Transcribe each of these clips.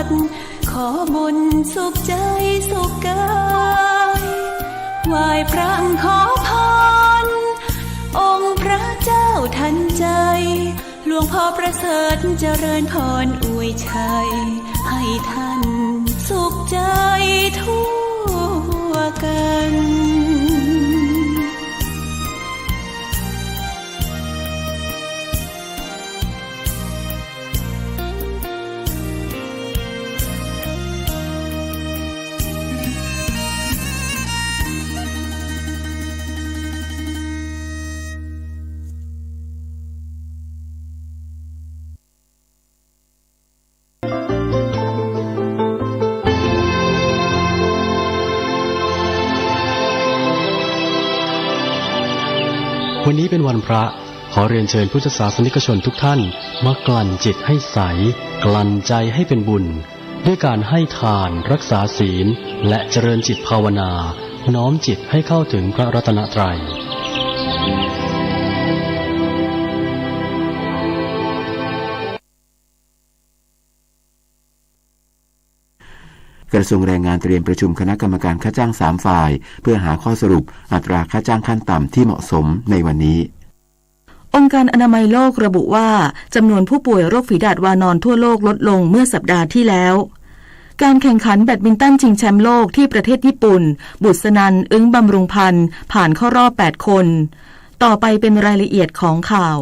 ดขอบุญสุขใจสุขกายไหว้พระขอพรองค์พระเจ้าทันใจหลวงพ่อประเสริฐเจริญพรอวยชัยให้ท่านสุขใจทั่วกันวันนี้เป็นวันพระขอเรียนเชิญพุทธศาสนิกชนทุกท่านมากลั่นจิตให้ใสกลั่นใจให้เป็นบุญด้วยการให้ทานรักษาศีลและเจริญจิตภาวนาน้อมจิตให้เข้าถึงพระรัตนตรัยกระทรวงแรงงานเตรียมประชุมคณะกรรมการค่าจ้าง3ฝ่ายเพื่อหาข้อสรุปอัตราค่าจ้างขั้นต่ำที่เหมาะสมในวันนี้องค์การอนามัยโลกระบุว่าจำนวนผู้ป่วยโรคฝีดาษวานอนทั่วโลกลดลงเมื่อสัปดาห์ที่แล้วการแข่งขันแบดมินตันชิงแชมป์โลกที่ประเทศญี่ปุ่นบุษนันท์ อึ้งบำรุงพันธ์ผ่านเข้ารอบ8คนต่อไปเป็นรายละเอียดของข่าว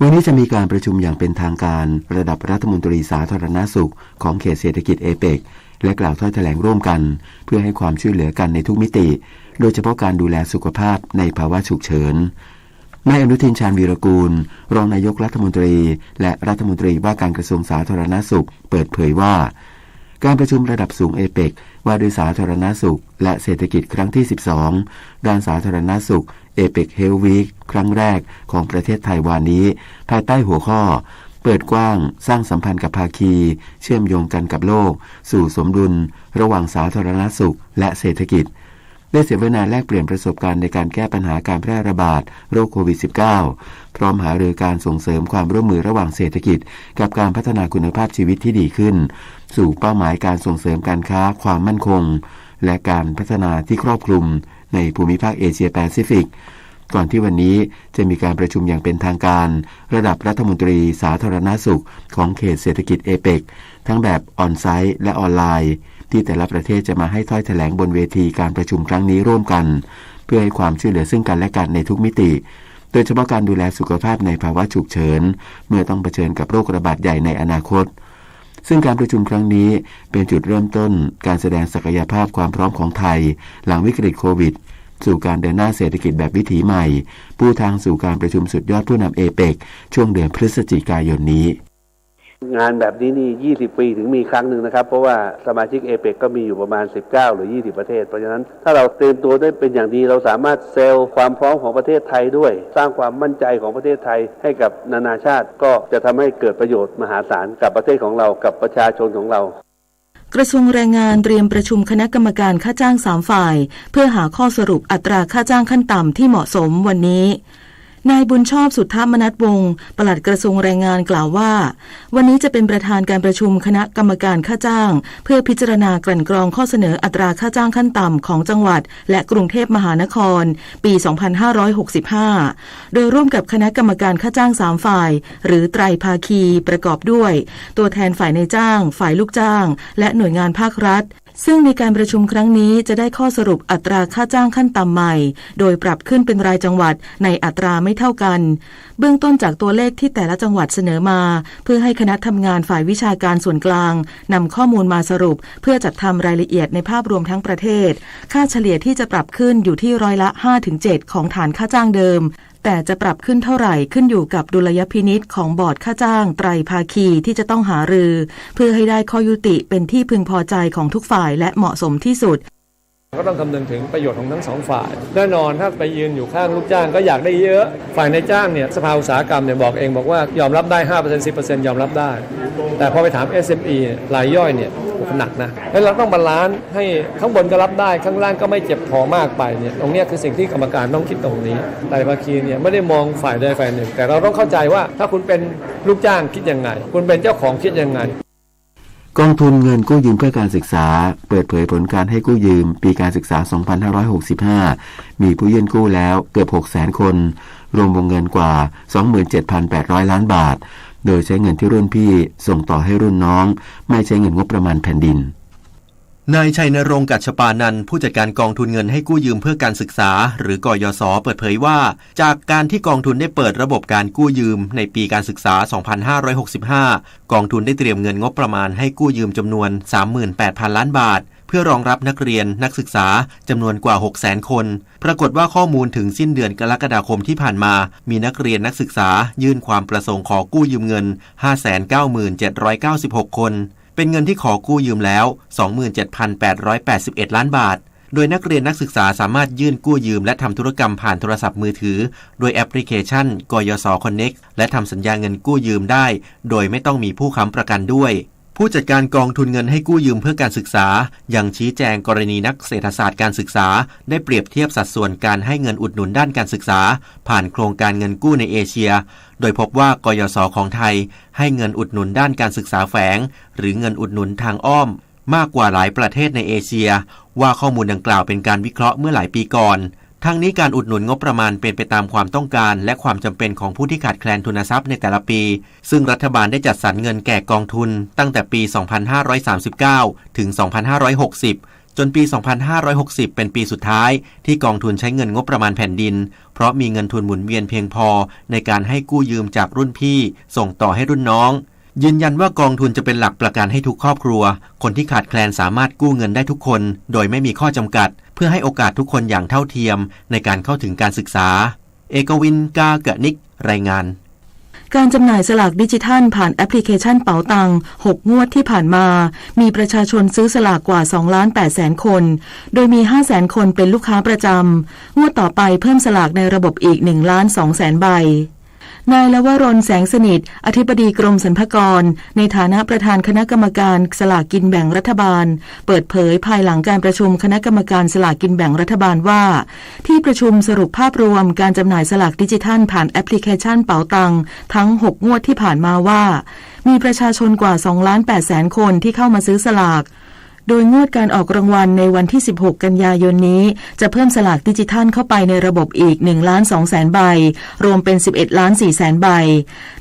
วันนี้จะมีการประชุมอย่างเป็นทางการระดับรัฐมนตรีสาธารณสุขของเขตเศรษฐกิจเอเปกและกล่าวถ้อยแถลงร่วมกันเพื่อให้ความช่วยเหลือกันในทุกมิติโดยเฉพาะการดูแลสุขภาพในภาวะฉุกเฉินนายอนุทินชาญวีรกูลรองนายกรัฐมนตรีและรัฐมนตรีว่าการกระทรวงสาธารณสุขเปิดเผยว่าการประชุมระดับสูงเอเปกว่าด้วยสาธารณสุขและเศรษฐกิจครั้งที่12ด้านสาธารณสุขเอเปกเฮลท์วีคครั้งแรกของประเทศไทยวานนี้ภายใต้หัวข้อเปิดกว้างสร้างสัมพันธ์กับภาคีเชื่อมโยงกันกับโลกสู่สมดุลระหว่างสาธารณสุขและเศรษฐกิจได้เสวนาแลกเปลี่ยนประสบการณ์ในการแก้ปัญหาการแพร่ระบาดโรคโควิด -19 พร้อมหารือการส่งเสริมความร่วมมือระหว่างเศรษฐกิจกับการพัฒนาคุณภาพชีวิตที่ดีขึ้นสู่เป้าหมายการส่งเสริมการค้าความมั่นคงและการพัฒนาที่ครอบคลุมในภูมิภาคเอเชียแปซิฟิกก่อนที่วันนี้จะมีการประชุมอย่างเป็นทางการระดับรัฐมนตรีสาธารณสุขของเขตเศรษฐกิจเอเปกทั้งแบบออนไซต์และออนไลน์ที่แต่ละประเทศจะมาให้ถ้อยแถลงบนเวทีการประชุมครั้งนี้ร่วมกันเพื่อให้ความช่วยเหลือซึ่งกันและกันในทุกมิติโดยเฉพาะการดูแลสุขภาพในภาวะฉุกเฉินเมื่อต้องเผชิญกับโรคระบาดใหญ่ในอนาคตซึ่งการประชุมครั้งนี้เป็นจุดเริ่มต้นการแสดงศักยภาพความพร้อมของไทยหลังวิกฤตโควิดสู่การเดินหน้าเศรษฐกิจแบบวิถีใหม่ปูทางสู่การประชุมสุดยอดผู้นำเอเปกช่วงเดือนพฤศจิกายนนี้งานแบบนี้นี่20 ปีถึงมีครั้งหนึ่งนะครับเพราะว่าสมาชิกเอเปกก็มีอยู่ประมาณ19หรือ20ประเทศเพราะฉะนั้นถ้าเราเตรียมตัวได้เป็นอย่างดีเราสามารถเซลล์ความพร้อมของประเทศไทยด้วยสร้างความมั่นใจของประเทศไทยให้กับนานาชาติก็จะทำให้เกิดประโยชน์มหาศาลกับประเทศของเรากับประชาชนของเรากระทรวงแรงงานเตรียมประชุมคณะกรรมการค่าจ้าง3ฝ่ายเพื่อหาข้อสรุปอัตราค่าจ้างขั้นต่ำที่เหมาะสมวันนี้นายบุญชอบสุทธมนัสวงศ์ปลัดกระทรวงแรงงานกล่าวว่าวันนี้จะเป็นประธานการประชุมคณะกรรมการค่าจ้างเพื่อพิจารณากลั่นกรองข้อเสนออัตราค่าจ้างขั้นต่ำของจังหวัดและกรุงเทพมหานครปี 2565 โดยร่วมกับคณะกรรมการค่าจ้าง3ฝ่ายหรือไตรภาคีประกอบด้วยตัวแทนฝ่ายนายจ้างฝ่ายลูกจ้างและหน่วยงานภาครัฐซึ่งในการประชุมครั้งนี้จะได้ข้อสรุปอัตราค่าจ้างขั้นต่ำใหม่โดยปรับขึ้นเป็นรายจังหวัดในอัตราไม่เท่ากันเบื้องต้นจากตัวเลขที่แต่ละจังหวัดเสนอมาเพื่อให้คณะทำงานฝ่ายวิชาการส่วนกลางนำข้อมูลมาสรุปเพื่อจัดทำรายละเอียดในภาพรวมทั้งประเทศค่าเฉลี่ยที่จะปรับขึ้นอยู่ที่ร้อยละ 5-7 ของฐานค่าจ้างเดิมแต่จะปรับขึ้นเท่าไหร่ขึ้นอยู่กับดุลยพินิจของบอร์ดค่าจ้างไตรภาคีที่จะต้องหารือเพื่อให้ได้ข้อยุติเป็นที่พึงพอใจของทุกฝ่ายและเหมาะสมที่สุดก็ต้องคำนึงถึงประโยชน์ของทั้งสองฝ่ายแน่นอนถ้าไปยืนอยู่ข้างลูกจ้างก็อยากได้เยอะฝ่ายนายจ้างเนี่ยสภาอุตสาหกรรมเนี่ยบอกเองบอกว่ายอมรับได้ 5% 10% ยอมรับได้แต่พอไปถาม SME รายย่อยเนี่ยหนักนะแล้วเราต้องบาลานซ์ให้ข้างบนก็รับได้ข้างล่างก็ไม่เจ็บคอมากไปเนี่ยตรงนี้คือสิ่งที่กรรมการต้องคิดตรงนี้ไตรภาคีเนี่ยไม่ได้มองฝ่ายใดฝ่ายหนึ่งแต่เราต้องเข้าใจว่าถ้าคุณเป็นลูกจ้างคิดยังไงคุณเป็นเจ้าของคิดยังไง กองทุนเงินกู้ยืมเพื่อการศึกษาเปิดเผยผลการให้กู้ยืมปีการศึกษา 2565 มีผู้ยื่นกู้แล้วเกือบ 600,000 คนรวมวงเงินกว่า 27,800 ล้านบาทโดยใช้เงินที่รุ่นพี่ส่งต่อให้รุ่นน้องไม่ใช้เงินงบประมาณแผ่นดินนายชัยนรงค์ กัชปานันท์ผู้จัดการกองทุนเงินให้กู้ยืมเพื่อการศึกษาหรือกยศ.เปิดเผยว่าจากการที่กองทุนได้เปิดระบบการกู้ยืมในปีการศึกษา 2565 กองทุนได้เตรียมเงินงบประมาณให้กู้ยืมจำนวน 38,000 ล้านบาทเพื่อรองรับนักเรียนนักศึกษาจำนวนกว่า 600,000 คนปรากฏว่าข้อมูลถึงสิ้นเดือนกรกฎาคมที่ผ่านมามีนักเรียนนักศึกษายื่นความประสงค์ขอกู้ยืมเงิน 597,996 คนเป็นเงินที่ขอกู้ยืมแล้ว 27,881 ล้านบาทโดยนักเรียนนักศึกษาสามารถยื่นกู้ยืมและทำธุรกรรมผ่านโทรศัพท์มือถือโดยแอปพลิเคชันกยศ. Connect และทำสัญญาเงินกู้ยืมได้โดยไม่ต้องมีผู้ค้ำประกันด้วยผู้จัดการกองทุนเงินให้กู้ยืมเพื่อการศึกษายังชี้แจงกรณีนักเศรษฐศาสตร์การศึกษาได้เปรียบเทียบสัดส่วนการให้เงินอุดหนุนด้านการศึกษาผ่านโครงการเงินกู้ในเอเชียโดยพบว่ากยศ.ของไทยให้เงินอุดหนุนด้านการศึกษาแฝงหรือเงินอุดหนุนทางอ้อมมากกว่าหลายประเทศในเอเชียว่าข้อมูลดังกล่าวเป็นการวิเคราะห์เมื่อหลายปีก่อนทั้งนี้การอุดหนุนงบประมาณเป็นไปตามความต้องการและความจำเป็นของผู้ที่ขาดแคลนทุนทรัพย์ในแต่ละปีซึ่งรัฐบาลได้จัดสรรเงินแก่กองทุนตั้งแต่ปี 2539 ถึง 2560 จนปี 2560 เป็นปีสุดท้ายที่กองทุนใช้เงินงบประมาณแผ่นดินเพราะมีเงินทุนหมุนเวียนเพียงพอในการให้กู้ยืมจากรุ่นพี่ส่งต่อให้รุ่นน้องยืนยันว่ากองทุนจะเป็นหลักประกันให้ทุกครอบครัวคนที่ขาดแคลนสามารถกู้เงินได้ทุกคนโดยไม่มีข้อจำกัดเพื่อให้โอกาสทุกคนอย่างเท่าเทียมในการเข้าถึงการศึกษาเอกวิน กาเกะนิกรายงานการจำหน่ายสลากดิจิทัลผ่านแอปพลิเคชันเป๋าตัง6 งวดที่ผ่านมามีประชาชนซื้อสลากกว่า 2,800,000 คนโดยมี 500,000 คนเป็นลูกค้าประจำงวดต่อไปเพิ่มสลากในระบบอีก 1,200,000 ใบนายลวรณ แสงสนิทอธิบดีกรมสรรพากรในฐานะประธานคณะกรรมการสลากกินแบ่งรัฐบาลเปิดเผยภายหลังการประชุมคณะกรรมการสลากกินแบ่งรัฐบาลว่าที่ประชุมสรุปภาพรวมการจำหน่ายสลากดิจิทัลผ่านแอปพลิเคชันเป๋าตังทั้ง6 งวดที่ผ่านมาว่ามีประชาชนกว่า 2,800,000 คนที่เข้ามาซื้อสลากโดยงวดการออกรางวัลในวันที่ 16 กันยายนนี้จะเพิ่มสลากดิจิทัลเข้าไปในระบบอีก 1,200,000 ใบรวมเป็น 11,400,000 ใบ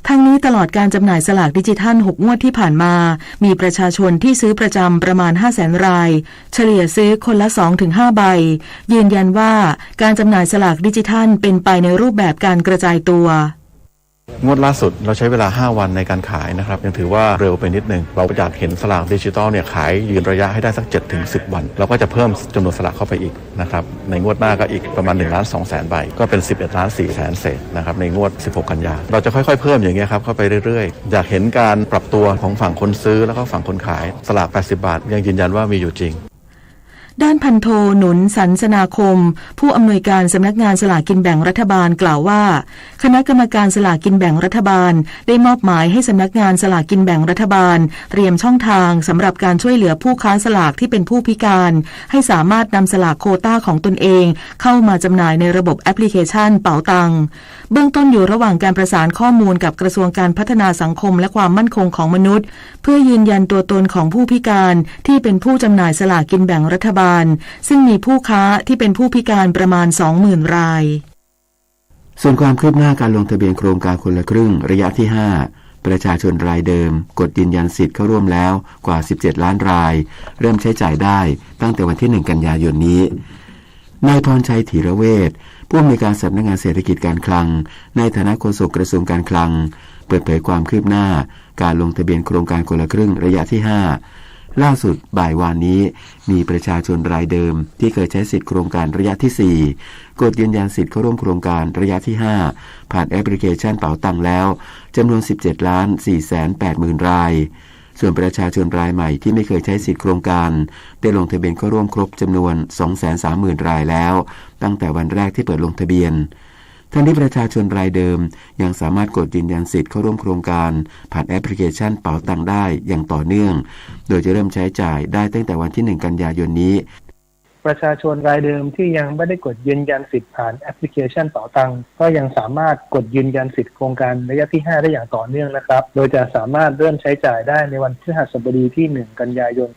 ทั้งนี้ตลอดการจำหน่ายสลากดิจิทัล6 งวดที่ผ่านมามีประชาชนที่ซื้อประจำประมาณ 500,000 รายเฉลี่ยซื้อคนละ 2-5 ใบยืนยันว่าการจำหน่ายสลากดิจิทัลเป็นไปในรูปแบบการกระจายตัวงวดล่าสุดเราใช้เวลา5 วันในการขายนะครับยังถือว่าเร็วไปนิดนึงเราอยากเห็นสลากดิจิทัลเนี่ยขายยืนระยะให้ได้สัก 7-10 วันเราก็จะเพิ่มจำนวนสลากเข้าไปอีกนะครับในงวดหน้าก็อีกประมาณ 1,200,000 ใบก็เป็น 11,400,000 เศษนะครับในงวด 16 กันยาเราจะค่อยๆเพิ่มอย่างเงี้ยครับเข้าไปเรื่อยๆอยากเห็นการปรับตัวของฝั่งคนซื้อแล้วก็ฝั่งคนขายสลาก80 บาทยังยืนยันว่ามีอยู่จริงด้านพันโทหนุนสันสนาคมผู้อำนวยการสำนักงานสลากกินแบ่งรัฐบาลกล่าวว่าคณะกรรมการสลากกินแบ่งรัฐบาลได้มอบหมายให้สำนักงานสลากกินแบ่งรัฐบาลเตรียมช่องทางสำหรับการช่วยเหลือผู้ค้าสลากที่เป็นผู้พิการให้สามารถนำสลากโควต้าของตนเองเข้ามาจำหน่ายในระบบแอปพลิเคชันเป๋าตังเบื้องต้นอยู่ระหว่างการประสานข้อมูลกับกระทรวงการพัฒนาสังคมและความมั่นคงของมนุษย์เพื่อยืนยันตัวตนของผู้พิการที่เป็นผู้จำหน่ายสลากกินแบ่งรัฐบาลซึ่งมีผู้ค้าที่เป็นผู้พิการประมาณ 20,000 รายส่วนความคืบหน้าการลงทะเบียนโครงการคนละครึ่งระยะที่ 5ประชาชนรายเดิมกดยืนยันสิทธิ์เข้าร่วมแล้วกว่า 17 ล้านรายเริ่มใช้จ่ายได้ตั้งแต่วันที่ 1 กันยายนนี้นายพรชัยธีรเวชผู้อำนวยการสำนักงานเศรษฐกิจการคลังในฐานะโฆษกกระทรวงการคลังเปิดเผยความคืบหน้าการลงทะเบียนโครงการคนละครึ่งระยะที่ 5ล่าสุดบ่ายวานนี้มีประชาชนรายเดิมที่เคยใช้สิทธิโครงการระยะที่4กดยืนยันสิทธิ์เข้าร่วมโครงการระยะที่5ผ่านแอปพลิเคชันเป๋าตังแล้วจำนวน 17,480,000 รายส่วนประชาชนรายใหม่ที่ไม่เคยใช้สิทธิโครงการได้ลงทะเบียนเข้าร่วมครบจำนวน 230,000 รายแล้วตั้งแต่วันแรกที่เปิดลงทะเบียนทั้งนี้ประชาชนรายเดิมยังสามารถกดยืนยันสิทธิ์เข้าร่วมโครงการผ่านแอปพลิเคชันเป๋าตังได้อย่างต่อเนื่องโดยจะเริ่มใช้จ่ายได้ตั้งแต่วันที่ 1 กันยายนนี้ ประชาชนรายเดิมที่ยังไม่ได้กดยืนยันสิทธิ์ผ่านแอปพลิเคชันเป๋าตังก็ยังสามารถกดยืนยันสิทธิ์โครงการระยะที่ 5 ได้อย่างต่อเนื่องนะครับโดยจะสามารถเริ่มใช้จ่ายได้ในวันพฤหัสบดีที่ 1 กันยายน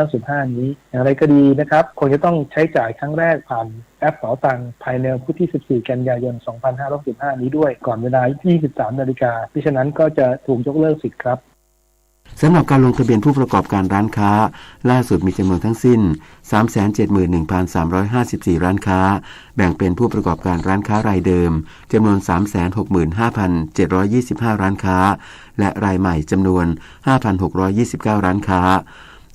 2565 นี้อย่างไรก็ดีนะครับคงจะต้องใช้จ่ายครั้งแรกผ่านแอปเป๋าตังภายในวันพุธที่ 14 กันยายน 2565 นี้ด้วยก่อนเวลา 23 นาฬิกาเพราะฉะนั้นก็จะถูกยกเลิกสิทธิ์ครับสำหรับการลงทะเบียนผู้ประกอบการร้านค้าล่าสุดมีจำนวนทั้งสิ้น 371,354 ร้านค้าแบ่งเป็นผู้ประกอบการร้านค้ารายเดิมจำนวน 365,725 ร้านค้าและรายใหม่จำนวน 5,629 ร้านค้า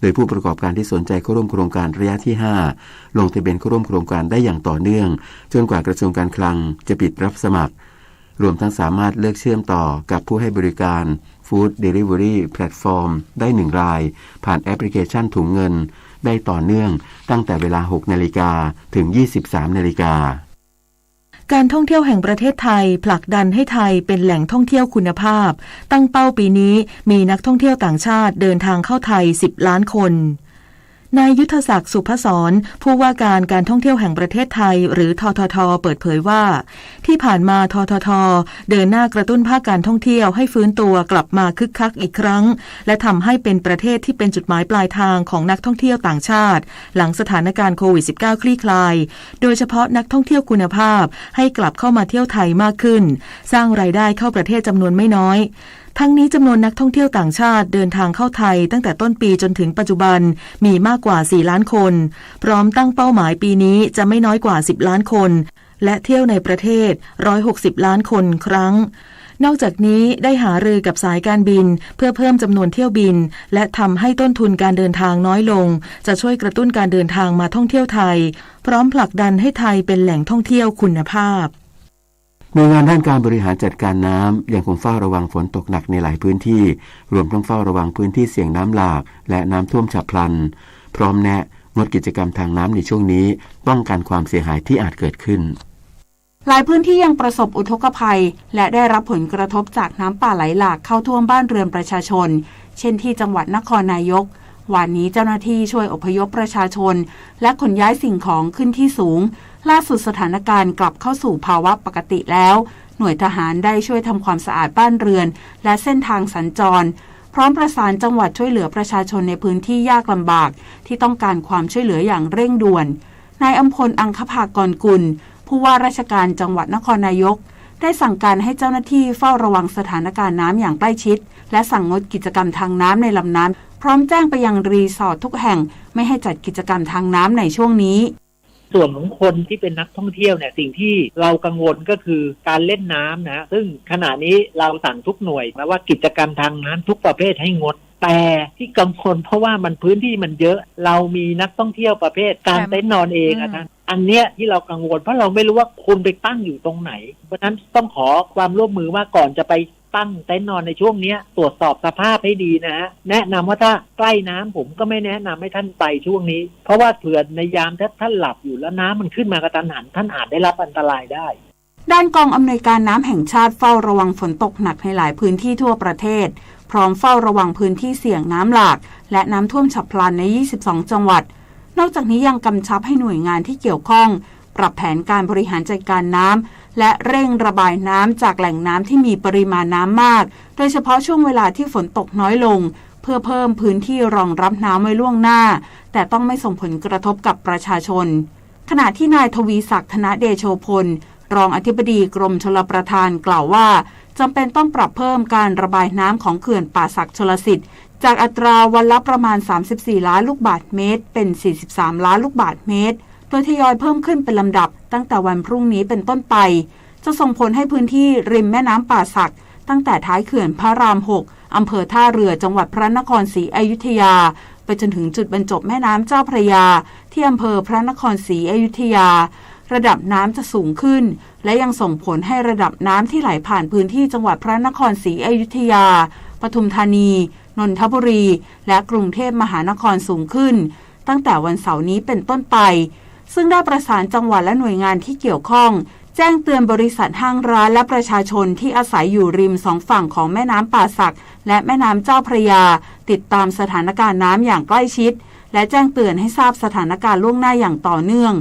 โดยผู้ประกอบการที่สนใจเข้าร่วมโครงการระยะที่ 5 ลงทะเบียนเข้าร่วมโครงการได้อย่างต่อเนื่องจนกว่ากระทรวงการคลังจะปิดรับสมัครรวมทั้งสามารถเลือกเชื่อมต่อกับผู้ให้บริการFood Delivery Platform ได้1รายผ่านแอปพลิเคชันถุงเงินได้ต่อเนื่องตั้งแต่เวลา 6 นาฬิกาถึง 23 นาฬิกาการท่องเที่ยวแห่งประเทศไทยผลักดันให้ไทยเป็นแหล่งท่องเที่ยวคุณภาพตั้งเป้าปีนี้มีนักท่องเที่ยวต่างชาติเดินทางเข้าไทย10 ล้านคนนายยุทธศักดิ์สุภศรผู้ว่าการท่องเที่ยวแห่งประเทศไทยหรือททท.เปิดเผยว่าที่ผ่านมาททท.เดินหน้ากระตุ้นภาคการท่องเที่ยวให้ฟื้นตัวกลับมาคึกคักอีกครั้งและทำให้เป็นประเทศที่เป็นจุดหมายปลายทางของนักท่องเที่ยวต่างชาติหลังสถานการณ์โควิด -19 คลี่คลายโดยเฉพาะนักท่องเที่ยวคุณภาพให้กลับเข้ามาเที่ยวไทยมากขึ้นสร้างรายได้เข้าประเทศจำนวนไม่น้อยทั้งนี้จำนวนนักท่องเที่ยวต่างชาติเดินทางเข้าไทยตั้งแต่ต้นปีจนถึงปัจจุบันมีมากกว่า4 ล้านคนพร้อมตั้งเป้าหมายปีนี้จะไม่น้อยกว่า10 ล้านคนและเที่ยวในประเทศ160 ล้านคนครั้งนอกจากนี้ได้หารือกับสายการบินเพื่อเพิ่มจำนวนเที่ยวบินและทำให้ต้นทุนการเดินทางน้อยลงจะช่วยกระตุ้นการเดินทางมาท่องเที่ยวไทยพร้อมผลักดันให้ไทยเป็นแหล่งท่องเที่ยวคุณภาพหน่วยงานด้านการบริหารจัดการน้ำยังคงเฝ้าระวังฝนตกหนักในหลายพื้นที่รวมทั้งเฝ้าระวังพื้นที่เสี่ยงน้ำหลากและน้ำท่วมฉับพลันพร้อมแนะงดกิจกรรมทางน้ำในช่วงนี้ป้องกันความเสียหายที่อาจเกิดขึ้นหลายพื้นที่ยังประสบอุทกภัยและได้รับผลกระทบจากน้ำป่าไหลหลากเข้าท่วมบ้านเรือนประชาชนเช่นที่จังหวัดนครนายกวันนี้เจ้าหน้าที่ช่วยอพยพประชาชนและขนย้ายสิ่งของขึ้นที่สูงล่าสุดสถานการณ์กลับเข้าสู่ภาวะปกติแล้วหน่วยทหารได้ช่วยทำความสะอาดบ้านเรือนและเส้นทางสัญจรพร้อมประสานจังหวัดช่วยเหลือประชาชนในพื้นที่ยากลำบากที่ต้องการความช่วยเหลืออย่างเร่งด่วนนายอำพล อังคภากรกุลผู้ว่าราชการจังหวัดนครนายกได้สั่งการให้เจ้าหน้าที่เฝ้าระวังสถานการณ์น้ำอย่างใกล้ชิดและสั่งงดกิจกรรมทางน้ำในลำน้ำพร้อมแจ้งไปยังรีสอร์ททุกแห่งไม่ให้จัดกิจกรรมทางน้ำในช่วงนี้ส่วนของคนที่เป็นนักท่องเที่ยวเนี่ยสิ่งที่เรากังวลก็คือการเล่นน้ำนะซึ่งขณะนี้เราสั่งทุกหน่วยมาว่ากิจกรรมทางน้ำทุกประเภทให้งดแต่ที่กังวลเพราะว่ามันพื้นที่มันเยอะเรามีนักท่องเที่ยวประเภทการเต็นท์นอนเองท่านอันเนี้ยที่เรากังวลเพราะเราไม่รู้ว่าคุณไปตั้งอยู่ตรงไหนเพราะฉะนั้นต้องขอความร่วมมือว่าก่อนจะไปตั้งเต็นท์นอนในช่วงนี้ตรวจสอบสภาพให้ดีนะฮะแนะนำว่าถ้าใกล้น้ำผมก็ไม่แนะนำให้ท่านไปช่วงนี้เพราะว่าเผื่อในยามถ้าท่านหลับอยู่แล้วน้ำมันขึ้นมากระทันหันท่านอาจได้รับอันตรายได้ด้านกองอำนวยการน้ำแห่งชาติเฝ้าระวังฝนตกหนักในหลายพื้นที่ทั่วประเทศพร้อมเฝ้าระวังพื้นที่เสี่ยงน้ำหลากและน้ำท่วมฉับพลันใน22จังหวัดนอกจากนี้ยังกำชับให้หน่วยงานที่เกี่ยวข้องปรับแผนการบริหารจัดการน้ำและเร่งระบายน้ำจากแหล่งน้ำที่มีปริมาณน้ำมากโดยเฉพาะช่วงเวลาที่ฝนตกน้อยลงเพื่อเพิ่มพื้นที่รองรับน้ำไว้ล่วงหน้าแต่ต้องไม่ส่งผลกระทบกับประชาชนขณะที่นายทวีศักดิ์ธนเดโชพลรองอธิบดีกรมชลประทานกล่าวว่าจำเป็นต้องปรับเพิ่มการระบายน้ำของเขื่อนป่าสักชลสิทธิ์จากอัตราวันละประมาณ34ล้านลูกบาศก์เมตรเป็น43ล้านลูกบาศก์เมตรโดยทยอยเพิ่มขึ้นเป็นลำดับตั้งแต่วันพรุ่งนี้เป็นต้นไปจะส่งผลให้พื้นที่ริมแม่น้ำป่าสักตั้งแต่ท้ายเขื่อนพระราม6อำเภอท่าเรือจังหวัดพระนครศรีอยุธยาไปจนถึงจุดบรรจบแม่น้ำเจ้าพระยาที่อำเภอพระนครศรีอยุธยาระดับน้ำจะสูงขึ้นและยังส่งผลให้ระดับน้ำที่ไหลผ่านพื้นที่จังหวัดพระนครศรีอยุธยาปทุมธานีนนทบุรีและกรุงเทพมหานครสูงขึ้นตั้งแต่วันเสาร์นี้เป็นต้นไปซึ่งได้ประสานจังหวัดและหน่วยงานที่เกี่ยวข้องแจ้งเตือนบริษัทห้างร้านและประชาชนที่อาศัยอยู่ริมสองฝั่งของแม่น้ำป่าสักและแม่น้ำเจ้าพระยาติดตามสถานการณ์น้ำอย่างใกล้ชิด และแจ้งเตือนให้ทราบสถานการณ์ล่วงหน้าอย่างต่อเนื่อง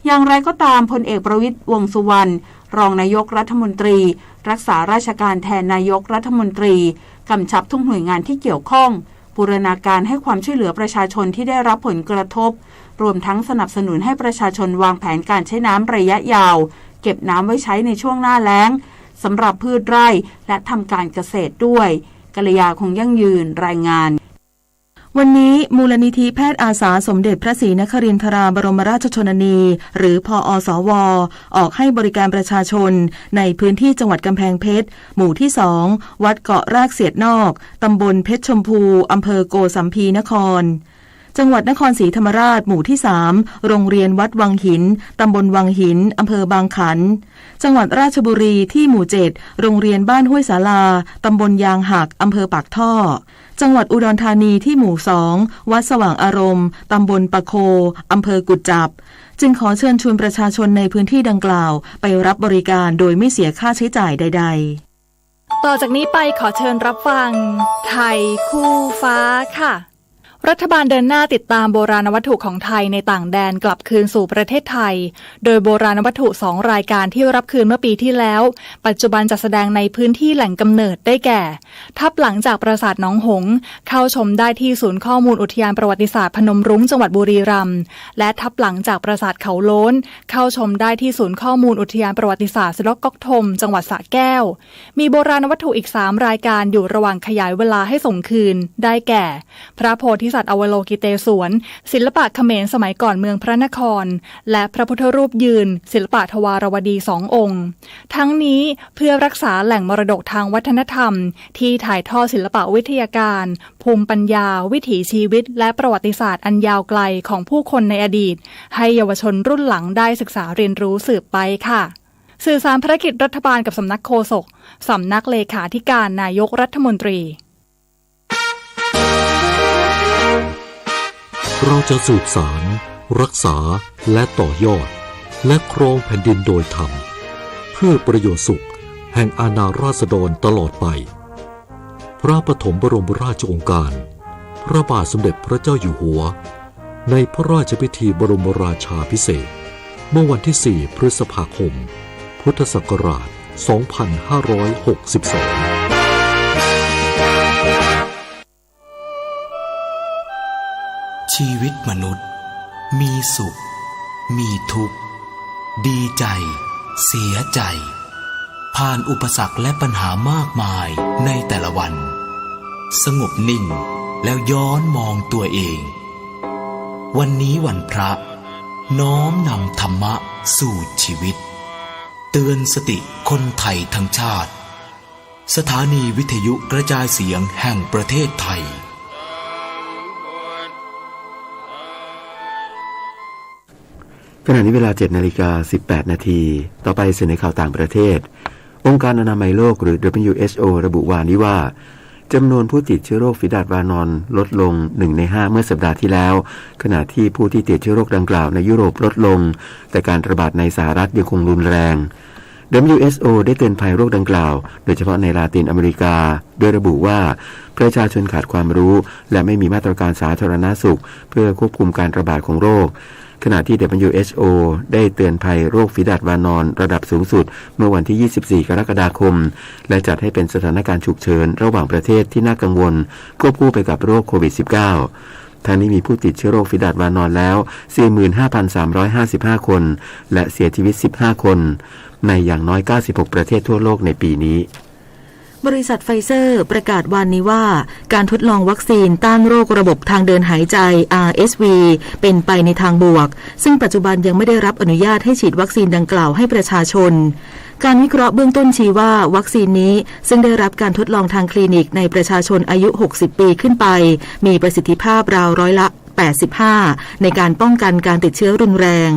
อย่างไรก็ตามพลเอกประวิตร วงษ์สุวรรณรองนายกรัฐมนตรีรักษาราชการแทนนายกรัฐมนตรีกำชับทุกหน่วยงานที่เกี่ยวข้องบูรณาการให้ความช่วยเหลือประชาชนที่ได้รับผลกระทบรวมทั้งสนับสนุนให้ประชาชนวางแผนการใช้น้ำระยะยาวเก็บน้ำไว้ใช้ในช่วงหน้าแล้งสำหรับพืชไร่และทำการเกษตรด้วยกัลยาคงยั่งยืนรายงานวันนี้มูลนิธิแพทย์อาสาสมเด็จพระศรีนครินทราบรมราชชนนีหรือพอสว.ออกให้บริการประชาชนในพื้นที่จังหวัดกำแพงเพชรหมู่ที่2วัดเกาะรากเสียดนอกตำบลเพชรชมพูอำเภอโกสัมพีนครจังหวัดนครศรีธรรมราชหมู่ที่3โรงเรียนวัดวังหินตำบลวังหินอำเภอบางขันจังหวัดราชบุรีที่หมู่7โรงเรียนบ้านห้วยสาลาตำบลยางหักอำเภอปากท่อจังหวัดอุดรธานีที่หมู่2วัดสว่างอารมณ์ตำบลปะโคอำเภอกุดจับจึงขอเชิญชวนประชาชนในพื้นที่ดังกล่าวไปรับบริการโดยไม่เสียค่าใช้จ่ายใดๆต่อจากนี้ไปขอเชิญรับฟังไทยคู่ฟ้าค่ะรัฐบาลเดินหน้าติดตามโบราณวัตถุของไทยในต่างแดนกลับคืนสู่ประเทศไทยโดยโบราณวัตถุ2รายการที่รับคืนเมื่อปีที่แล้วปัจจุบันจัดแสดงในพื้นที่แหล่งกำเนิดได้แก่ทับหลังจากปราสาทหนองหงส์เข้าชมได้ที่ศูนย์ข้อมูลอุทยานประวัติศาสตร์พนมรุ้งจังหวัดบุรีรัมย์และทับหลังจากปราสาทเขาโล้นเข้าชมได้ที่ศูนย์ข้อมูลอุทยานประวัติศาสตร์สล็อกก๊อกทมจังหวัดสระแก้วมีโบราณวัตถุอีก3รายการอยู่ระหว่างขยายเวลาให้ส่งคืนได้แก่พระโพธิสัตว์อวโลกิเตศวรศิลปะเขมรสมัยก่อนเมืองพระนครและพระพุทธรูปยืนศิลปะทวารวดี2 องค์ทั้งนี้เพื่อรักษาแหล่งมรดกทางวัฒนธรรมที่ถ่ายทอดศิลปะวิทยาการภูมิปัญญาวิถีชีวิตและประวัติศาสตร์อันยาวไกลของผู้คนในอดีตให้เยาวชนรุ่นหลังได้ศึกษาเรียนรู้สืบไปค่ะสื่อสารภารกิจรัฐบาลกับสำนักโฆษกสำนักเลขาธิการนายกรัฐมนตรีเราจะสืบสารรักษาและต่อยอดและครองแผ่นดินโดยธรรมเพื่อประโยชน์สุขแห่งอาณาราษฎรตลอดไปพระปฐมบรมราชโองการพระบาทสมเด็จพระเจ้าอยู่หัวในพระราชพิธีบรมราชาภิเษกเมื่อวันที่4 พฤษภาคมพุทธศักราช 2562ชีวิตมนุษย์มีสุขมีทุกข์ดีใจเสียใจผ่านอุปสรรคและปัญหามากมายในแต่ละวันสงบนิ่งแล้วย้อนมองตัวเองวันนี้วันพระน้อมนำธรรมะสู่ชีวิตเตือนสติคนไทยทั้งชาติสถานีวิทยุกระจายเสียงแห่งประเทศไทยขณะนี้เวลา 7:18 น.ต่อไปเสนอข่าวต่างประเทศองค์การอนามัยโลกหรือ WHO ระบุวันนี้ว่าจำนวนผู้ติดเชื้อโรคฝีดาษวานอนลดลง1 ใน 5เมื่อสัปดาห์ที่แล้วขณะที่ผู้ที่ติดเชื้อโรคดังกล่าวในยุโรปลดลงแต่การระบาดในสหรัฐยังคงรุนแรง WHO ได้เตือนภัยโรคดังกล่าวโดยเฉพาะในลาตินอเมริกาโดยระบุว่าประชาชนขาดความรู้และไม่มีมาตรการสาธารณสุขเพื่อควบคุมการระบาดของโรคขณะที่ WHO ได้เตือนภัยโรคฝีดาษวานอนระดับสูงสุดเมื่อวันที่ 24 กรกฎาคมและจัดให้เป็นสถานการณ์ฉุกเฉินระหว่างประเทศที่น่ากังวลควบคู่ไปกับโรคโควิด -19 ทั้งนี้มีผู้ติดเชื้อโรคฝีดาษวานอนแล้ว 45,355 คนและเสียชีวิต 15 คนในอย่างน้อย 96 ประเทศทั่วโลกในปีนี้บริษัทไฟเซอร์ประกาศวันนี้ว่าการทดลองวัคซีนต้านโรคระบบทางเดินหายใจ RSV เป็นไปในทางบวกซึ่งปัจจุบันยังไม่ได้รับอนุญาตให้ฉีดวัคซีนดังกล่าวให้ประชาชนการวิเคราะห์เบื้องต้นชี้ว่าวัคซีนนี้ซึ่งได้รับการทดลองทางคลินิกในประชาชนอายุ60 ปีขึ้นไปมีประสิทธิภาพราว85%ในการป้องกันการติดเชื้อรุนแรง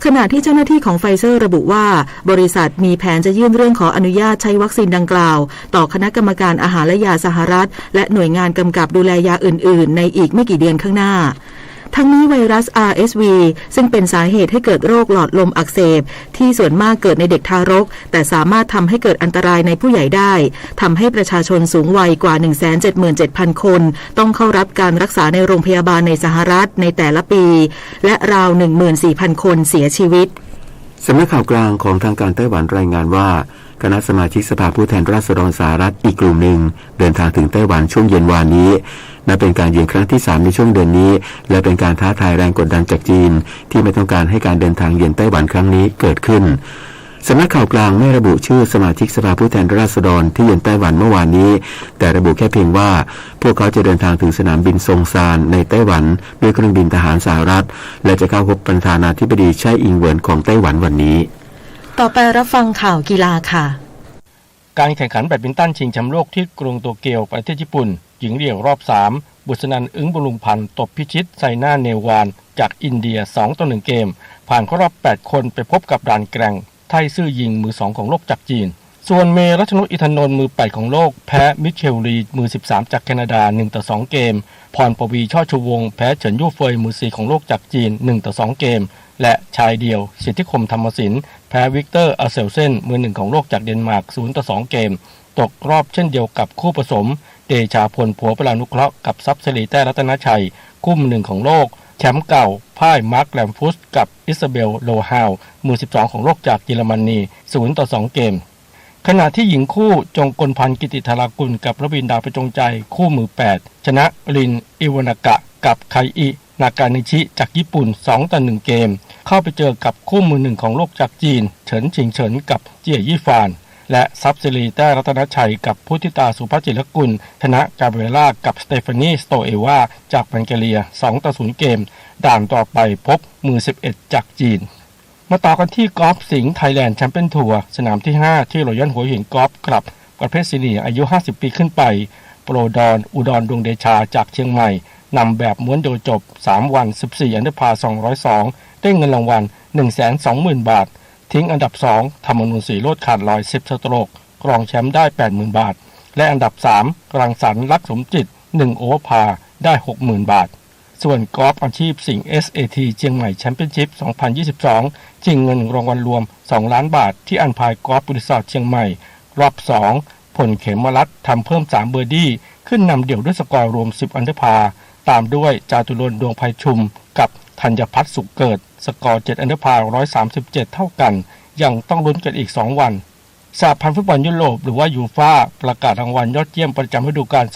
ขณะที่เจ้าหน้าที่ของไฟเซอร์ระบุว่าบริษัทมีแผนจะยื่นเรื่องขออนุญาตใช้วัคซีนดังกล่าวต่อคณะกรรมการอาหารและยาสหรัฐและหน่วยงานกำกับดูแลยาอื่นๆในอีกไม่กี่เดือนข้างหน้า ทั้งนี้ไวรัส RSV ซึ่งเป็นสาเหตุให้เกิดโรคหลอดลมอักเสบที่ส่วนมากเกิดในเด็กทารกแต่สามารถทำให้เกิดอันตรายในผู้ใหญ่ได้ทำให้ประชาชนสูงวัยกว่า 177,000 คนต้องเข้ารับการรักษาในโรงพยาบาลในสหรัฐในแต่ละปีและราว 14,000 คนเสียชีวิตสำนักข่าวกลางของทางการไต้หวันรายงานว่าคณะสมาชิกสภาผู้แทนราษฎรสหรัฐอีกกลุ่มหนึ่งเดินทางถึงไต้หวันช่วงเย็นวานนี้นับเป็นการเยือนครั้งที่3ในช่วงเดือนนี้และเป็นการท้าทายแรงกดดันจากจีนที่ไม่ต้องการให้การเดินทางเยือนไต้หวันครั้งนี้เกิดขึ้นสำนักข่าวกลางไม่ระบุชื่อสมาชิกสภาผู้แทนราษฎรที่เยือนไต้หวันเมื่อวานนี้แต่ระบุแค่เพียงว่าพวกเขาจะเดินทางถึงสนามบินซงซานในไต้หวันด้วยเครื่องบินทหารสหรัฐและจะเข้าพบประธานาธิบดีไช่อิงเหวินของไต้หวันวันนี้ต่อไปรับฟังข่าวกีฬาค่ะการแข่งขันแบดมินตันชิงแชมป์โลกที่กรุงโตเกียวประเทศญี่ปุ่นหญิงเดี่ยวรอบ3บุษนันท์ อึ้งบำรุงพันธ์ตบพิชิตไซน่าเนวานจากอินเดีย 2-1 เกมผ่านเข้ารอบ8คนไปพบกับด่านแกร่งไทซื่อยิงมือ2ของโลกจากจีนส่วนเมรัชนกอินทนนท์มือ8ของโลกแพ้มิเชลรีมือ13จากแคนาดา 1-2 เกมพรปวีช่อชูวงศ์แพ้เฉินยู่เฟยมือ4ของโลกจากจีน 1-2 เกมและชายเดียวสิทธิคมธรรมสินแพ้วิกเตอร์อาเซลเซนมือ1ของโลกจากเดนมาร์ก 0-2 เกมตกรอบเช่นเดียวกับคู่ผสมเดชาพลผัวปรานุเคราะห์กับทรัพย์สิริแต้รัตนชัยคู่มือ1ของโลกแชมป์เก่าพ่ายมาร์คแลมฟุสกับอิซาเบลโลฮาวมือ12ของโลกจากเยอรมนี 0-2 เกมขณะที่หญิงคู่จงกลพันธ์กิติธารากุลกับรวินดาประจงใจคู่มือ8ชนะรินอิวานากะกับไคอินากานิชิจากญี่ปุ่น 2-1 เกมเข้าไปเจอกับคู่มือ1ของโลกจากจีนเฉินชิงเฉินกับเจี๋ยยี่ฟานและทรัพย์สิริแต้รัตนชัยกับพุทธิตาสุภจิรกุลชนะกาเบรียล่ากับสเตฟานีสโตเอวาจากบัลแกเรีย 2-0 เกมด่านต่อไปพบมือ11จากจีนมาต่อกันที่กอล์ฟสิงห์ไทยแลนด์แชมเปี้ยนทัวร์สนามที่5ที่รอยัลหัวหินกอล์ฟคลับประเภทซีเนียร์อายุ50ปีขึ้นไปโปรดอนอุดรดวงเดชาจากเชียงใหม่นำแบบม้วนโดยจบ3วัน14อันดับพา202ได้เงินรางวัล 120,000 บาททิ้งอันดับ2ธรรมนูญศรีโรจน์ขาดลอย10สโตรกครองแชมป์ได้ 80,000 บาทและอันดับ3รังสรรค์ลักษณ์สมจิต1โอเวอร์พาได้ 60,000 บาทส่วนกอล์ฟอาชีพสิงห์ SAT เชียงใหม่แชมเปี้ยนชิพ 2022 ชิงเงินรางวัลรวม2ล้านบาทที่อันพายกอล์ฟบริษัทเชียงใหม่รอบ2ผลเขมรัตน์ทำเพิ่ม3เบอร์ดี้ขึ้นนำเดี่ยวด้วยสกอร์รวม10อันดับพาตามด้วยจาตุรนต์ดวงไพชุมกับธัญพัฒน์สุขเกิดสกอร์7อันดับพา137เท่ากันยังต้องลุ้นกันอีก2วันสหพันธ์ฟุตบอลยุโรปหรือว่ายูฟ่าประกาศรางวัลยอดเยี่ยมประจำฤดูกาล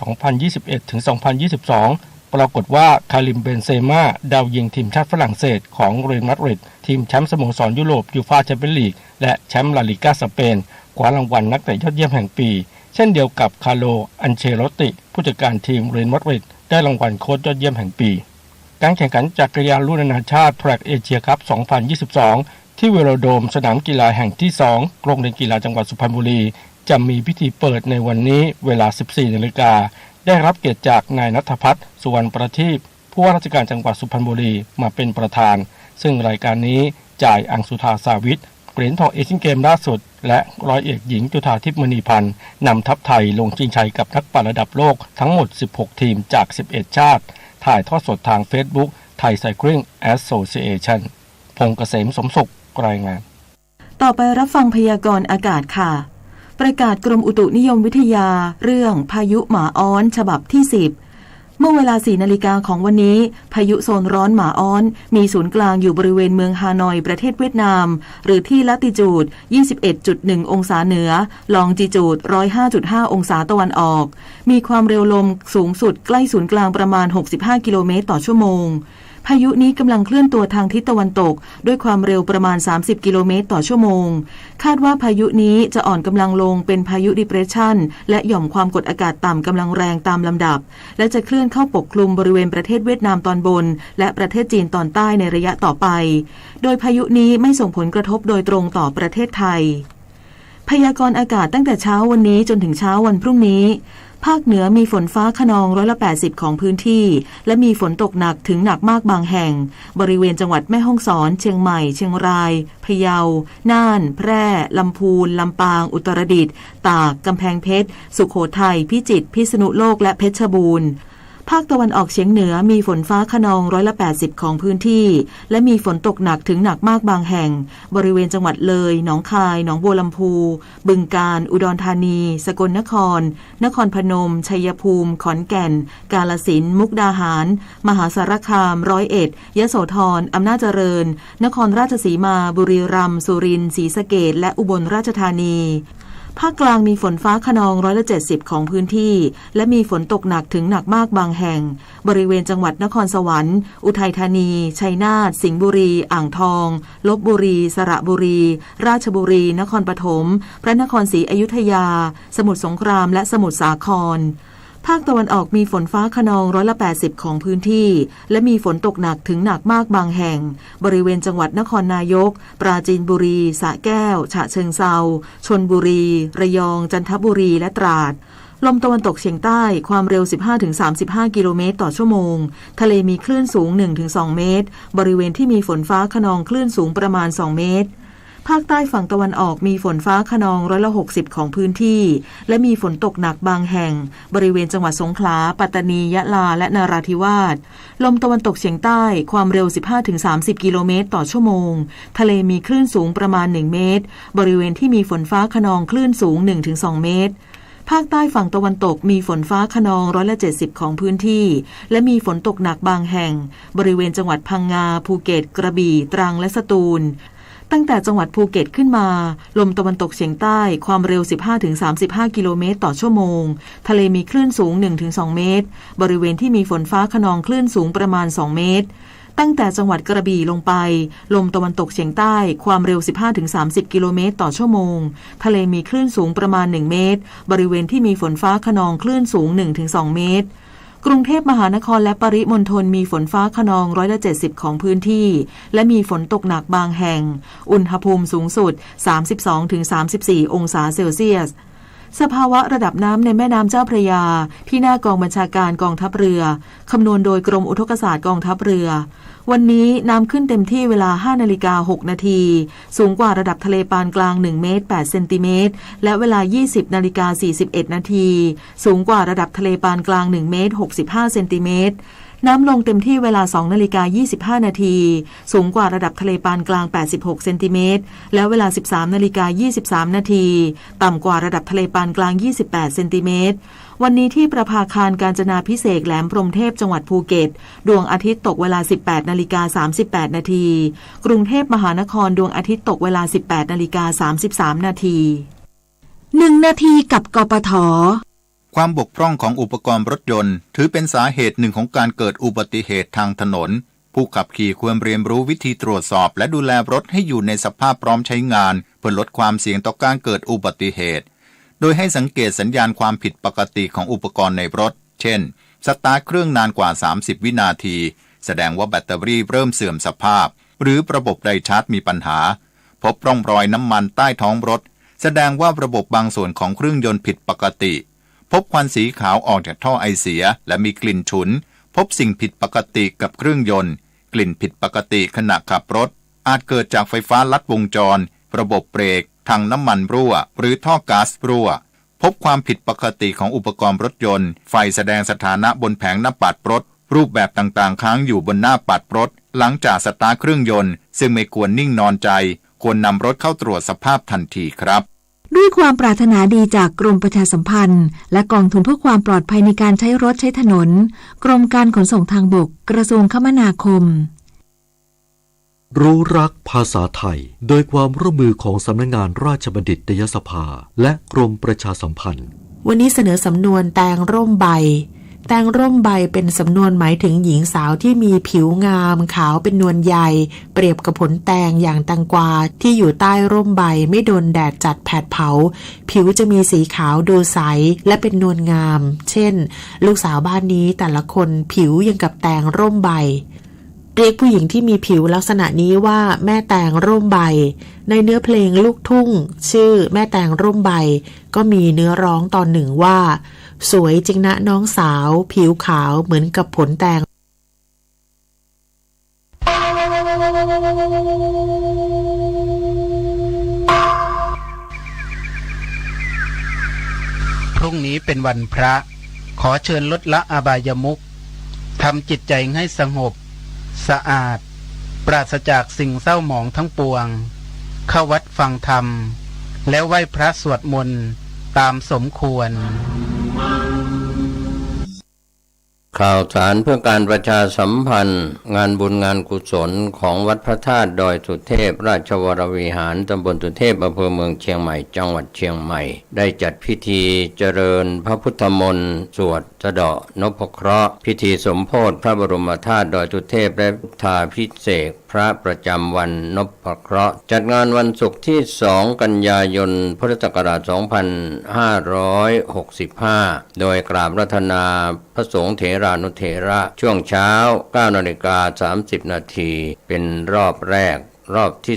2021-2022 ปรากฏว่าคาริมเบนเซม่าดาวยิงทีมชาติฝรั่งเศสของเรอัลมาดริดทีมแชมป์สโมสรยุโรปยูฟ่าแชมเปี้ยนลีกและแชมป์ลาลิก้าสเปนคว้ารางวัลนักเตะยอดเยี่ยมแห่งปีเช่นเดียวกับคาร์โลอันเชโลติผู้จัดการทีมเรอัลมาดริดได้รางวัลโค้ชยอดเยี่ยมแห่งปีการแข่งขันจักรยานรุ่นนานาชาติแทร็กเอเชียคัพ 2022 ที่เวโรโดมสนามกีฬาแห่งที่2โรงเรียนกีฬาจังหวัดสุพรรณบุรีจะมีพิธีเปิดในวันนี้เวลา 14 นาฬิกาได้รับเกียรติจากนายณัฐพัฒน์สุวรรณประทีปผู้ว่าราชการจังหวัดสุพรรณบุรีมาเป็นประธานซึ่งรายการนี้จ่ายอังสุธาสาวิทเหรียญทองเอเชียนเกมล่าสุดและร้อยเอกหญิงจุฑาทิพย์มณีพันธ์นำทัพไทยลงชิงชัยกับนักปั่นระดับโลกทั้งหมด16ทีมจาก11ชาติถ่ายทอดสดทาง Facebook ไทยไซคลิงแอสโซซิเอชั่นพงษ์เกษมสมศุขรายงานต่อไปรับฟังพยากรณ์อากาศค่ะประกาศกรมอุตุนิยมวิทยาเรื่องพายุหมาอ้อนฉบับที่10เมื่อเวลา 4 นาฬิกาของวันนี้พายุโซนร้อนหมาอ้อนมีศูนย์กลางอยู่บริเวณเมืองฮานอยประเทศเวียดนามหรือที่ลัติจูด 21.1 องศาเหนือลองจิจูด 105.5 องศาตะวันออกมีความเร็วลมสูงสุดใกล้ศูนย์กลางประมาณ65กิโลเมตรต่อชั่วโมงพายุนี้กำลังเคลื่อนตัวทางทิศตะวันตกด้วยความเร็วประมาณ30กิโลเมตรต่อชั่วโมงคาดว่าพายุนี้จะอ่อนกำลังลงเป็นพายุ Depression และหย่อมความกดอากาศต่ำกำลังแรงตามลำดับและจะเคลื่อนเข้าปกคลุมบริเวณประเทศเวียดนามตอนบนและประเทศจีนตอนใต้ในระยะต่อไปโดยพายุนี้ไม่ส่งผลกระทบโดยตรงต่อประเทศไทยพยากรณ์อากาศตั้งแต่เช้าวันนี้จนถึงเช้าวันพรุ่งนี้ภาคเหนือมีฝนฟ้าคะนอง80%ของพื้นที่และมีฝนตกหนักถึงหนักมากบางแห่งบริเวณจังหวัดแม่ฮ่องสอนเชียงใหม่เชียงรายพะเยาน่านแพร่ลำพูนลำปางอุตรดิตถ์ตากกำแพงเพชรสุโขทัยพิจิตรพิษณุโลกและเพชรบูรณ์ ภาคตะวันออกเฉียงเหนือมีฝนฟ้าคะนอง80%ของพื้นที่และมีฝนตกหนักถึงหนักมากบางแห่งบริเวณจังหวัดเลยหนองคายหนองบัวลำพูบึงกาฬอุดรธานีสกลนครนครพนมชัยภูมิขอนแก่นกาฬสินธุ์มุกดาหารมหาสารคาม101ยโสธรอำนาจเจริญนครราชสีมาบุรีรัมย์สุรินทร์ศรีสะเกษและอุบลราชธานีภาคกลางมีฝนฟ้าคะนอง70%ของพื้นที่และมีฝนตกหนักถึงหนักมากบางแห่งบริเวณจังหวัดนครสวรรค์อุทัยธานีชัยนาทสิงห์บุรีอ่างทองลพบุรีสระบุรีราชบุรีนครปฐมพระนครศรีอยุธยาสมุทรสงครามและสมุทรสาครภาคตะวันออกมีฝนฟ้าคะนอง80%ของพื้นที่และมีฝนตกหนักถึงหนักมากบางแห่งบริเวณจังหวัดนครนายกปราจีนบุรีสระแก้วฉะเชิงเทราชลบุรีระยองจันทบุรีและตราดลมตะวันตกเฉียงใต้ความเร็ว 15-35 กิโลเมตรต่อชั่วโมงทะเลมีคลื่นสูง 1-2 เมตรบริเวณที่มีฝนฟ้าคะนองคลื่นสูงประมาณ2 เมตรภาคใต้ฝั่งตะวันออกมีฝนฟ้าคะนอง60%ของพื้นที่และมีฝนตกหนักบางแห่งบริเวณจังหวัดสงขลาปัตตานียะลาและนราธิวาสลมตะวันตกเฉียงใต้ความเร็ว 15-30 กิโลเมตรต่อชั่วโมงทะเลมีคลื่นสูงประมาณ1 เมตรบริเวณที่มีฝนฟ้าคะนองคลื่นสูง 1-2 เมตรภาคใต้ฝั่งตะวันตกมีฝนฟ้าคะนอง70%ของพื้นที่และมีฝนตกหนักบางแห่งบริเวณจังหวัดพังงาภูเก็ตกระบี่ตรังและสตูลตั้งแต่จังหวัดภูเก็ตขึ้นมาลมตะวันตกเฉียงใต้ความเร็ว 15-35 กิโลเมตรต่อชั่วโมงทะเลมีคลื่นสูง 1-2 เมตรบริเวณที่มีฝนฟ้าคะนองคลื่นสูงประมาณ2 เมตรตั้งแต่จังหวัดกระบี่ลงไปลมตะวันตกเฉียงใต้ความเร็ว 15-30 กิโลเมตรต่อชั่วโมงทะเลมีคลื่นสูงประมาณ1 เมตรบริเวณที่มีฝนฟ้าคะนองคลื่นสูง 1-2 เมตรกรุงเทพมหานครและปริมณฑลมีฝนฟ้าคะนอง70%ของพื้นที่และมีฝนตกหนักบางแห่งอุณหภูมิสูงสุด 32-34 องศาเซลเซียสสภาวะระดับน้ำในแม่น้ำเจ้าพระยาที่หน้ากองบัญชาการกองทัพเรือคำนวณโดยกรมอุทกศาสตร์กองทัพเรือวันนี้น้ำขึ้นเต็มที่เวลา 5:06 น.สูงกว่าระดับทะเลปานกลาง1 เมตร 8 เซนติเมตรและเวลา 20:41 น.สูงกว่าระดับทะเลปานกลาง1 เมตร 65 เซนติเมตรน้ำลงเต็มที่เวลา 2:25 น.สูงกว่าระดับทะเลปานกลาง86 เซนติเมตรและเวลา 13:23 น.ต่ำกว่าระดับทะเลปานกลาง28 เซนติเมตรวันนี้ที่ประภาคารกาญจนาภิเษกแหลมพรหมเทพจังหวัดภูเก็ตดวงอาทิตย์ตกเวลา 18:38 น.กรุงเทพมหานครดวงอาทิตย์ตกเวลา 18:33 น.1 นาทีกับกปท.ความบกพร่องของอุปกรณ์รถยนต์ถือเป็นสาเหตุหนึ่งของการเกิดอุบัติเหตุทางถนนผู้ขับขี่ควรเรียนรู้วิธีตรวจสอบและดูแลรถให้อยู่ในสภาพพร้อมใช้งานเพื่อลดความเสี่ยงต่อการเกิดอุบัติเหตุโดยให้สังเกตสัญญาณความผิดปกติของอุปกรณ์ในรถเช่นสตาร์ทเครื่องนานกว่า30 วินาทีแสดงว่าแบตเตอรี่เริ่มเสื่อมสภาพหรือระบบไดชาร์จมีปัญหาพบร่องรอยน้ำมันใต้ท้องรถแสดงว่าระบบบางส่วนของเครื่องยนต์ผิดปกติพบควันสีขาวออกจากท่อไอเสียและมีกลิ่นฉุนพบสิ่งผิดปกติกับเครื่องยนต์กลิ่นผิดปกติขณะขับรถอาจเกิดจากไฟฟ้าลัดวงจรระบบเบรกถังน้ำมันรั่วหรือท่อก๊าซรั่วพบความผิดปกติของอุปกรณ์รถยนต์ไฟแสดงสถานะบนแผงหน้าปัดรถรูปแบบต่างๆค้างอยู่บนหน้าปัดรถหลังจากสตาร์ทเครื่องยนต์ซึ่งไม่ควรนิ่งนอนใจควรนำรถเข้าตรวจสภาพทันทีครับด้วยความปรารถนาดีจากกรมประชาสัมพันธ์และกองทุนเพื่อความปลอดภัยในการใช้รถใช้ถนนกรมการขนส่งทางบกกระทรวงคมนาคมรู้รักภาษาไทยโดยความร่วมมือของสำนักงานราชบัณฑิตยสภาและกรมประชาสัมพันธ์วันนี้เสนอสำนวนแตงร่มใบแตงร่มใบเป็นสำนวนหมายถึงหญิงสาวที่มีผิวงามขาวเป็นนวลใยเปรียบกับผลแตงอย่างแตงกวาที่อยู่ใต้ร่มใบไม่โดนแดดจัดแผดเผาผิวจะมีสีขาวดูใสและเป็นนวลงามเช่นลูกสาวบ้านนี้แต่ละคนผิวยังกับแตงร่มใบเรียกผู้หญิงที่มีผิวลักษณะนี้ว่าแม่แตงร่มใบในเนื้อเพลงลูกทุ่งชื่อแม่แตงร่มใบก็มีเนื้อร้องตอนหนึ่งว่าสวยจริงนะน้องสาวผิวขาวเหมือนกับผลแตงพรุ่งนี้เป็นวันพระขอเชิญลดละอบายมุข ำจิตใจให้สงบสะอาดปราศจากสิ่งเศร้าหมองทั้งปวงเข้าวัดฟังธรรมแล้วไหว้พระสวดมนต์ตามสมควรข่าวสารเพื่อการประชาสัมพันธ์งานบุญงานกุศลของวัดพระธาตุดอยสุเทพราชวรวิหารตำบลสุเทพอำเภอเมืองเชียงใหม่จังหวัดเชียงใหม่ได้จัดพิธีเจริญพระพุทธมนต์สวดสะเดาะนพเคราะห์พิธีสมโภชพระบรมธาตุดอยสุเทพและพุทธาภิเษกพระประจำวันนพเคราะห์จัดงานวันศุกร์ที่2 กันยายนพุทธศักราช 2565 โดยกราบรัตนาพระสงฆ์เถรานุเถระช่วงเช้า 9:30 น.เป็นรอบแรกรอบที่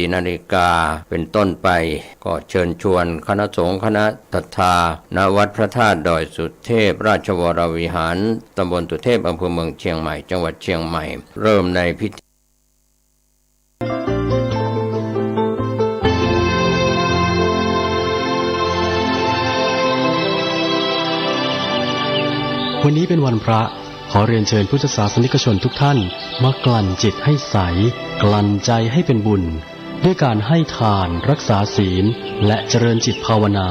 2 14 นาฬิกาเป็นต้นไปก็เชิญชวนคณะสงฆ์คณะศรัทธาณวัดพระธาตุดอยสุเทพราชวรวิหารตำบลสุเทพอำเภอเมืองเชียงใหม่จังหวัดเชียงใหม่เริ่มในพิธีวันนี้เป็นวันพระขอเรียนเชิญพุทธศาสนิกชนทุกท่านมากลั่นจิตให้ใสกลั่นใจให้เป็นบุญด้วยการให้ทานรักษาศีลและเจริญจิตภาวนา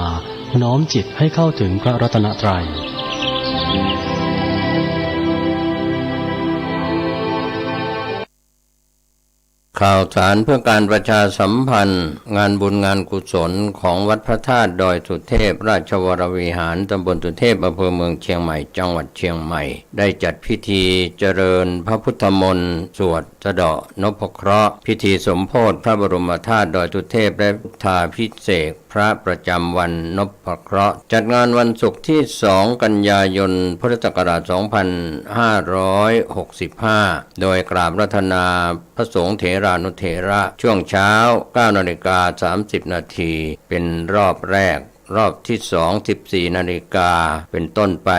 น้อมจิตให้เข้าถึงพระรัตนตรัยข่าวสารเพื่อการประชาสัมพันธ์งานบุญงานกุศลของวัดพระธาตุดอยสุเทพราชวรวิหารตำบลสุเทพอำเภอเมืองเชียงใหม่จังหวัดเชียงใหม่ได้จัดพิธีเจริญพระพุทธมนต์สวดสะเดาะนพเคราะห์พิธีสมโภชพระบรมธาตุดอยสุเทพและพุทธาภิเษกพระประจำวันนพเคราะห์จัดงานวันศุกร์ที่2 กันยายนพุทธศักราช 2565 โดยกราบรัตนาพระสงฆ์เถรานุเถระช่วงเช้า 9:30 น.เป็นรอบแรกรอบที่2 14 นาฬิกาเป็นต้นไป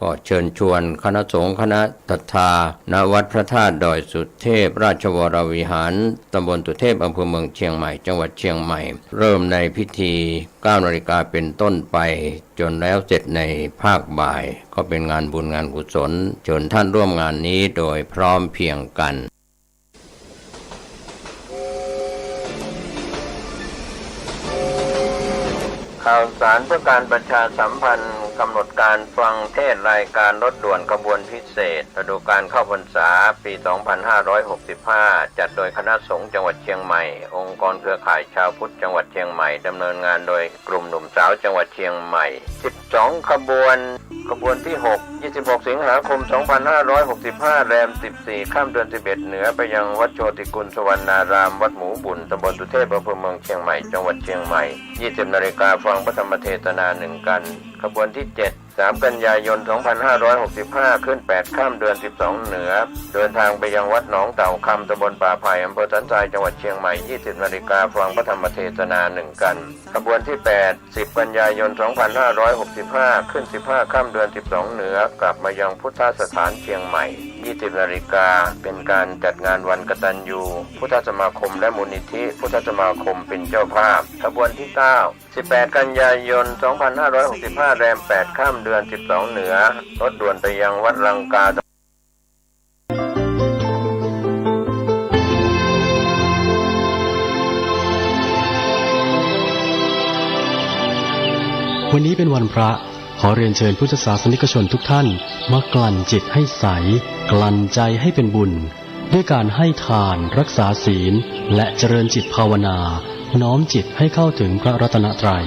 ก็เชิญชวนคณะสงฆ์คณะศรัทธาณวัดพระธาตุดอยสุเทพราชวรวิหารตำบลสุเทพอำเภอเมืองเชียงใหม่จังหวัดเชียงใหม่เริ่มในพิธี 9 นาฬิกาเป็นต้นไปจนแล้วเสร็จในภาคบ่ายก็เป็นงานบุญงานกุศลเชิญท่านร่วมงานนี้โดยพร้อมเพรียงกันข่าวสารเพื่อการประชาสัมพันธ์กำหนดการฟังเทศรายการรถด่วนขบวนพิเศษฤดูกาลเข้าพรรษาปี 2565 จัดโดยคณะสงฆ์จังหวัดเชียงใหม่องค์กรเครือข่ายชาวพุทธจังหวัดเชียงใหม่ดำเนินงานโดยกลุ่มหนุ่มสาวจังหวัดเชียงใหม่12 ขบวนที่ 26 สิงหาคม 2565 แรม 14 ค่ำเดือน 11 เหนือไปยังวัดโชติกุลสวรรณารามวัดหมูบุญตำบลสุเทพอำเภอเมืองเชียงใหม่จังหวัดเชียงใหม่ 20 นาฬิกาฟังพระธรรมเทศนา1 กันขบวนที่ 3 กันยายน 2565 ขึ้น 8 ค่ำเดือน 12 เหนือเดินทางไปยังวัดหนองเต่าคำตำบลป่าไผ่อำเภอสันทรายจังหวัดเชียงใหม่ 20 นาฬิกาฟังพระธรรมเทศนา1 กันขบวนที่ 8 10 กันยายน 2565 ขึ้น 15 ค่ำเดือน 12 เหนือกลับมายังพุทธสถานเชียงใหม่ 20 นาฬิกาเป็นการจัดงานวันกตัญญูพุทธสมาคมและมูลนิธิพุทธสมาคมเป็นเจ้าภาพขบวนที่ 9 18 กันยายน 2565 แรม 8 ค่ำเดือน 12 เหนือรถด่วนไปยังวัดรังกาวันนี้เป็นวันพระขอเรียนเชิญพุทธศาสนิกชนทุกท่านมากลั่นจิตให้ใสกลั่นใจให้เป็นบุญด้วยการให้ทานรักษาศีลและเจริญจิตภาวนาน้อมจิตให้เข้าถึงพระรัตนตรัย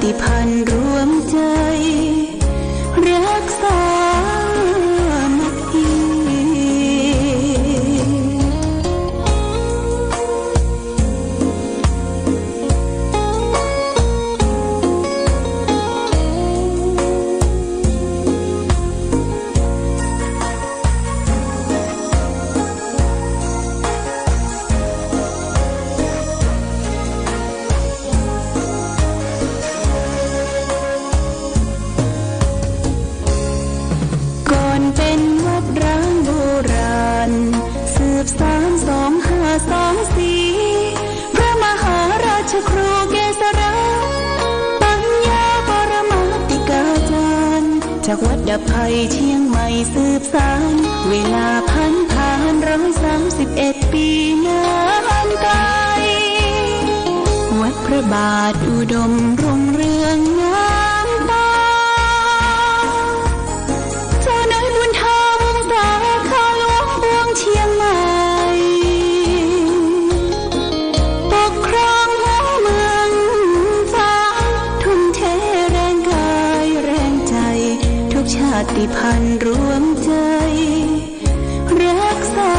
ติพันธ์รวมใจรักษามัคคี จากวัดดับภัยเชียงใหม่สืบสานเวลาผ่าน131 ปีนานไกลวัดพระบาทอุดมรุ่งเรืองงามตาเจ้านายบุญธรรมสาขาหลวงบวงเชียงใหม่ปกครองหัวเมืองฟ้าทุ่มเทแรงกายแรงใจทุกชาติพันธุ์รวมใจรักษา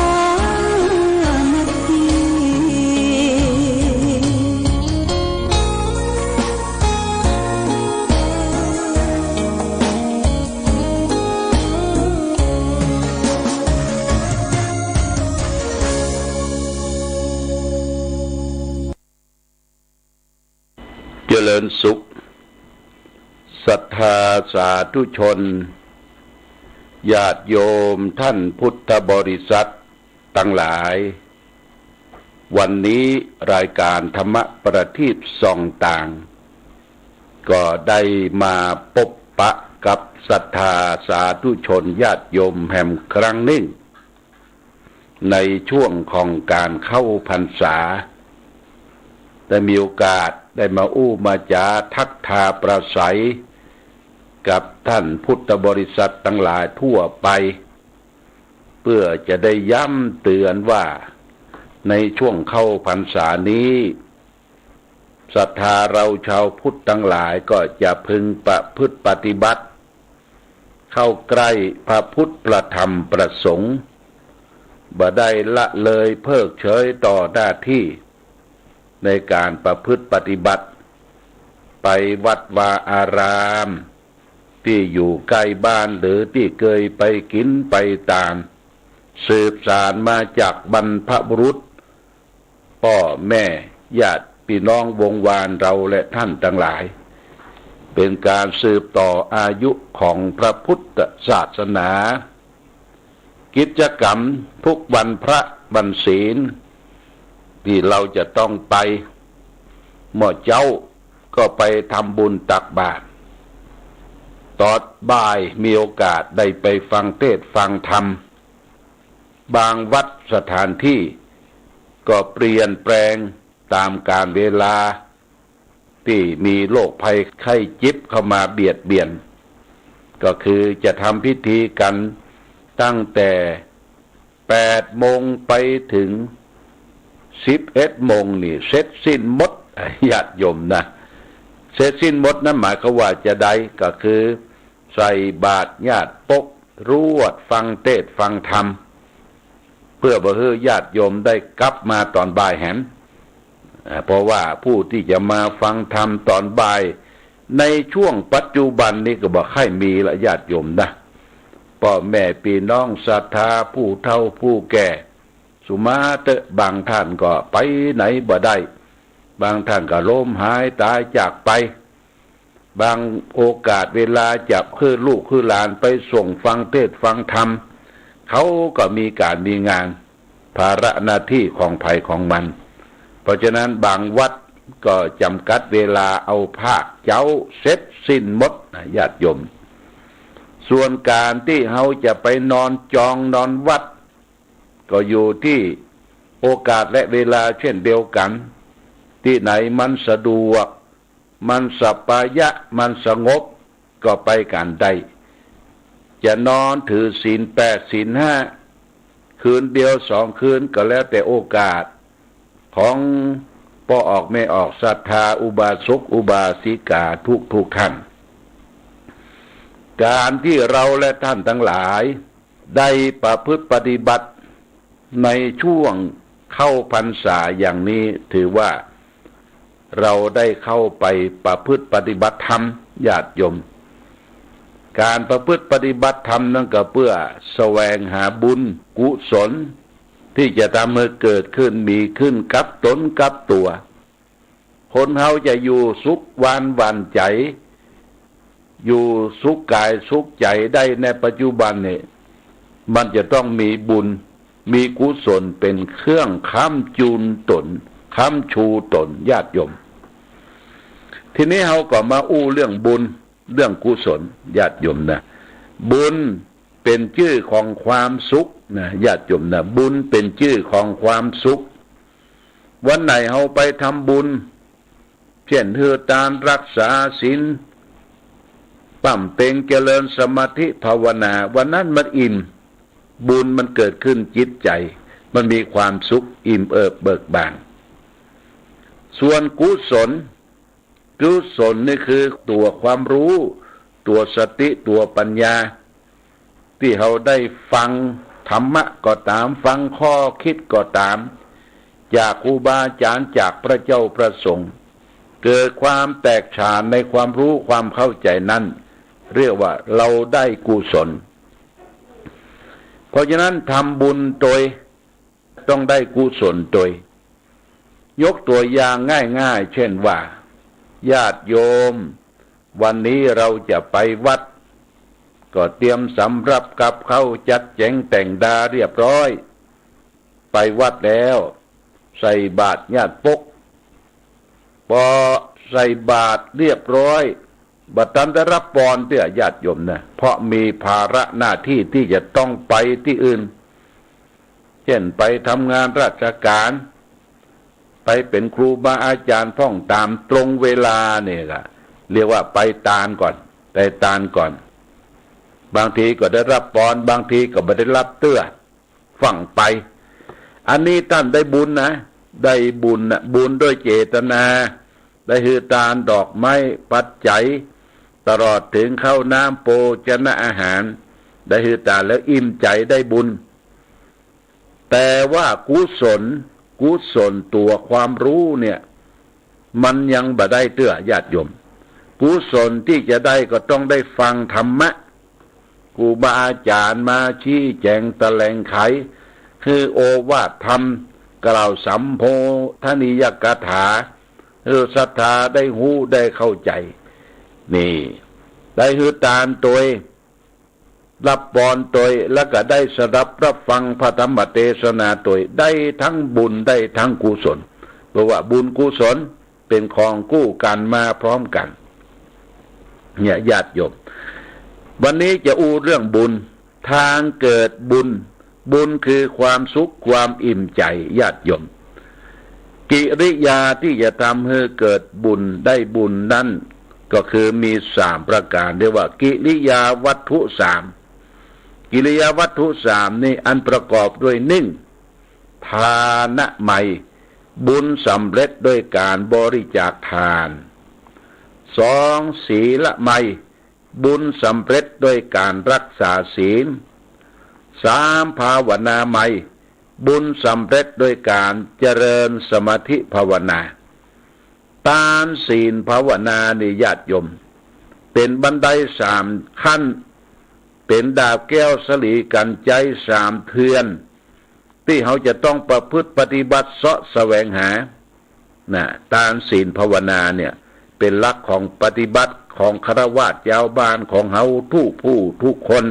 เจริญสุขศรัทธาสาธุชนญาติโยมท่านพุทธบริษัททั้งหลายวันนี้รายการธรรมประทีปส่องต่างก็ได้มาพบปะกับศรัทธาสาธุชนญาติโยมแห่งครั้งหนึ่งในช่วงของการเข้าพรรษาได้มีโอกาสได้มามาจาทักทาประสัยกับท่านพุทธบริษัททั้งหลายทั่วไปเพื่อจะได้ย้ำเตือนว่าในช่วงเข้าพรรษานี้ศรัทธาเราชาวพุทธทั้งหลายก็จะพึงประพฤติปฏิบัติเข้าใกล้พระพุทธประธรรมประสงค์บ่ได้ละเลยเพิกเฉยต่อหน้าที่ในการประพฤติปฏิบัติไปวัดวาอารามที่อยู่ใกล้บ้านหรือที่เคยไปกินไปตามสืบสานมาจากบรรพบุรุษพ่อแม่ญาติพี่น้องวงวานเราและท่านทั้งหลายเป็นการสืบต่ออายุของพระพุทธศาสนากิจกรรมทุกวันพระวันศีลที่เราจะต้องไปหม้อเจ้าก็ไปทำบุญตักบาตรตอนบ่ายมีโอกาสได้ไปฟังเทศน์ฟังธรรมบางวัดสถานที่ก็เปลี่ยนแปลงตามกาลเวลาที่มีโรคภัยไข้เจ็บเข้ามาเบียดเบียนก็คือจะทำพิธีกันตั้งแต่8 โมงไปถึง11 โมงนี่เสร็จสิ้นหมดญาติโยมนะเสร็จสิ้นหมดนั่นหมายความว่าจะได้ก็คือใส่บาตรญาติปกรวดฟังเทศน์ฟังธรรมเพื่อบ่ให้ญาติโยมได้กลับมาตอนบ่ายแหมเพราะว่าผู้ที่จะมาฟังธรรมตอนบ่ายในช่วงปัจจุบันนี้ก็บ่ค่อยมีละญาติโยมนะพ่อแม่พี่น้องศรัทธาผู้เฒ่าผู้แก่สุมาเตะบางท่านก็ไปไหนบ่ได้บางท่านก็ล้มหายตายจากไปบางโอกาสเวลาจับคือลูกคือหลานไปส่งฟังเทศน์ฟังธรรมเขาก็มีการมีงานภาระหน้าที่ของไผของมันเพราะฉะนั้นบางวัดก็จำกัดเวลาเอาภาคเจ้าเสร็จสิ้นหมดญาติโยมส่วนการที่เขาจะไปนอนจองนอนวัดก็อยู่ที่โอกาสและเวลาเช่นเดียวกันที่ไหนมันสะดวกมันสัปปายะมันสงบก็ไปกันได้จะนอนถือศีล8ศีล5คืนเดียว2 คืนก็แล้วแต่โอกาสของพ่อออกไม่ออกศรัทธาอุบาสกอุบาสิกาทุกท่านการที่เราและท่านทั้งหลายได้ประพฤติปฏิบัติในช่วงเข้าพรรษาอย่างนี้ถือว่าเราได้เข้าไปประพฤติปฏิบัติธรรมญาติโยมการประพฤติปฏิบัติธรรมนั่นก็เพื่อแสวงหาบุญกุศลที่จะทำให้เกิดขึ้นมีขึ้นกับตนกับตัวคนเฮาจะอยู่สุขหวานใจอยู่สุขกายสุขใจได้ในปัจจุบันนี่มันจะต้องมีบุญมีกุศลเป็นเครื่องค้ำจูนตนค้ำชูตนญาติโยมทีนี้เราก็มาเรื่องบุญเรื่องกุศลญาติโยมนะ บุญเป็นชื่อของความสุขนะญาติโยมนะบุญเป็นชื่อของความสุขวันไหนเราไปทำบุญเช่นเฮือทานรักษาศีลปั่มเต็งเจริญสมาธิภาวนาวันนั้นมันอิ่มบุญมันเกิดขึ้นจิตใจมันมีความสุขอิ่มเอิบเบิกบานส่วนกุศลนี่คือตัวความรู้ตัวสติตัวปัญญาที่เราได้ฟังธรรมะก็ตามฟังข้อคิดก็ตามจากครูบาอาจารย์จากพระเจ้าพระสงฆ์เกิดความแตกฉานในความรู้ความเข้าใจนั้นเรียกว่าเราได้กุศลเพราะฉะนั้นทำบุญโดยต้องได้กุศลโดยยกตัวอย่างง่ายๆเช่นว่าญาติโยมวันนี้เราจะไปวัดก็เตรียมสำรับกับข้าวจัดแจงแต่งดาเรียบร้อยไปวัดแล้วใส่บาตรญาติปกพอใส่บาตรเรียบร้อยบัดนั้นได้รับพรเตี้ยญาติโยมนะเพราะมีภาระหน้าที่ที่จะต้องไปที่อื่นเช่นไปทำงานราชการไปเป็นครูบาอาจารย์ท่องตามตรงเวลาเนี่ยล่ะเรียกว่าไปตานก่อนไปตานก่อนบางทีก็ได้รับพรบางทีก็ไม่ได้รับเตื้อฝังไปอันนี้ท่านได้บุญนะได้บุญนะบุญด้วยเจตนาได้ฮือทานดอกไม้ปัจจัยตลอดถึงข้าวน้ำโภชนะอาหารได้ฮือทานแล้วอิ่มใจได้บุญแต่ว่ากุศลตัวความรู้เนี่ยมันยังบ่ได้เตื้อญาติโยมกุศลที่จะได้ก็ต้องได้ฟังธรรมะครูบาอาจารย์มาชี้แจงแถลงไขคือโอวาทธรรมกล่าวสัมโพธนิยกถาศรัทธาได้หูได้เข้าใจนี่ได้ฮือทานตัวรับพรตัวแล้วก็ได้สดับรับฟังพระธรรมเทศนาตัวได้ทั้งบุญได้ทั้งกุศลเพราะว่าบุญกุศลเป็นของคู่กันมาพร้อมกันเนี่ยญาติโยมวันนี้จะอู้เรื่องบุญทางเกิดบุญคือความสุขความอิ่มใจญาติโยมกิริยาที่จะทำให้เกิดบุญได้บุญนั้นก็คือมี3ประการเรียกว่ากิริยาวัตถุ3กิริยาวัตถุ3นี่อันประกอบด้วย1ทานะใหม่บุญสำเร็จด้วยการบริจาคทาน2ศีลใหม่บุญสำเร็จด้วยการรักษาศีล3ภาวนาใหม่บุญสำเร็จด้วยการเจริญสมาธิภาวนาทานศีลภาวนานี่ญาติโยมเป็นบันได3ขั้นเป็นดาบแก้วสลีกันใจ3เทือนที่เขาจะต้องประพฤติปฏิบัติเสาะแสวงหาทานศีลภาวนาเนี่ยเป็นหลักของปฏิบัติของฆราวาสชาวบ้านของเฮาทุกคน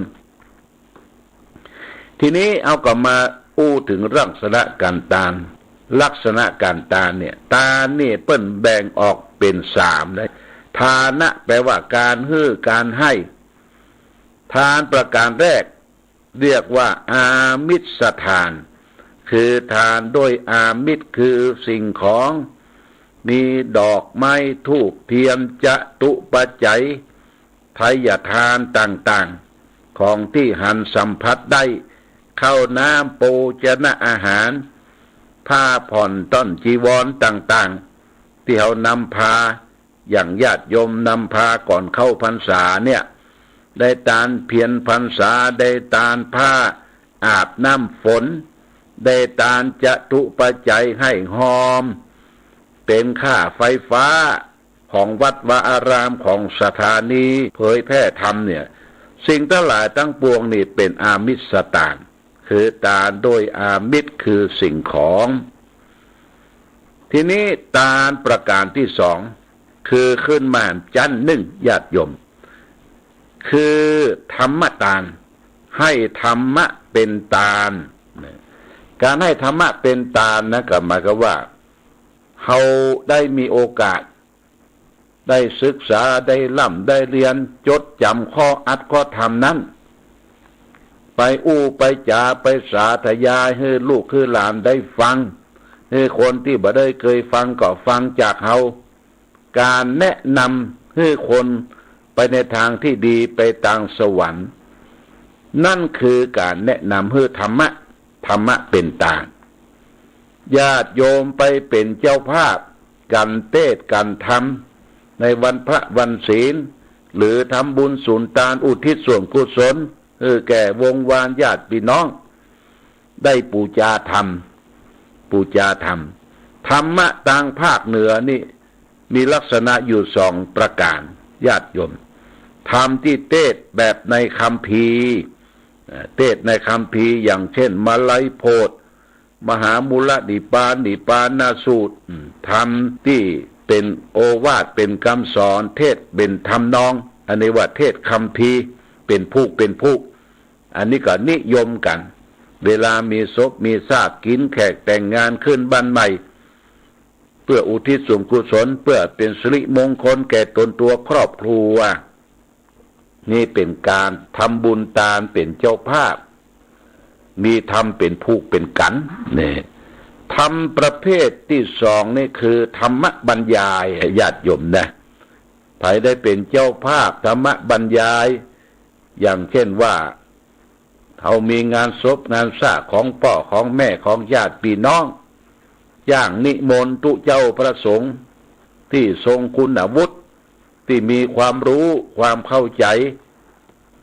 ทีนี้เอากลับมาอู้ถึงลักษณะการทานลักษณะการทานเนี่ยทานนี่เปิ้นแบ่งออกเป็น3เลยทานะแปลว่าการให้การให้ทานประการแรกเรียกว่าอามิสทานคือทานด้วยอามิสคือสิ่งของมีดอกไม้ธูปเทียนจตุปัจจัยไทยทานต่างๆของที่หันสัมผัสได้ข้าวน้ำโภชนะอาหารผ้าผ่อนต้นจีวรต่างๆที่เขานำพาอย่างญาติโยมนำพาก่อนเข้าพรรษาเนี่ยได้ทานเพียรพรรษาได้ทานผ้าอาบน้ำฝนได้ทานจตุปัจจัยให้หอมเป็นค่าไฟฟ้าของวัดวาอารามของสถานีเผยแพร่ธรรมเนี่ยสิ่งทั้งหลายทั้งปวงนี่เป็นอามิสทานคือทานโดยอามิสคือสิ่งของทีนี้ทานประการที่2คือขึ้นมาจัน1ญาติโยมคือธรรมทานให้ธรรมะเป็นทานการให้ธรรมะเป็นทานนะก็หมายความว่าเขาได้มีโอกาส ได้ศึกษาได้ล่ำได้เรียนจดจำข้ออัดข้อธรรมนั้นไปไปจาไปสาธยายให้ลูกให้หลานได้ฟังให้คนที่บ่ได้เคยฟังก็ฟังจากเฮาการแนะนำให้คนไปในทางที่ดีไปทางสวรรค์นั่นคือการแนะนำให้ธรรมะเป็นต่างญาติโยมไปเป็นเจ้าภาพกันเทศน์กันธรรมในวันพระวันศีลหรือทำบุญสุนทานอุทิศส่วนกุศลแก่วงวานญาติพี่น้องได้ปูจาธรรมธรรมะต่างภาคเหนือนี่มีลักษณะอยู่สองประการญาติโยมธรรมที่เทศน์แบบในคัมภีร์เทศน์ในคัมภีร์อย่างเช่นมาลัยโพธิมหามูลนิปานาสูตรธรรมที่เป็นโอวาทเป็นคำสอนเทศเป็นธรรมนองอันนี้ว่าเทศคัมภีร์เป็นผู้อันนี้ก็นิยมกันเวลามีศพมีซากกินแขกแต่งงานขึ้นบ้านใหม่เพื่ออุทิศส่วนกุศลเพื่อเป็นสิริมงคลแก่ตนตัวครอบครัวนี่เป็นการทำบุญตามเป็นเจ้าภาพมีธรรมเป็นผู้เป็นกันเนี่ยธรรมประเภทที่สองนี่คือธรรมบรรยายญาติโยมนะใครได้เป็นเจ้าภาพธรรมบรรยายอย่างเช่นว่าเขามีงานศพงานสร้างของพ่อของแม่ของญาติพี่น้องย่างนิมนต์ตุเจ้าประสงค์ที่ทรงคุณวุฒิที่มีความรู้ความเข้าใจ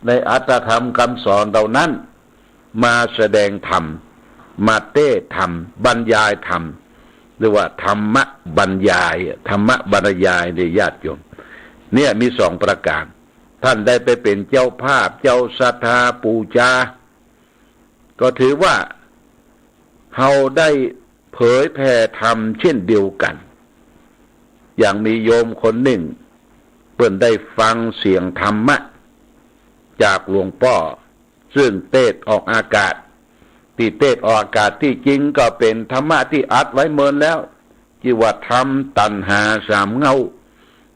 ในอัตถธรรมคำสอนเหล่านั้นมาแสดงธรรมมาเทศธรรมบรรยายธรรมหรือว่าธรรมบรรยายในญาติโยมเนี่ยมีสองประการท่านได้ไปเป็นเจ้าภาพเจ้าศรัทธาปูจาก็ถือว่าเราได้เผยแผ่ธรรมเช่นเดียวกันอย่างมีโยมคนหนึ่งเพิ่นได้ฟังเสียงธรรมะจากหลวงพ่อซึ่งเทศออกอากาศที่เทศออกอากาศที่จริงก็เป็นธรรมะที่อัดไว้เมินแล้วที่ว่าธรรมตัณหาสามเงา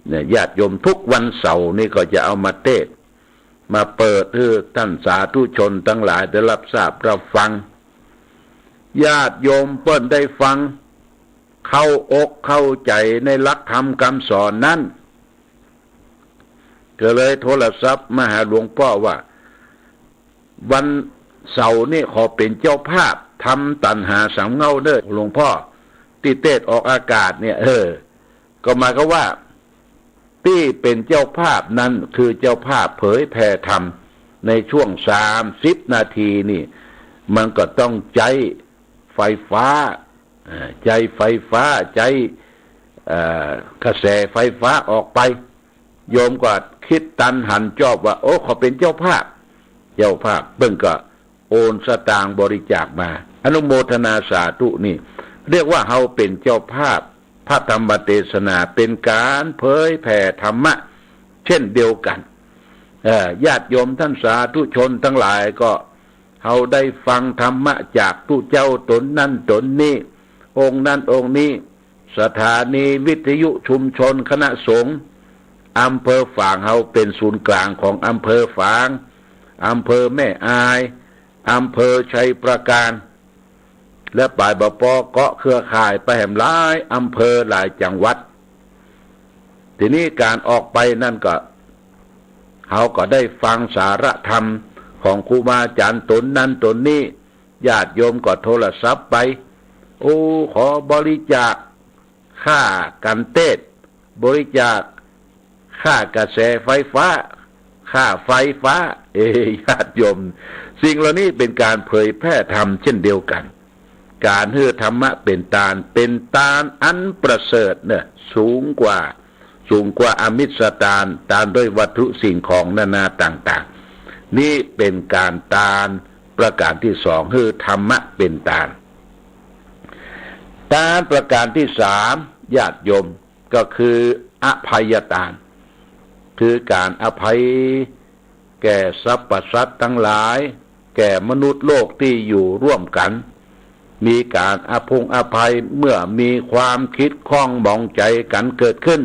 เนี่ยญาติโยมทุกวันเสาร์นี่ก็จะเอามาเทศมาเปิดให้ท่านสาธุชนทั้งหลายได้รับทราบรับฟังญาติโยมเพิ่นได้ฟังเข้าอกเข้าใจในหลักธรรมคำสอนนั้นก็เลยโทรศัพท์มาหาหลวงพ่อว่าวันเสาร์นี่ขอเป็นเจ้าภาพทำตัณหาสามเงาเด้อหลวงพ่อที่เทศออกอากาศเนี่ยก็หมายก็ว่าที่เป็นเจ้าภาพนั้นคือเจ้าภาพเผยแผ่ธรรมในช่วง30 นาทีนี่มันก็ต้องใจไฟฟ้าใจกระแสไฟฟ้าออกไปโยมก็คิดตันหันจอบว่าโอ้เขาเป็นเจ้าภาพเบิ่งก็โอนสตางค์บริจาคมาอนุโมทนาสาธุนี่เรียกว่าเฮาเป็นเจ้าภาพพระธรรมเทศนาเป็นการเผยแผ่ธรรมะเช่นเดียวกันญาติโยมท่านสาธุชนทั้งหลายก็เฮาได้ฟังธรรมะจากผู้เจ้าตนนั้นตนนี้องค์นั้นองค์นี้สถานีวิทยุชุมชนคณะสงฆ์อำเภอฝางเฮาเป็นศูนย์กลางของอำเภอฝางอำเภอแม่อายอำเภอชัยประการและป่ายบปอเกาะเครือข่ายไปแห่มหลายอำเภอหลายจังหวัดทีนี้การออกไปนั่นก็เขาก็ได้ฟังสาระธรรมของครูบาอาจารย์ตนนั้นตนนี้ญาติโยมก็โทรศัพท์ไปขอบริจาคค่ากันเทศน์บริจาคค่ากระแสไฟฟ้าค่าไฟฟ้าญาติโยมสิ่งเหล่านี้เป็นการเผยแพร่ธรรมเช่นเดียวกันการให้ธรรมะเป็นตาลอันประเสริฐเนี่ยสูงกว่าอมิสตาลตานด้วยวัตถุสิ่งของนานาต่างๆนี่เป็นการตาลประการที่สองคือธรรมะเป็นตาลประการที่สามญาติโยมก็คืออภัยทานคือการอภัยแก่สรรพสัตว์ทั้งหลายแก่มนุษย์โลกที่อยู่ร่วมกันมีการอภัยเมื่อมีความคิดข้องหมองใจกันเกิดขึ้น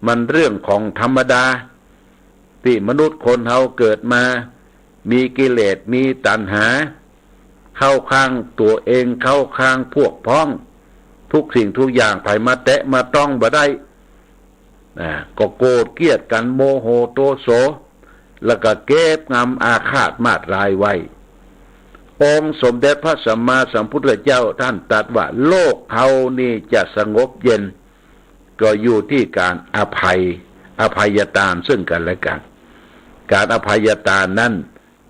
มันเรื่องของธรรมดาที่มนุษย์คนเฮาเกิดมามีกิเลสมีตัณหาเข้าข้างตัวเองเข้าข้างพวกพ้องทุกสิ่งทุกอย่างไผมาแตะมาต้องบ่ได้ก็โกรธเกลียดกันโมโหโทโสแล้วก็เก็บงำอาฆาตมาตร้ายไว้องค์สมเด็จพระสัมมาสัมพุทธเจ้าท่านตรัสว่าโลกเฮานี่จะสงบเย็นก็อยู่ที่การอภัยทานซึ่งกันและกันการอภัยทานนั้น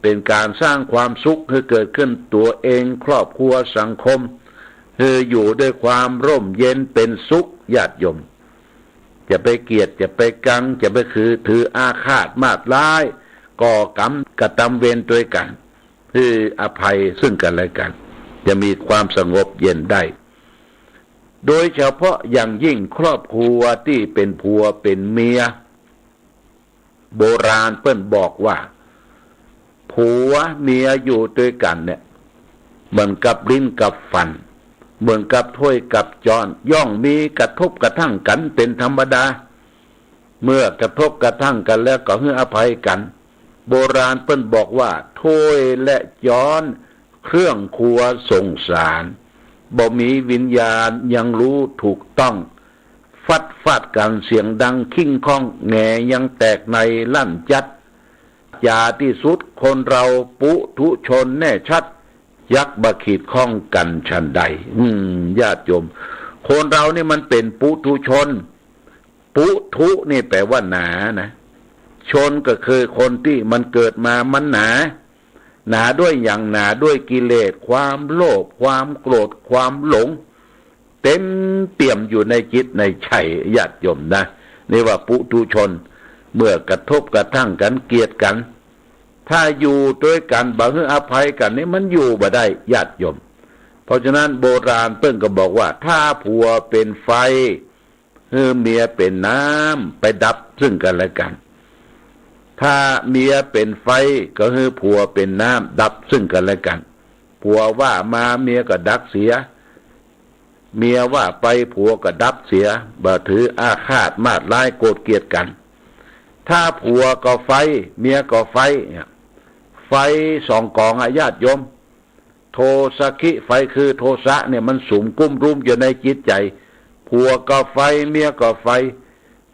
เป็นการสร้างความสุขให้เกิดขึ้นตัวเองครอบครัวสังคมให้อยู่ด้วยความร่มเย็นเป็นสุขญาติโยมจะไปเกลียดจะไปกังจะไปถืออาฆาตมาตร้ายก่อกรรมกระทำเวรด้วยกันคืออภัยซึ่งกันและกันจะมีความสงบเย็นได้โดยเฉพาะอย่างยิ่งครอบครัวที่เป็นผัวเป็นเมียโบราณเปิ้นบอกว่าผัวเมียอยู่ด้วยกันเนี่ยเหมือนกับลิ้นกับฟันเหมือนกับถ้วยกับจานย่อมมีกระทบกระทั่งกันเป็นธรรมดาเมื่อกระทบกระทั่งกันแล้วก็ให้อภัยกันโบราณเปิ้นบอกว่าถ้วยและจานเครื่องครัวส่งสารบ่มีวิญญาณยังรู้ถูกต้องฟาดกันเสียงดังคิ้งข้องแหงยังแตกในลั่นจัดยาที่สุดคนเราปุถุชนแน่ชัดยักษ์บะขีดข้องกันชันใดญาติโยมคนเรานี่มันเป็นปุถุชนปุถุนี่แปลว่าหนานะชนก็คือคนที่มันเกิดมามันหนาด้วยอย่างหนาด้วยกิเลสความโลภความโกรธความหลงเต็มเปี่ยมอยู่ในจิตในใจญาติโยมนะนี่ว่าปุถุชนเมื่อกระทบกระทั่งกันเกลียดกันถ้าอยู่ด้วยกันบ่ให้อภัยกันนี่มันอยู่บ่ได้ญาติโยมเพราะฉะนั้นโบราณเพิ่นก็บอกว่าถ้าผัวเป็นไฟเมียเป็นน้ำไปดับซึ่งกันและกันถ้าเมียเป็นไฟก็คือผัวเป็นน้ำดับซึ่งกันและกันผัวว่ามาเมียก็ดักเสียเมียว่าไปผัวก็ดับเสียบ่ถืออาฆาตมาตร้ายโกรธเกลียดกันถ้าผัวก็ไฟเมียก็ไฟไฟสองกองญาติโยมโทสะคิไฟคือโทสะเนี่ยมันสุมกุ้มรุมอยู่ในจิตใจผัวก็ไฟเมียก็ไฟ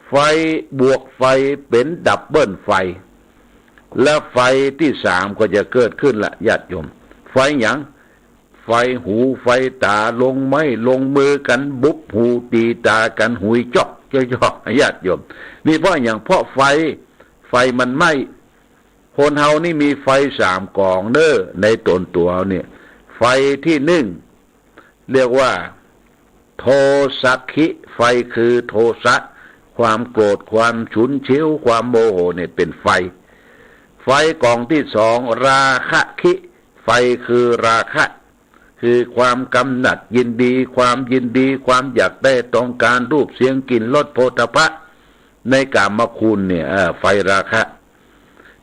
ไฟบวกไฟเป็นดับเบิลไฟและไฟที่สามก็จะเกิดขึ้นละญาติโยมไฟหยังไฟหูไฟตาลงไม้ลงมือกันบุบหูตีตากันหุยจอกจ่อญาติโยมนี่เพราะอย่างเพราะไฟมันไหม้คนเฮานี่มีไฟสามกองเด้อในตนตัวเนี่ยไฟที่หนึ่งเรียกว่าโทสะคิไฟคือโทสะความโกรธความฉุนเฉียวความโมโหเนี่ยเป็นไฟกองที่สองราคะคิไฟคือราคะคือความกำหนัดยินดีความยินดีความอยากได้ต้องการรูปเสียงกลิ่นรสโผฏฐัพพะในกามคุณเนี่ยไฟราคะ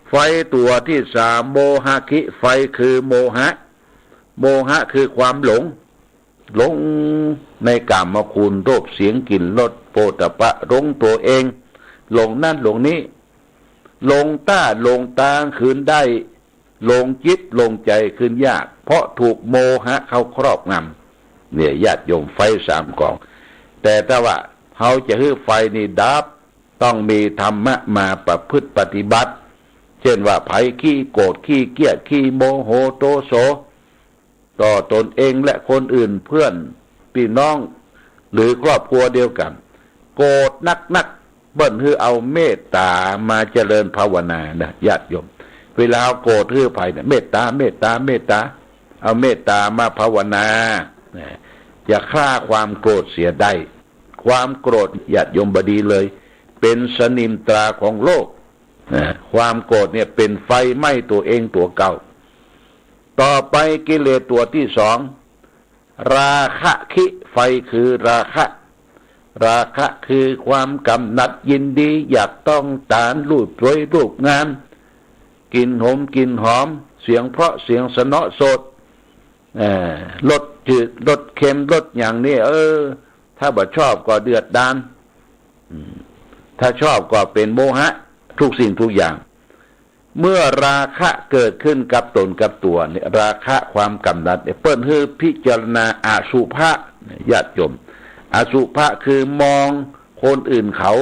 ไฟตัวที่สามโมหะคิไฟคือโมหะคือความหลงในกามคุณรูปเสียงกลิ่นรสโผฏฐัพพะหลงตัวเองหลงนั่นหลงนี้หลงหลงตาคืนได้ลงจิตลงใจขึ้นยากเพราะถูกโมหะเขาครอบงำเนี่ยญาติโยมไฟสามกองแต่ถ้าว่าเขาจะให้ไฟนี่ดับต้องมีธรรมะมาประพฤติปฏิบัติเช่นว่าไผขี้โกรธขี้เกลียดขี้โมโหโทโสต่อตนเองและคนอื่นเพื่อนพี่น้องหรือครอบครัวเดียวกันโกรธนักเบิ้ลคือเอาเมตตามาเจริญภาวนานะญาติโยมเวลาโกรธคือไผเนี่ยเมตตาเอาเมตตามาภาวนาจะฆ่าความโกรธเสียได้ความโกรธญาติโยมบดีเลยเป็นสนิมตราของโลกความโกรธเนี่ยเป็นไฟไหม้ตัวเองตัวเก่าต่อไปกิเลสตัวที่สองราคะคิไฟคือราคะคือความกำหนัดยินดีอยากต้องการรูปสวยรูปงามกินหอมเสียงเพราะเสียงสนอสดรสจืดรสเค็มรสอย่างนี้ถ้าบ่ชอบก็เดือดดาล ถ้าชอบก็เป็นโมหะทุกสิ่งทุกอย่างเมื่อราคะเกิดขึ้นกับตนกับตัวเนี่ยราคะความกำหนัดเนี่ยเปิ้นให้พิจารณาอสุภะญาติโยมอสุภะคือมองคนอื่นเขา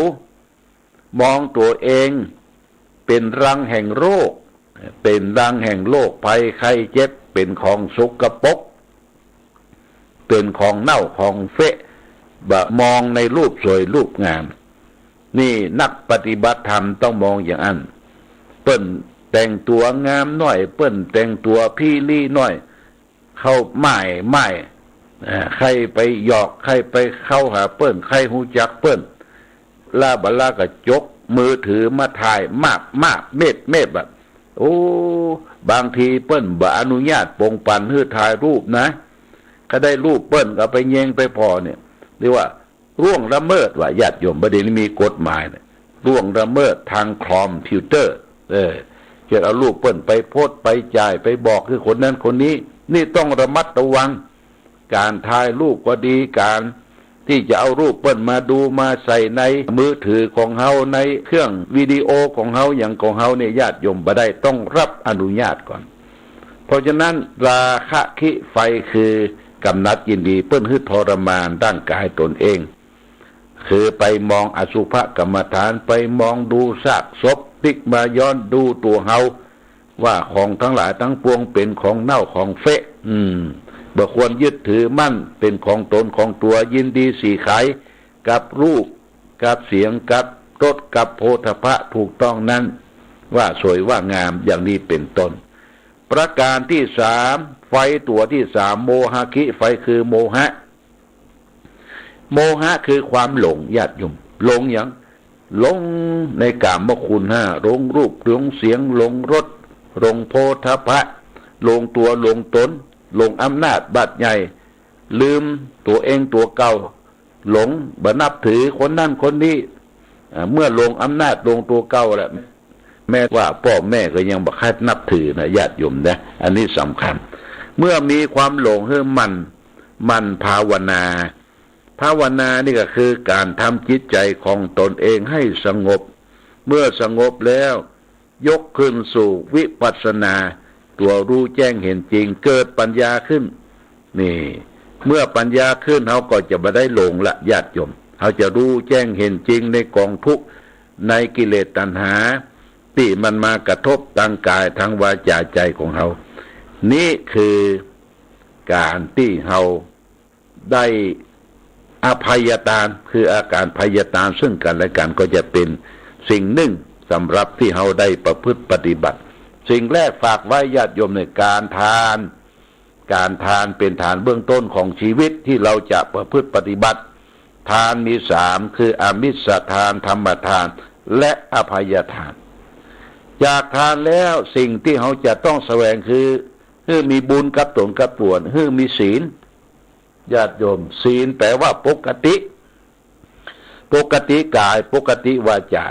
มองตัวเองเป็นรังแห่งโรคเป็นรังแห่งโรคภัยไข้เจ็บเป็นของสกปรกเป็นของเน่าของเฟะมองในรูปสวยรูปงามนี่นักปฏิบัติธรรมต้องมองอย่างนั้นเปิ้นแต่งตัวงามน้อยเปิ้นแต่งตัวพี่ลี่น้อยเข้าไม่ใครไปหยอกใครไปเข้าหาเปิ้นใครหูจักเปิ้นลาบลาก็จกมือถือมาถ่ายมากเม็ดแบบโอ้บางทีเปิ้นบ่อนุญาตปงปันให้ถ่ายรูปนะก็ได้รูปเปิ้นก็ไปแยงไปพอเนี่ยเรียกว่าร่วงละเมิดว่าญาติโยมประเด็นนี้มีกฎหมายเนี่ยร่วงละเมิดทางคอมพิวเตอร์จะเอารูปเปิ้นไปโพสต์ไปจ่ายไปบอกคือคนนั้นคนนี้นี่ต้องระมัดระวังการถ่ายรูปก็ดีการที่จะเอารูปเปิ้นมาดูมาใส่ในมือถือของเฮาในเครื่องวิดีโอของเฮาอย่างของเฮาเนี่ยญาติโยมบ่ได้ต้องรับอนุญาตก่อนเพราะฉะนั้นราคะคิไฟคือกำหนัดยินดีเปิ้นฮึดทรมานร่างกายตนเองคือไปมองอสุภกรรมฐานไปมองดูซากศพพลิกมาย้อนดูตัวเฮาว่าของทั้งหลายทั้งปวงเป็นของเน่าของเฟะบ่ควรยึดถือมั่นเป็นของตนของตัวยินดีสีขายกับรูปกับเสียงกับรสกับโผฏฐัพพะถูกต้องนั้นว่าสวยว่างามอย่างนี้เป็นต้นประการที่สามไฟตัวที่สามโมหะคิไฟคือโมหะคือความหลงญาติโยมหลงอย่างหลงในกามคุณห้าหลงรูปหลงเสียงหลงรสหลงโผฏฐัพพะหลงตัวหลงตนหลงอำนาจบาดใหญ่ลืมตัวเองตัวเก่าหลงบ่นับถือคนนั่นคนนี้เมื่อหลงอำนาจหลงตัวเก่าแหละแม้ว่าพ่อแม่ก็ยังบ่คัดนับถือนะญาติโยมนะอันนี้สำคัญเมื่อมีความหลงให้มันภาวนานี่ก็คือการทำจิตใจของตนเองให้สงบเมื่อสงบแล้วยกขึ้นสู่วิปัสสนาตัวรู้แจ้งเห็นจริงเกิดปัญญาขึ้นนี่เมื่อปัญญาขึ้นเขาก็จะไม่ได้หลงละญาติโยมเขาจะรู้แจ้งเห็นจริงในกองทุกข์ในกิเลสตัณหาที่มันมากระทบทางกายทางวาจาใจของเขานี่คือการที่เขาได้อภัยทานคืออาการภัยทานซึ่งกันและกันก็จะเป็นสิ่งหนึ่งสำหรับที่เขาได้ประพฤติปฏิบัติสิ่งแรกฝากไว้ญาติโยมในการทานเป็นฐานเบื้องต้นของชีวิตที่เราจะประพฤติปฏิบัติทานมีสามคืออามิสทานธรรมทานและอภัยทานจากทานแล้วสิ่งที่เขาจะต้องแสวงคือมีบุญกับตนกับตัวมีศีลญาติโยมศีลแปลว่าปกติกายปกติวาจา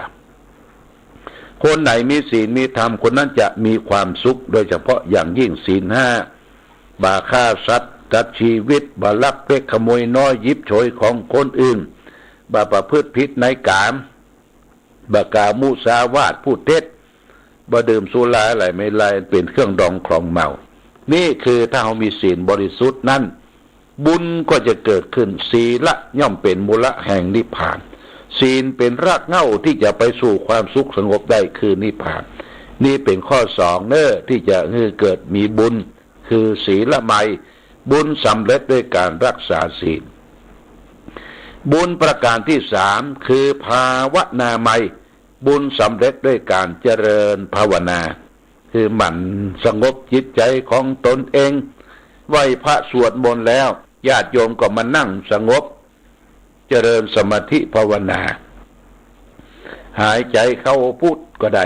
คนไหนมีศีลมีธรรมคนนั้นจะมีความสุขโดยเฉพาะอย่างยิ่งศีลห้าบาฆ่าสัตว์ตัดชีวิตบาลักเล็กขโมยน้อยยิบโฉยของคนอื่นบาประพฤติผิดในกามบากามุสาวาทพูดเท็จบาดื่มสุราอะไรไม่ไรเป็นเครื่องดองครองเมานี่คือถ้าเรามีศีลบริสุทธิ์นั้นบุญก็จะเกิดขึ้นศีละย่อมเป็นมูลแห่งนิพพานศีลเป็นรากเหง้าที่จะไปสู่ความสุขสงบได้คือนิพพานนี่เป็นข้อสองที่จะเกิดมีบุญคือศีลไมยบุญสำเร็จด้วยการรักษาศีลบุญประการที่สามคือภาวนาไมยบุญสำเร็จด้วยการเจริญภาวนาคือหมั่นสงบจิตใจของตนเองไหว้พระสวดมนต์แล้วญาติโยมก็มานั่งสงบเจริญสมาธิภาวนาหายใจเข้าพุทก็ได้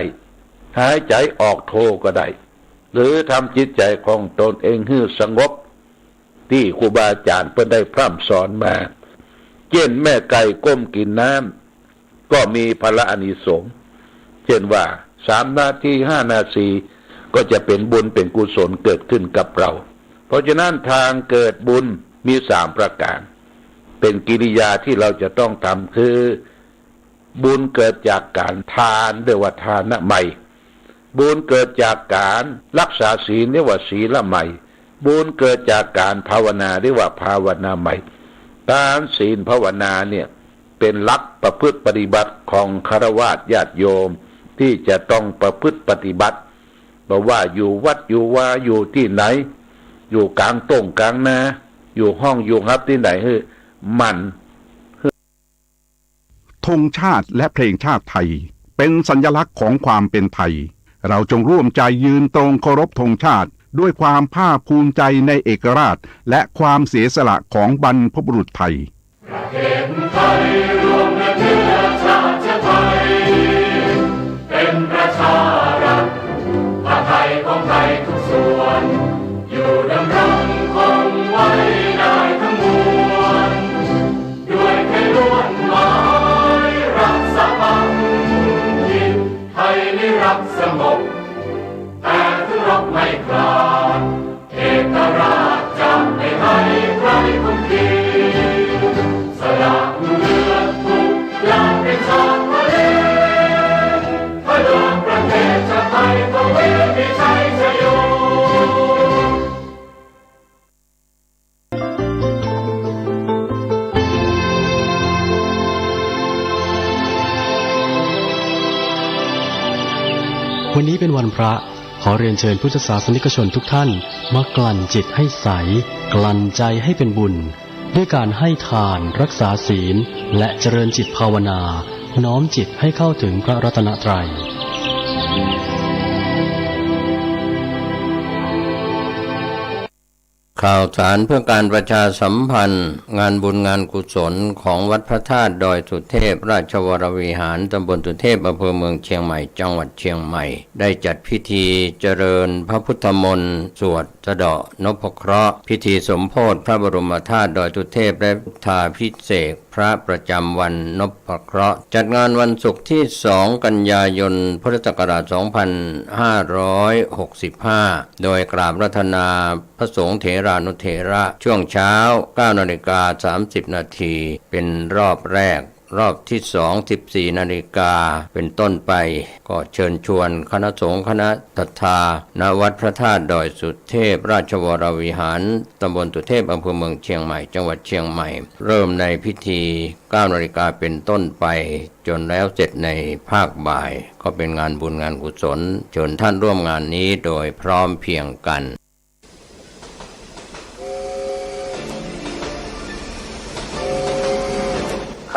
หายใจออกโทก็ได้หรือทำจิตใจของตนเองให้สงบที่ครูบาอาจารย์เพิ่นได้พร่ำสอนมาเช่นแม่ไก่ก้มกินน้ำก็มีพละอานิสงส์เช่นว่า3 นาที 5 นาทีก็จะเป็นบุญเป็นกุศลเกิดขึ้นกับเราเพราะฉะนั้นทางเกิดบุญมี3 ประการเป็นกิริยาที่เราจะต้องทำคือ บุญเกิดจากการทานเรียกว่าทานใหม่บุญเกิดจากการรักษาศีลเรียกว่าศีลใหม่บุญเกิดจากการภาวนาเรียกว่าภาวนาใหม่การศีลภาวนาเนี่ยเป็นหลักประพฤติปฏิบัติของฆราวาสญาติโยมที่จะต้องประพฤติปฏิบัติเพราะว่าอยู่วัดอยู่ว่าอยู่ที่ไหนอยู่กลางต้งกลางนาอยู่ห้องอยู่ฮับที่ไหนมันธงชาติและเพลงชาติไทยเป็นสัญลักษณ์ของความเป็นไทยเราจงร่วมใจยืนตรงเคารพธงชาติด้วยความภาคภูมิใจในเอกราชและความเสียสละของบรรพบุรุษไทยประเทศไทยรวมและเชื้อชาติไทยเป็นประชารัฐผ้าไทยของไทยทุกส่วนอยู่ดำรงคงไว้ได้ทั้งมวลด้วยไทยล้วนหมายรักษาพันธิตไทยนิรักสงบแต่ถึงรบไม่กล้าเอกราชจะไม่ให้ใครคุมขีสละเลือดทุกอย่างเป็นชาติทะเลพลังประเทศชาติไทยต้องเวทีชัยชโยวันนี้เป็นวันพระขอเรียนเชิญพุทธศาสนิกชนทุกท่านมากลั่นจิตให้ใสกลั่นใจให้เป็นบุญด้วยการให้ทานรักษาศีลและเจริญจิตภาวนาน้อมจิตให้เข้าถึงพระรัตนตรัยข่าวสารเพื่อการประชาสัมพันธ์งานบุญงานกุศลของวัดพระธาตุดอยสุเทพราชวรวิหารตำบลสุเทพอำเภอเมืองเชียงใหม่จังหวัดเชียงใหม่ได้จัดพิธีเจริญพระพุทธมนต์สวดสะเดาะนพเคราะห์พิธีสมโภชพระบรมธาตุดอยสุเทพและพุทธาภิเษกพระประจำวันนพเคราะห์จัดงานวันศุกร์ที่ 2 กันยายน พุทธศักราช 2565 โดยกราบรัตนาพระสงฆ์เถรานุเถระช่วงเช้า 9:30 น.เป็นรอบแรกรอบที่ 2 14 นาฬิกาเป็นต้นไปก็เชิญชวนคณะสงฆ์คณะศรัทธาณวัดพระธาตุดอยสุเทพราชวรวิหารตำบลสุเทพอำเภอเมืองเชียงใหม่จังหวัดเชียงใหม่เริ่มในพิธี 9 นาฬิกาเป็นต้นไปจนแล้วเสร็จในภาคบ่ายก็เป็นงานบุญงานกุศลเชิญท่านร่วมงานนี้โดยพร้อมเพรียงกัน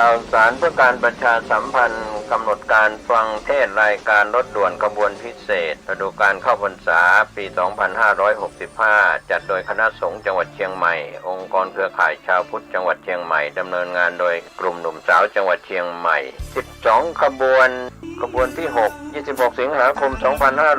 ข่าวสารเพื่อการประชาสัมพันธ์กำหนดการฟังเทศรายการรถด่วนขบวนพิเศษฤดูกาลเข้าพรรษาปี 2565 จัดโดยคณะสงฆ์จังหวัดเชียงใหม่องค์กรเครือข่ายชาวพุทธจังหวัดเชียงใหม่ดำเนินงานโดยกลุ่มหนุ่มสาวจังหวัดเชียงใหม่12ขบวนที่ 6 26 สิงหาคม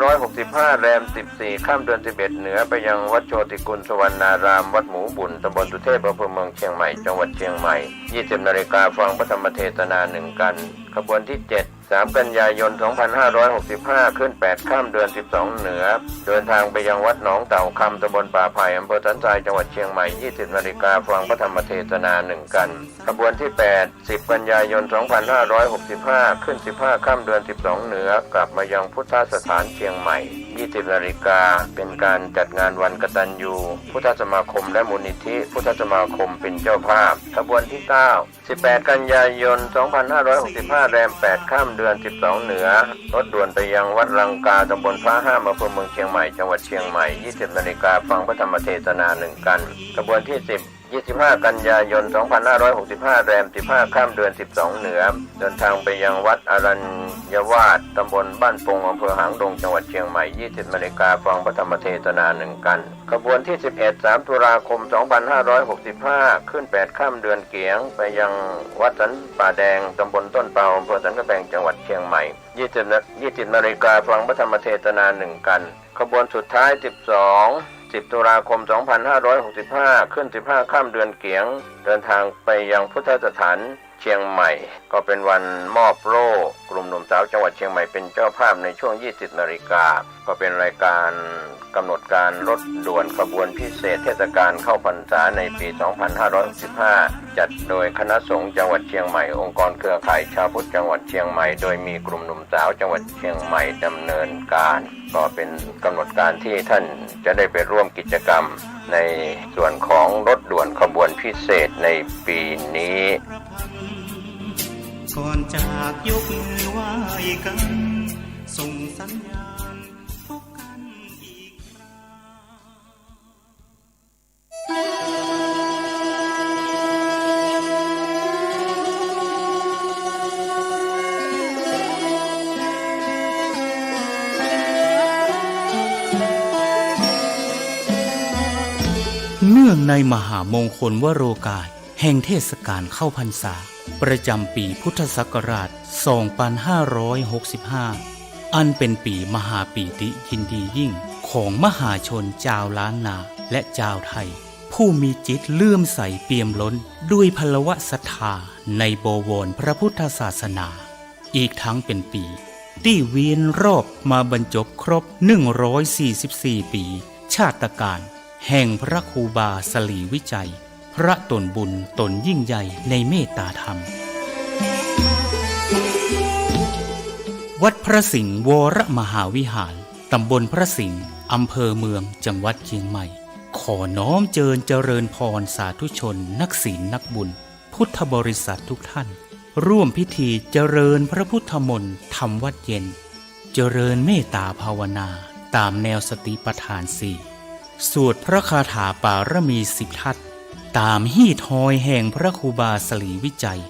2565 แรม 14 ค่ำเดือน 11 เหนือไปยังวัดโชติกุลสวรรณารามวัดหมูบุญตำบลสุเทพอำเภอเมืองเชียงใหม่จังหวัดเชียงใหม่ 20 นาฬิกาฟังพระธรรมเทศนา1กันขบวนที่ 7 3 กันยายน 2565 ขึ้น 8 ค่ำเดือน 12 เหนือเดินทางไปยังวัดหนองเต่าคำตำบลป่าไผ่อำเภอสันทรายจังหวัดเชียงใหม่ 20 นาฬิกาฟังพระธรรมเทศนา1กันขบวนที่ 8 10 กันยายน 2565 ขึ้น 15 ค่ำเดือน 12 เหนือกลับมายังพุทธสถานเชียงใหม่ 20 นาฬิกาเป็นการจัดงานวันกตัญญูพุทธสมาคมและมูลนิธิพุทธสมาคมเป็นเจ้าภาพขบวนที่ 9 18 กันยายน 2565 แรม 8 ค่ำเดือน 12 เหนือรถด่วนไปยังวัดลังกาตำบลฟ้าห้ามอำเภอเมืองเชียงใหม่จังหวัดเชียงใหม่ 20 นาฬิกาฟังพระธรรมเทศนา1กันขบวนที่ 10 25 กันยายน 2565 แรม 15 ค่ำเดือน 12 เหนือเดินทางไปยังวัดอรัญยวาสตำบลบ้านปงอำเภอหางดงจังหวัดเชียงใหม่ 20 นาฬิกาฟังพระธรรมเทศนา1กันขบวนที่ 11 3 ตุลาคม 2565 ขึ้น 8 ค่ำเดือนเกียงไปยังวัดสันป่าแดงตำบลต้นเปาอำเภอสันกำแพงจังหวัดเชียงใหม่ 20 นาฬิกาฟังพระธรรมเทศนา1กันขบวนสุดท้าย 10 ตุลาคม 2565 ขึ้น 15 ค่ำเดือนเกียงเดินทางไปยังพุทธสถานเ ชียงใหม่ก็เป็นวันมอบโล่กลุ่มหนุ่มสาวจังหวัดเชียงใหม่เป็นเจ้าภาพในช่วง 20 นาฬิกาก็เป็นรายการกำหนดการรถด่วนขบวนพิเศษเทศกาลเข้าพรรษาในปี 2565 จัดโดยคณะสงฆ์จังหวัดเชียงใหม่องค์กรเครือข่ายชาวพุทธจังหวัดเชียงใหม่โดยมีกลุ่มหนุ่มสาวจังหวัดเชียงใหม่ดำเนินการก็เป็นกำหนดการที่ท่านจะได้ไปร่วมกิจกรรมในส่วนของรถด่วนขบวนพิเศษในปีนี้ก่อนจากยกมือไหว้กันส่งสัญญาณพบกันอีกครั้งเนื่องในมหามงคลวโรกาสแห่งเทศกาลเข้าพรรษาประจำปีพุทธศักราช 2565 อันเป็นปีมหาปีติยินดียิ่งของมหาชนชาวล้านนาและชาวไทยผู้มีจิตเลื่อมใสเปี่ยมล้นด้วยพลวะศรัทธาในบวรพระพุทธศาสนาอีกทั้งเป็นปีที่เวียนรอบมาบรรจบครบ144 ปีชาตกาลแห่งพระครูบาสลีวิจัยพระตนบุญตนยิ่งใหญ่ในเมตตาธรรมวัดพระสิงห์วรมหาวิหารตำบลพระสิงห์อำเภอเมืองจังหวัดเชียงใหม่ขอน้อมเจริญพรสาธุชนนักศีลนักบุญพุทธบริษัททุกท่านร่วมพิธีเจริญพระพุทธมนต์ทำวัดเย็นเจริญเมตตาภาวนาตามแนวสติปัฏฐาน4สวดพระคาถาปารมี10 ทัศตามฮีทอยแห่งพระครูบาสลีวิจัย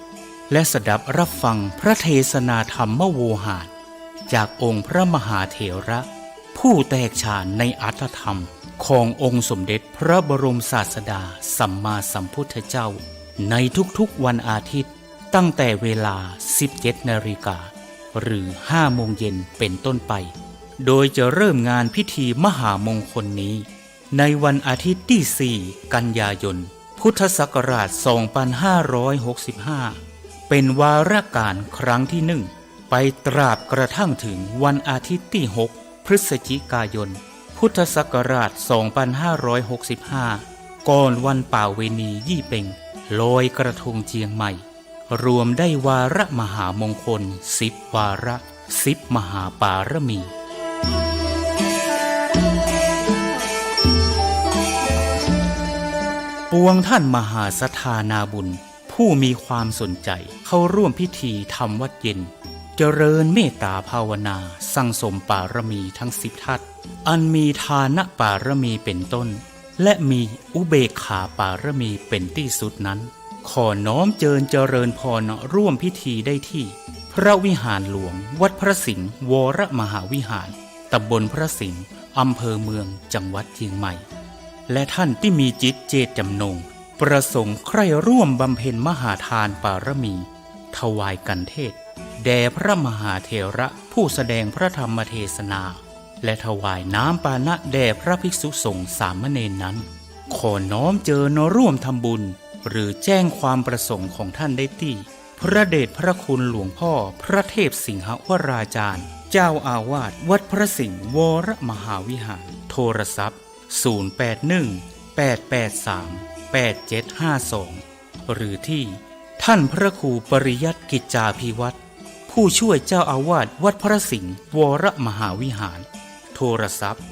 และสดับรับฟังพระเทศนาธรรมโวหารจากองค์พระมหาเถระผู้แตกฉานในอรรถธรรมขององค์สมเด็จพระบรมศาสดาสัมมาสัมพุทธเจ้าในทุกๆวันอาทิตย์ตั้งแต่เวลา 17 นาฬิกาหรือ 5 โมงเย็นเป็นต้นไปโดยจะเริ่มงานพิธีมหามงคลนี้ในวันอาทิตย์ที่ 4 กันยายนพุทธศักราช 2565 เป็นวาระการครั้งที่ 1 ไปตราบกระทั่งถึงวันอาทิตย์ที่ 6 พฤศจิกายนพุทธศักราช 2565 ก่อนวันป่าเวณียี่เป่งลอยกระทงเชียงใหม่รวมได้วาระมหามงคล10 วาระ10 มหาปารมีปวงท่านมหาศรัทธานาบุญผู้มีความสนใจเข้าร่วมพิธีทำวัดเย็นเจริญเมตตาภาวนาสั่งสมปารมีทั้ง10 ทัศอันมีทานปารมีเป็นต้นและมีอุเบกขาปารมีเป็นที่สุดนั้นขอน้อมเจริญพรร่วมพิธีได้ที่พระวิหารหลวงวัดพระสิงห์วรมหาวิหารตำบลพระสิงห์อำเภอเมืองจังหวัดเชียงใหม่และท่านที่มีจิตเจตจำนงประสงค์ใคร่ร่วมบำเพ็ญมหาทานปารมีถวายกันเทศแด่พระมหาเถระผู้แสดงพระธรรมเทศนาและถวายน้ำปานะแด่พระภิกษุสงฆ์สามเณรนั้นขอน้อมร่วมทำบุญหรือแจ้งความประสงค์ของท่านได้ที่พระเดชพระคุณหลวงพ่อพระเทพสิงหวราจารย์เจ้าอาวาสวัดพระสิงห์วรมหาวิหารโทรศัพท์081-883-8752หรือที่ท่านพระครูปริยัติกิจจาภิวัตรผู้ช่วยเจ้าอาวาสวัดพระสิงห์วรมหาวิหารโทรศัพท์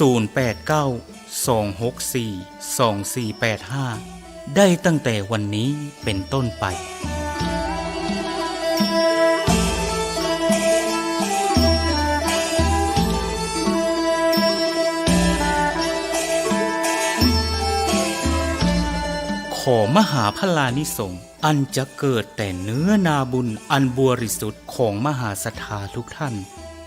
089-264-2485ได้ตั้งแต่วันนี้เป็นต้นไปขอมหาพลานิสงส์อันจะเกิดแต่เนื้อนาบุญอันบริสุทธิ์ของมหาศรัทธาทุกท่าน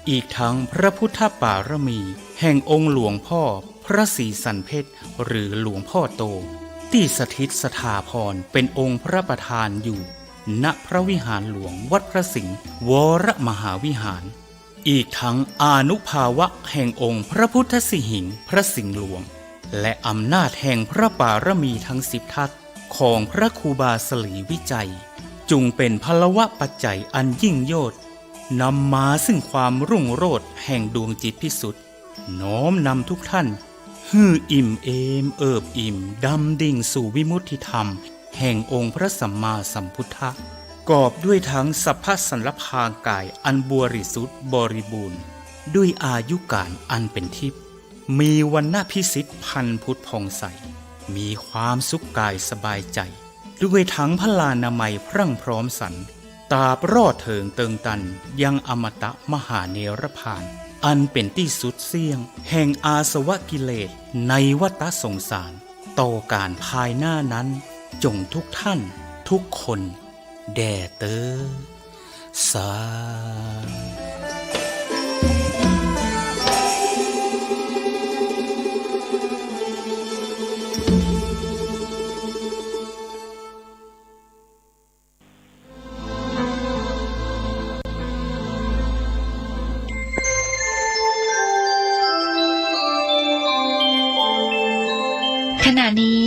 อีกทั้งพระพุทธปารมีแห่งองค์หลวงพ่อพระศรีสันเพชรหรือหลวงพ่อโตที่สถิตสถาพรเป็นองค์พระประธานอยู่ณพระวิหารหลวงวัดพระสิงห์วรมหาวิหารอีกทั้งอานุภาวะแห่งองค์พระพุทธสิหิงค์พระสิงห์หลวงและอำนาจแห่งพระปารมีทั้ง10 ทัศของพระครูบาสลีวิจัย จุงเป็นพลวะปัจจัยอันยิ่งโยชน์นำมาซึ่งความรุ่งโรจน์แห่งดวงจิตพิสุทธิ์น้อมนำทุกท่านฮืออิ่มเอมเอิบอิ่มดำดิ่งสู่วิมุตติธรรมแห่งองค์พระสัมมาสัมพุทธะกอบด้วยทั้งสัพพสันลภากายอันบริสุทธิ์บริบูรณ์ด้วยอายุการอันเป็นทิพย์มีวรรณพิสิทธิ์พันพุทธพองใสมีความสุขกายสบายใจด้วยทั้งพลานามัยพรั่งพร้อมสรรตราบรอดเถิงเติงตันยังอมตะมหาเนรพานอันเป็นที่สุดเสี่ยงแห่งอาสวะกิเลสในวัฏสงสารต่อการภายหน้านั้นจงทุกท่านทุกคนแด่เตอสาขณะนี้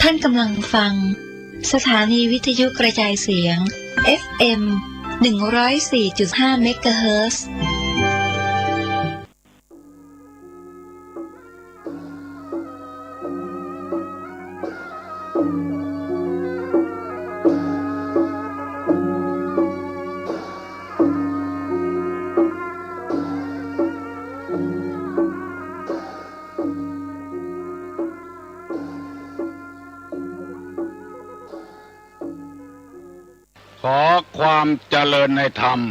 ท่านกำลังฟังสถานีวิทยุกระจายเสียง FM 104.5 เมกะเฮิรตซ์ ขอความเจริญในธรรม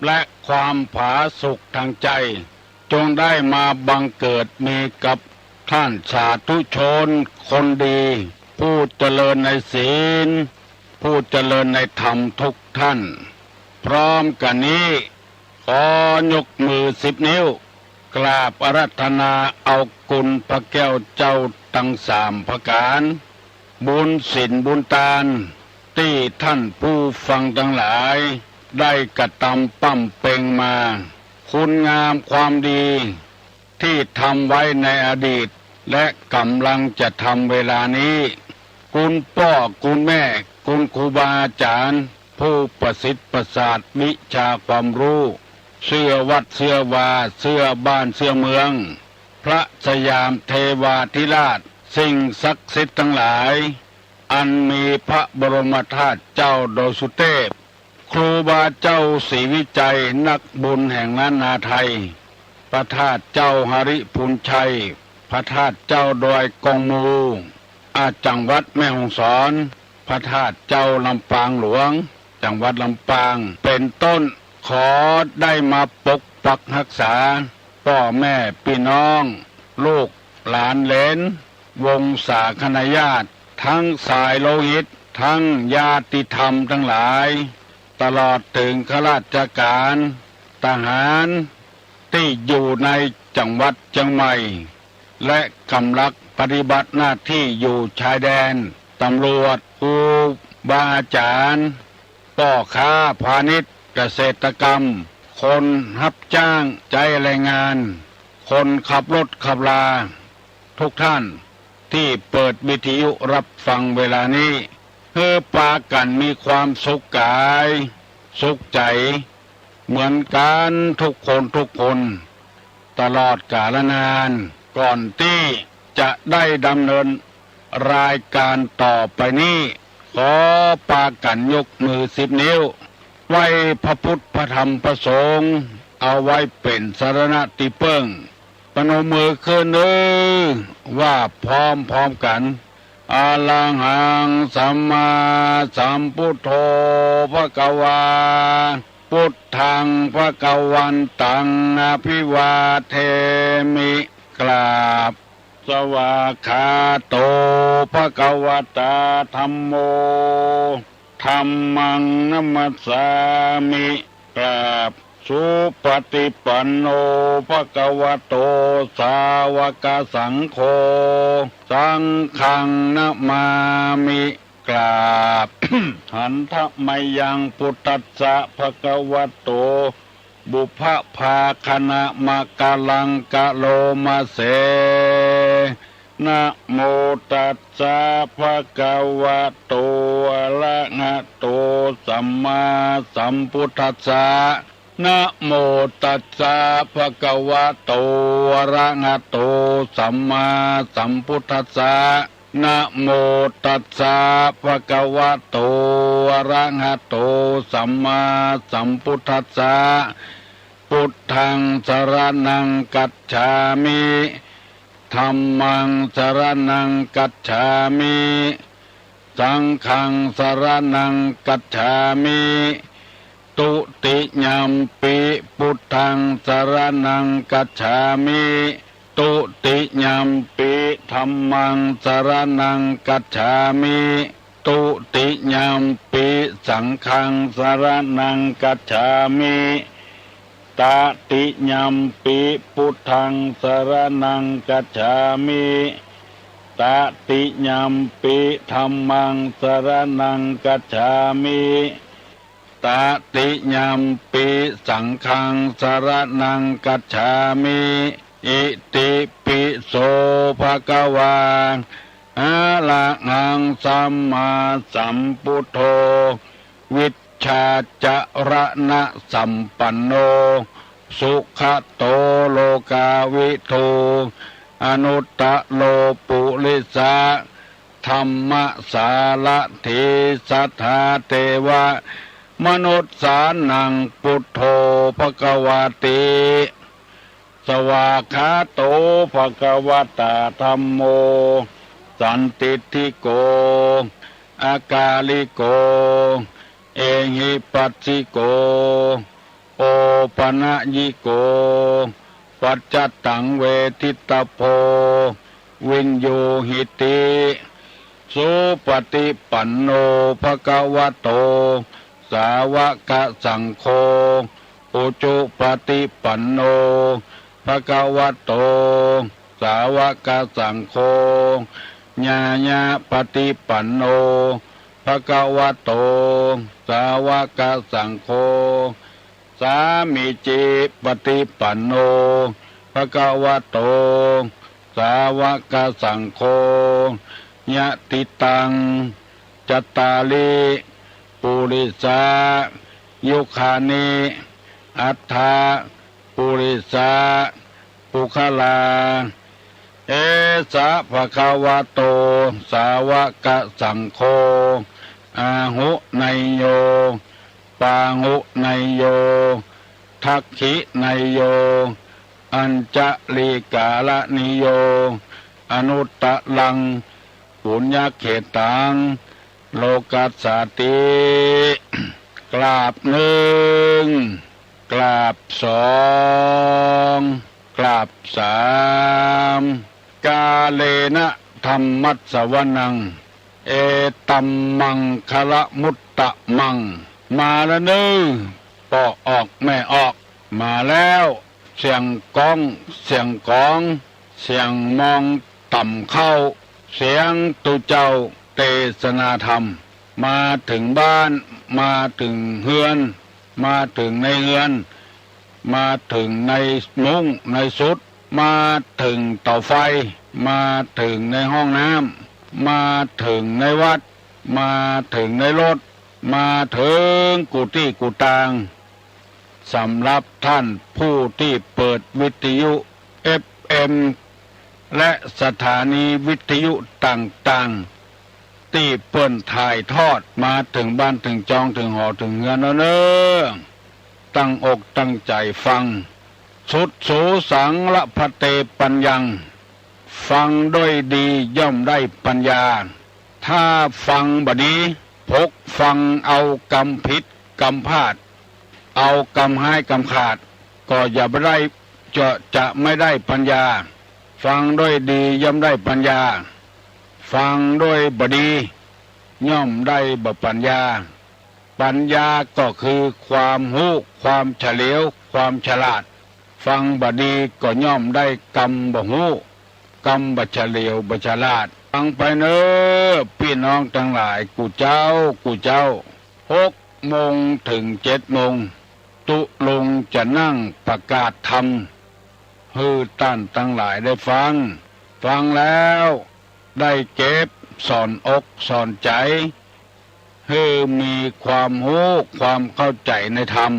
และความผาสุกทางใจจงได้มาบังเกิดมีกับท่านสาธุชนคนดีผู้เจริญในศีลผู้เจริญในธรรมทุกท่านพร้อมกันนี้ขอยกมือ10 นิ้วกราบอาราธนาเอากุณพระแก้วเจ้าทั้ง3ประการบุญศีลบุญทานที่ท่านผู้ฟังทั้งหลายได้กระทำปั้มเป่งมาคุณงามความดีที่ทำไว้ในอดีตและกำลังจะทำเวลานี้คุณพ่อคุณแม่คุณครูบาอาจารย์ผู้ประสิทธิ์ประสาทวิชาความรู้เสื้อวัดเสื้อวาเสื้อบ้านเสื้อเมืองพระสยามเทวาธิราชสิ่งศักดิ์สิทธิ์ทั้งหลายอันมีพระบรมธาตุเจ้าโดสุเทพครูบาเจ้าศรีวิจัยนักบุญแห่งล้านนาไทยพระธาตุเจ้าหริพูนชัยพระธาตุเจ้าดอยกองมูจังหวัดแม่ฮ่องสอนพระธาตุเจ้าลำปางหลวงจังหวัดลำปางเป็นต้นขอได้มาปกปักรักษาพ่อแม่พี่น้องลูกหลานเหลนวงศาคณาญาติทั้งสายโลหิตทั้งญาติธรรมทั้งหลายตลอดถึงข้าราชการทหารที่อยู่ในจังหวัดเชียงใหม่และกำลังปฏิบัติหน้าที่อยู่ชายแดนตำรวจครูบาอาจารย์พ่อค้าพาณิชย์เกษตรกรรมคนรับจ้างใจแรงงานคนขับรถขับลาทุกท่านที่เปิดวิทยุรับฟังเวลานี้เพื่อปากันมีความสุขกายสุขใจเหมือนกันทุกคนตลอดกาลนานก่อนที่จะได้ดำเนินรายการต่อไปนี้ขอปากันยกมือ10 นิ้วไว้พระพุทธพระธรรมพระสงฆ์เอาไว้เป็นสรณะติเปิ้งปนมมือขึ้นว่าพร้อมกันอะระหังสัมมาสัมพุทโธภควาพุทธังภควันตังอภิวาเทมิกราบสวากขาโตภควตาธัมโมธัมมังนัมมัสสามิกราบสุปฏิปันโนภควโตสาวกสังโฆสังฆังนะมามิกราบ หันทมยังพุทธัสสะภควโตบุพภาคณะมะกะลังกะโลมาเสนะโมตัสสะภะคะวะโต อะระหะโตสัมมาสัมพุทธัสสะนะโมตัสสะภะคะวะโตอะระหะโตสัมมาสัมพุทธัสสะนะโมตัสสะภะคะวะโตอะระหะโตสัมมาสัมพุทธัสสะพุทธังสรณังกัจฉามิธัมมังสรณังกัจฉามิสังฆังสรณังกัจฉามิตุติยัมปิพุทธังสรณังกัจฉามิตุติยัมปิธัมมังสรณังกัจฉามิตุติยัมปิสังฆังสรณังกัจฉามิตติยัมปิพุทธังสรณังกัจฉามิตติยัมปิธัมมังสรณังกัจฉามิตติยัมปิสังฆังสรณังกัจฉามิอิติปิโสภะคะวาอะระหังสัมมาสัมพุทโธวิชชาจรณะสัมปันโนสุขโตโลกาวิทูอนุตตโลปุริสะธรรมสารถิสัทธาเทวะมนุษย์สานังพุทโธภควาติสวากขาโตภควตาธัมโมสันติทิโกอากาลิโกเอหิปัสสิโกโอปนะยิโกปัจจตังเวทิตโพวินโยหิติสุปฏิปันโนภควโตสาวกสังโฆอุจุปฏิปันโนภควโตสาวกสังโฆญาญาปฏิปันโนภควโตสาวกสังโฆสามิจิปฏิปันโนภควโตสาวกสังโฆญาติตังจัตตาลิปุริสายุคานิอัฏฐาปุริสาปุคลาเอสะภะคะวะโตสาวกสังโฆอาหุไนโยปาหุไนโยทักขิไนโยอัญจลิกาลนิโยอนุตตะลังปุญญเขตังโลกัสสติกราบหนึ่งกราบสองกราบสามกาเลนะธรรมัสสวนังเอตัมมังคะละมุตตะมังมาแล้วนึปอออกแม่ออกมาแล้วเสียงก้องเสียงกองเสียงมองต่ำเข้าเสียงตุเจ้าเทศนาธรรมมาถึงบ้านมาถึงเฮือนมาถึงในเฮือนมาถึงในมุ้งในสุดมาถึงเตาไฟมาถึงในห้องน้ำมาถึงในวัดมาถึงในรถมาถึงกุฏิกุฏางสำหรับท่านผู้ที่เปิดวิทยุ FM และสถานีวิทยุต่างๆที่เปิ้นถ่ายทอดมาถึงบ้านถึงจองถึงหอถึงเงินเน้อตั้งอกตั้งใจฟังสุดโสสังละพะเตปัญญังฟังด้วยดีย่อมได้ปัญญาถ้าฟังบดีพกฟังเอากำผิดกำพลาดเอากำให้กำขาดก็อย่าไปได้จะไม่ได้ปัญญาฟังด้วยดีย่อมได้ปัญญาฟังด้วยบดีย่อมได้ปัญญาปัญญาก็คือความรู้ความเฉลียวความฉลาดฟังบดีก็ย่อมได้กำบ่รู้กำบ่เฉลียวบ่ฉลาดฟังไปเน้อพี่น้องทั้งหลายกูเจ้า6 โมงถึง7 โมงตุลงจะนั่งประกาศธรรมให้ท่านทั้งหลายได้ฟังแล้วได้เก็บสอนอกสอนใจ ให้มีความรู้ความเข้าใจในธรรม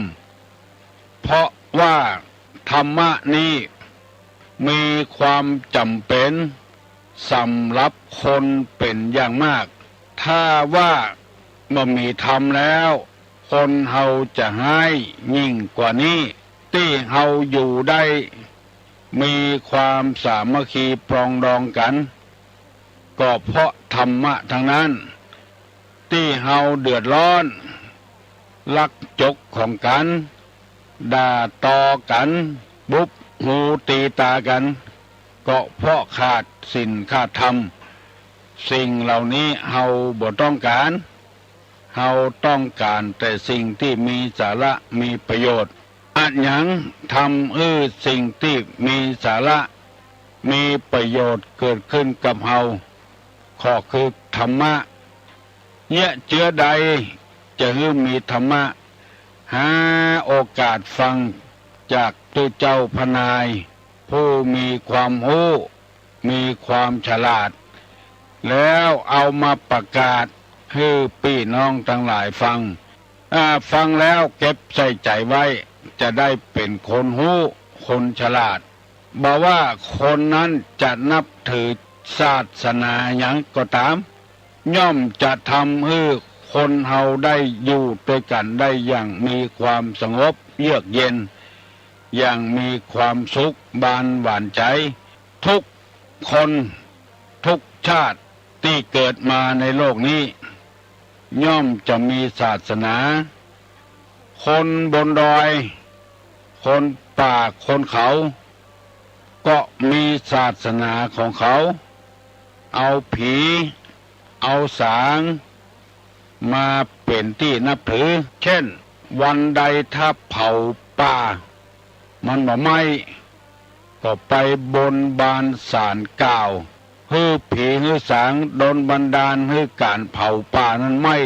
เพราะว่าธรรมะนี้มีความจำเป็นสำหรับคนเป็นอย่างมากถ้าว่าบ่มีธรรมแล้วคนเฮาจะให้ยิ่งกว่านี้ที่เฮาอยู่ได้มีความสามัคคีปรองดองกันก็เพราะธรรมะทั้งนั้นที่เฮาเดือดร้อนลักจกของกันด่าตอกันบุบหูตีตากันก็เพราะขาดศีลขาดธรรมสิ่งเหล่านี้เฮาบ่ต้องการเฮาต้องการแต่สิ่งที่มีสาระมีประโยชน์อันหยังทำสิ่งที่มีสาระมีประโยชน์เกิดขึ้นกับเฮาข้อคือธรรมะเนี่ยเจือใดจะมีธรรมะหาโอกาสฟังจากตัวเจ้าพนายผู้มีความรู้มีความฉลาดแล้วเอามาประกาศให้พี่น้องทั้งหลายฟังฟังแล้วเก็บใส่ใจไว้จะได้เป็นคนรู้คนฉลาดบอกว่าคนนั้นจะนับถือศาสนาอย่างก็ตามย่อมจะทำให้คนเฮาได้อยู่ด้วยกันได้อย่างมีความสงบเยือกเย็นอย่างมีความสุขบานหวานใจทุกคนทุกชาติที่เกิดมาในโลกนี้ย่อมจะมีศาสนาคนบนดอยคนป่าคนเขาก็มีศาสนาของเขาเอาผีเอาสางมาเป็นที่นับถือเช่นวันใดถ้าเผาป่ามันบ่ไหม้ก็ไปบนบานศาลกล่าวให้ผีให้สางดลบันดาลให้การเผาป่านั้นไหม้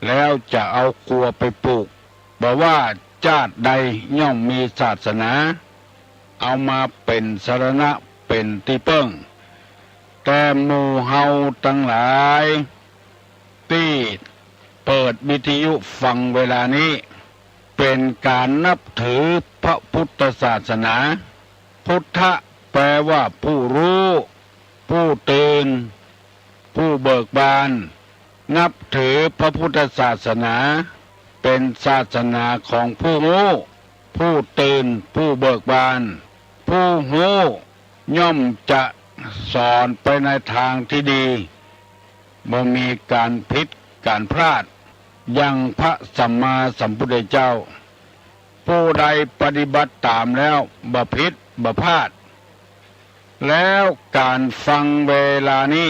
แล้วจะเอาครัวไปปลูกบอกว่าชาติใดย่อมมีศาสนาเอามาเป็นสรณะเป็นที่เปิ้งแต่หมู่เฮาทั้งหลายที่เปิดวิทยุฟังเวลานี้เป็นการนับถือพระพุทธศาสนาพุทธะแปลว่าผู้รู้ผู้ตื่นผู้เบิกบานนับถือพระพุทธศาสนาเป็นศาสนาของผู้รู้ผู้ตื่นผู้เบิกบานผู้รู้ย่อมจะสอนไปในทางที่ดีบ่มีการผิดการพลาดยังพระสัมมาสัมพุทธเจ้าผู้ใดปฏิบัติตามแล้วบ่ผิดบ่พลาดแล้วการฟังเวลานี้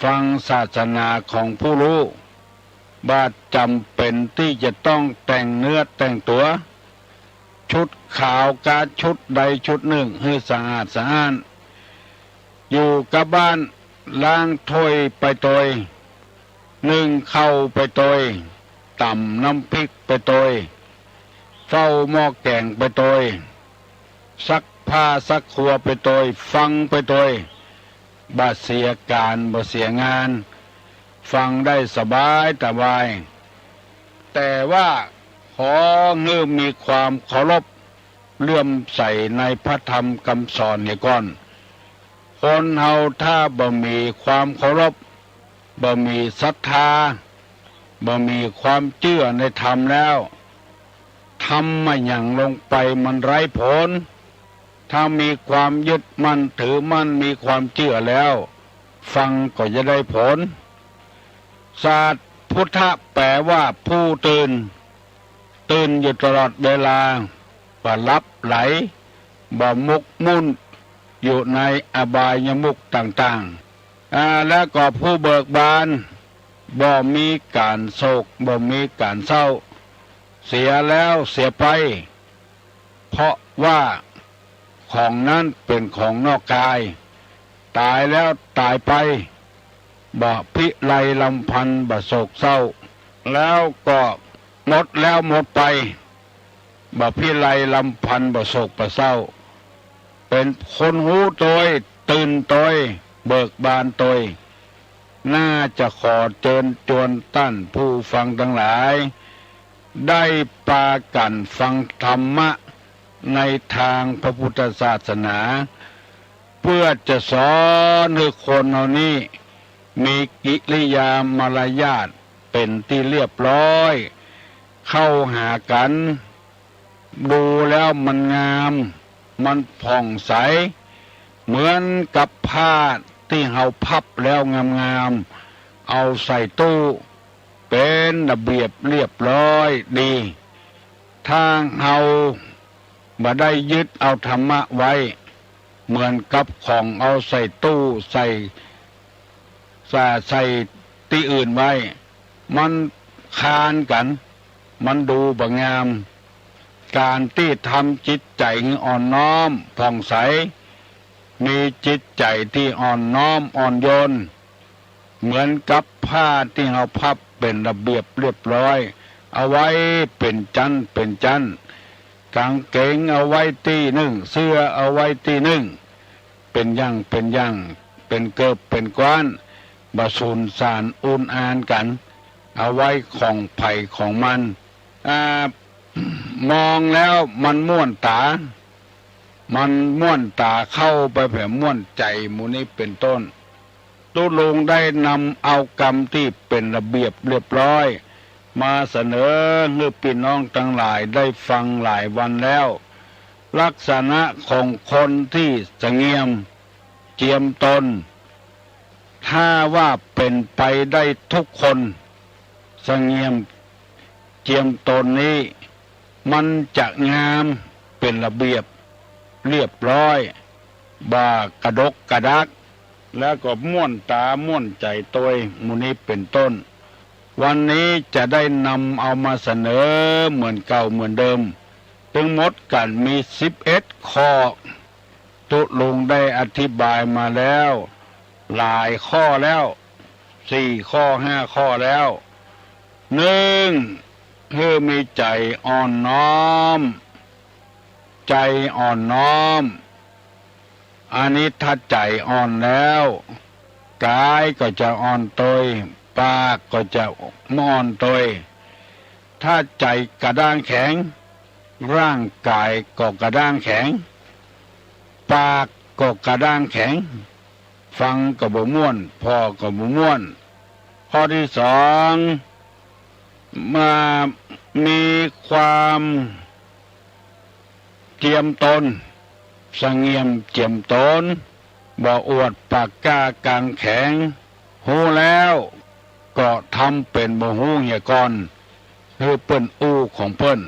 ฟังศาสนาของผู้รู้บาดจำเป็นที่จะต้องแต่งเนื้อแต่งตัวชุดขาวกาชุดใดชุดหนึ่งให้สะอาดสะอ้านอยู่กับบ้านล้างถ้วยไปตอยนึ่งข้าวไปตอยต่ำน้ำพริกไปตอยเฝ้าหม้อแกงไปตอยซักผ้าซักครัวไปตอยฟังไปตอยบ่เสียการบ่เสียงานฟังได้สบายแต่บายแต่ว่าขอเงื่อมีความเคารพเลื่อมใสในพระธรรมคำสอนเนี่ยก่อนคนเฮาถ้าบ่มีความเคารพบ่มีศรัทธาบ่มีความเชื่อในธรรมแล้วทำมาอย่างลงไปมันไร้ผลถ้ามีความยึดมั่นถือมั่นมีความเชื่อแล้วฟังก็จะได้ผลศาสตร์พุทธะแปลว่าผู้ตื่นอยู่ตลอดเวลาบ่หลับไหลบ่มุกมุ่นอยู่ในอบายมุขต่างๆแล้วก็ผู้เบิกบานบ่มีการโศกบ่มีการเศร้าเสียแล้วเสียไปเพราะว่าของนั้นเป็นของนอกกายตายแล้วตายไปบ่พิไรลำพันธ์บ่โศกเศร้าแล้วก็หมดแล้วหมดไปบ่พิไรลำพันธ์บ่โศกบ่เศร้าเป็นคนหูโตยตื่นโตยเบิกบานโตย น่าจะขอเชิญชวนท่านผู้ฟังทั้งหลาย ได้ปากันฟังธรรมะในทางพระพุทธศาสนา เพื่อจะสอนให้คนเหล่านี้มีกิริยามารยาทเป็นที่เรียบร้อย เข้าหากันดูแล้วมันงามมันผ่องใสเหมือนกับผ้าที่เฮาพับแล้วงามๆเอาใส่ตู้เป็นระเบียบเรียบร้อยดีทางเฮาบ่ได้ยึดเอาธรรมะไว้เหมือนกับของเอาใส่ตู้ใส่ที่อื่นไว้มันคานกันมันดูบ่งามการที่ทำจิตใจอ่อนน้อมผ่องใสมีจิตใจที่อ่อนน้อมอ่อนโยนเหมือนกับผ้าที่เราพับเป็นระเบียบเรียบร้อยเอาไว้เป็นชั้นเป็นชั้นกางเกงเอาไว้ที่หนึ่งเสื้อเอาไว้ที่หนึ่งเป็นอย่างเป็นเกิบเป็นก้อนบะสุนสารอุนอานกันเอาไว้ของไผ่ของมันมองแล้วมันม่วนตาเข้าไปแผ่ม่วนใจหมูนี้เป็นต้นตุลงได้นำเอากรรมที่เป็นระเบียบเรียบร้อยมาเสนอให้พี่น้องทั้งหลายได้ฟังหลายวันแล้วลักษณะของคนที่สงเงียมเจียมตนถ้าว่าเป็นไปได้ทุกคนสงเงียมเจียมตนนี้มันจะงามเป็นระเบียบเรียบร้อยบ่ากระดกกระดักแล้วก็ม่วนตาม่วนใจตัวมุนี้เป็นต้นวันนี้จะได้นำเอามาเสนอเหมือนเก่าเหมือนเดิมทั้งหมดกันมี11ข้อตุลงได้อธิบายมาแล้วหลายข้อแล้ว4ข้อ5ข้อแล้ว1คือมีใจอ่อนน้อมใจอ่อนน้อมอันนี้ถ้าใจอ่อนแล้วกายก็จะอ่อนตยปากก็จะอ่อนตยถ้าใจกระด้างแข็งร่างกายก็กระด้างแข็งปากก็กระด้างแข็งฟังก็บ่ม่วนพอก็บ่ม่วนข้อที่2มามีความเจียมตนสงเงียมเจียมตนบ่อวดปากกากางแข็งหูแล้วก็ทำเป็นบ่หูเหี่ยก่อนคือเปิ้นอู้ของเปิ้น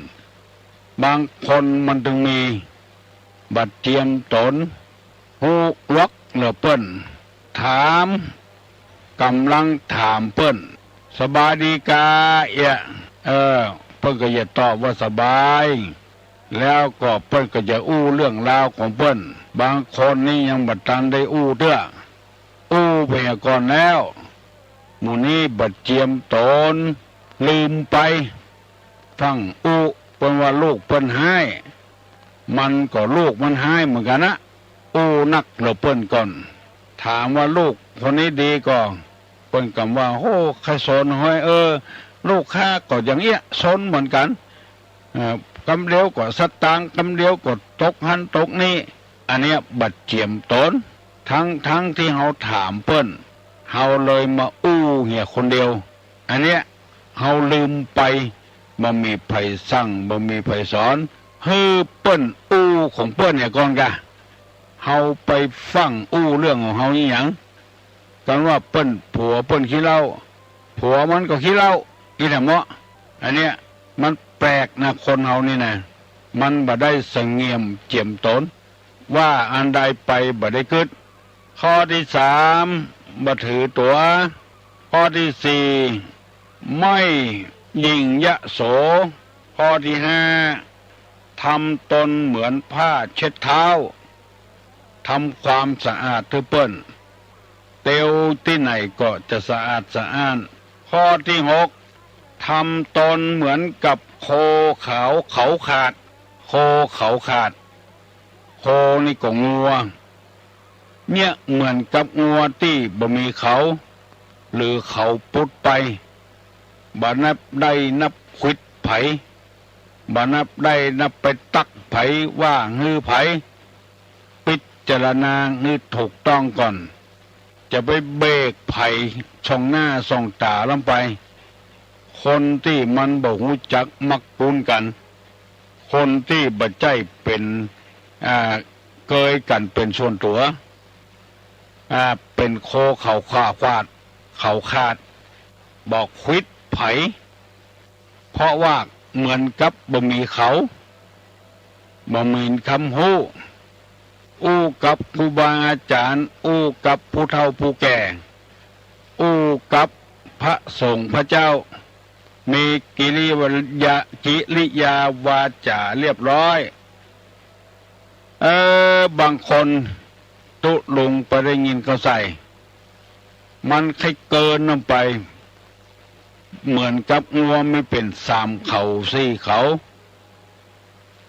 บางคนมันถึงมีบัดเจียมตนหูล็อกเหลือเปิ้นถามกำลังถามเปิ้นสบายดีกาเปิ้นก็จะตอบว่าสบายแล้วก็เปิ้นก็จะอู้เรื่องราวของเปิ้นบางคนนี่ยังบัดทันได้อู้เด้ออู้ไปก่อนแล้วหมู่นี้บัดเจียมตนลืมไปฟังอู้เปิ้นว่าลูกเปิ้นให้มันก็ลูกมันให้เหมือนกันนะอู้นักเหลือเปิ้นก่อนถามว่าลูกคนนี้ดีก็เปิ้นกำว่าโอ้ใครสนห้อยลูกข้าก็อย่างเงี้ยสนเหมือนกันกำเดียวก็สตางค์กำเดียวก็ตกหันตกนี่อันเนี้ยบัดเจียมตนทั้งที่เฮาถามเปิ้นเฮาเลยมาอู้เหี่ยคนเดียวอันเนี้ยเฮาลืมไปบ่มีไผสั่งบ่มีไผสอนฮือเปิ้นอู้ของเปิ้นเนี่ยก่อนกะเฮาไปฟังอู้เรื่องของเฮาอีหยังกันว่าเปิ้นผัวเปิ้นขี้เหล้าผัวมันก็ขี้เหล้าอีแหละเมาะอันเนี้ยมันแปลกนะคนเฮานี่นะมันบ่ได้สงเงียมเจียมตนว่าอันใดไปบ่ได้กึดข้อที่3บ่ถือตัวข้อที่4ไม่ยิ่งยโสข้อที่5ทำตนเหมือนผ้าเช็ดเท้าทำความสะอาดทุกเปิ้นเตียวที่ไหนก็จะสะอาดสะอ้านข้อที่6ทำตนเหมือนกับโคเขาขาดโคเขาขาดโคนี่ก็งัวเนี่ยเหมือนกับงัวที่บ่มีเขา หรือเขาปุดไปบ่นับได้นับควิดไผบ่นับได้นับไปตักไผว่าฮือไผพิจารณาฮือถูกต้องก่อนจะไปเบรกไผช่องหน้าส่องตาลงไปคนที่มันบ่ฮู้จักมักปุนกันคนที่บ่ใจเป็นเกยกันเป็นส่วนตัวเป็นโคเขาขาดบอกควิดไผเพราะว่าเหมือนกับบ่มีเขาบ่มีคำฮู้อู้กับครูบาอาจารย์อู้กับผู้เฒ่าผู้แก่อู้กับพระสงฆ์พระเจ้ามีกิริยาวาจาเรียบร้อยบางคนตุลุงไปได้ยินเขาใส่มันใครเกินลงไปเหมือนกับงัวไม่เป็น3 เขา4 เขา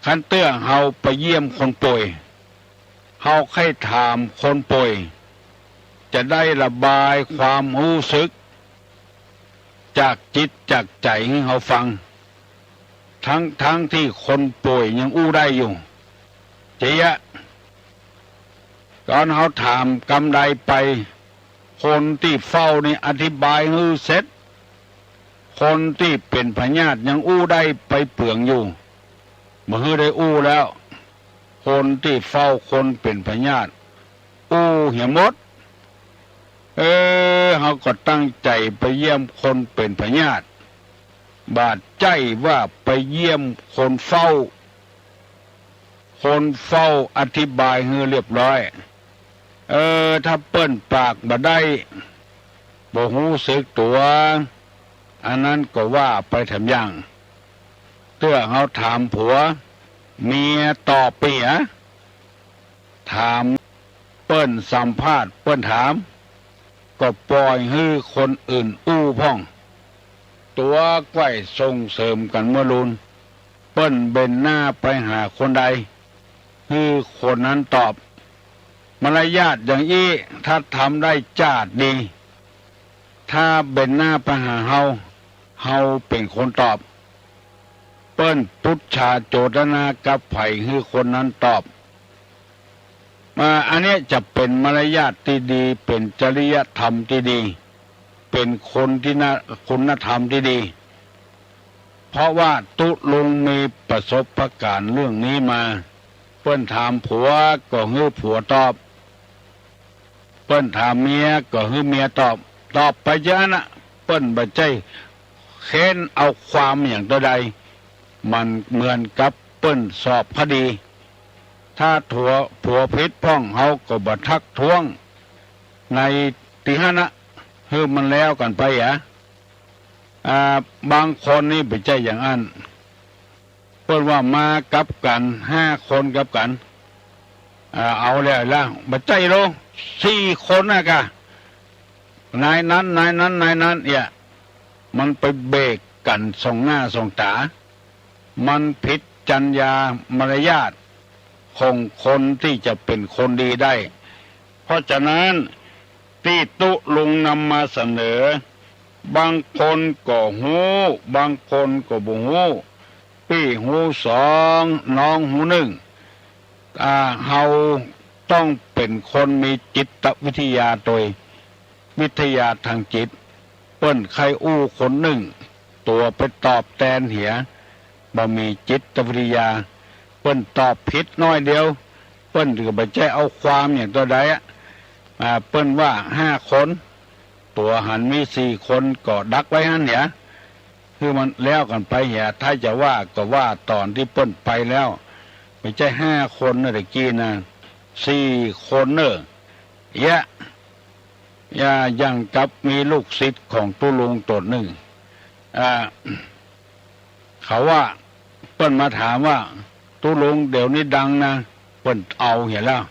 คันเตื้อเฮาไปเยี่ยมคนป่วยเฮาให้ถามคนป่วยจะได้ระบายความรู้สึกจากจิตจากใจให้เฮาฟังทั้งที่คนป่วยยังอู้ได้อยู่เจียะตอนเฮาถามกำใดไปคนที่เฝ้านี่อธิบายฮือเสร็จคนที่เป็นพญาติยังอู้ได้ไปเปลืองอยู่บ่ฮือได้อู้แล้วคนที่เฝ้าคนเป็นพญาติอู้เหี่ยหมดเฮาก็ตั้งใจไปเยี่ยมคนเป็นพญาติบาดใจว่าไปเยี่ยมคนเฝ้าอธิบายฮือเรียบร้อยถ้าเปิ้นปากบ่ได้บ่ฮู้สึกตัวอันนั้นก็ว่าไปทำอย่างเตื้อเฮาถามผัวเมียตอบเปียถามเปิ้นสัมภาษณ์เปิ้นถามก็ปล่อยให้คนอื่นอู้พ่องตัวไว้ส่งเสริมกันเมื่อรุนเปิ้นเบนหน้าไปหาคนใดคือคนนั้นตอบมารยาทอย่างอี้ถ้าทำได้จาดดีถ้าเบนหน้าไปหาเฮาเป็นคนตอบเปิ้นพุทธาโจทนากับไผ่คือคนนั้นตอบอันนี้จะเป็นมารยาทที่ดีเป็นจริยธรรมที่ดีเป็นคนที่คุณธรรมที่ดีเพราะว่าตุลุงมีประสบการณ์เรื่องนี้มาเปิ้นถามผัวก็ให้ผัวตอบเปิ้นถามเมียก็ให้เมียตอบไปเยอะนะเปิ้นบ่ใจเค้นเอาความอย่างใดมันเหมือนกับเปิ้นสอบคดีถ้าผัวผิดพ้องเฮาก็บ่ทักท้วงในที่ห้านะคือมันแล้วกันไปบางคนนี่ไปใจอย่างนั้นเปิ้นว่ามากับกัน5 คนกับกันเอาแล้วล่ะบ่ใจโล4 คนน่ะกะนายนั้นมันไปเบรกกันส่องหน้าส่องตามันผิดจรรยามารยาทของคนที่จะเป็นคนดีได้เพราะฉะนั้นที่ตุลุงนำมาเสนอบางคนก็หูบางคนก็บ่หูพี่หู2น้องหู1เฮาต้องเป็นคนมีจิตวิทยาโดยวิทยาทางจิตเปิ้นใครอู้คนหนึ่งตัวไปตอบแทนเหียบ่มีจิตวิทยาเปิ้นตอบผิดน้อยเดียวเปิ้นก็บ่ใจเอาความอย่างตัวใดเปิ้นว่า5 คนตัวหันมี4 คนก็ดักไว้หั่นเนี่ยคือมันแล้วกันไปเหียถ้าจะว่าก็ว่าตอนที่เปิ้นไปแล้วไม่ใช่5 คนนะตะกี้นะ4 คนเนอะอย่างกับมีลูกศิษย์ของตุลุงตนหนึ่งเขาว่าเปิ้นมาถามว่าตุลุงเดี๋ยวนี้ดังนะเปิ้นเอาเห็นแล้ว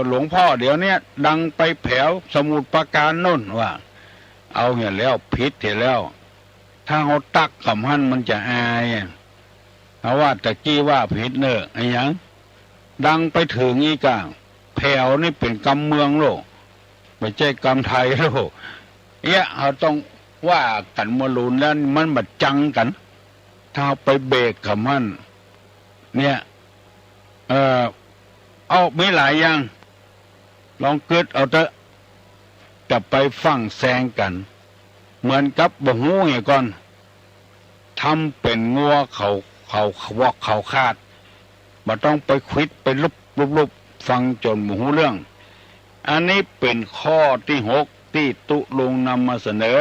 หลวงพ่อเดี๋ยวนี้ดังไปแถวสมุทรปราการโน่นว่าเอาเห็นแล้วผิดเห็นแล้วถ้าเขาตักคำหั่นมันจะอายเขาว่าตะกี้ว่าผิดเนอะไอ้ยังดังไปถึงอีกแถวนี่เป็นกำเมืองโลก ไม่ใช่กรรมไทยหรอกเนี่ยเราต้องว่ากันมาลุนแล้วมันบัดจังกันถ้าไปเบรกกับมันเนี่ยเอาไม่หลายอย่างลองเกิดเอาเถอะจะไปฟังแซงกันเหมือนกับบ่หูไงก่อนทำเป็นงัวเขาวอกเขาคาดบ่ต้องไปควิดไปลุบฟังจนบ่หูเรื่องอันนี้เป็นข้อที่6ที่ตุลุงนำมาเสนอ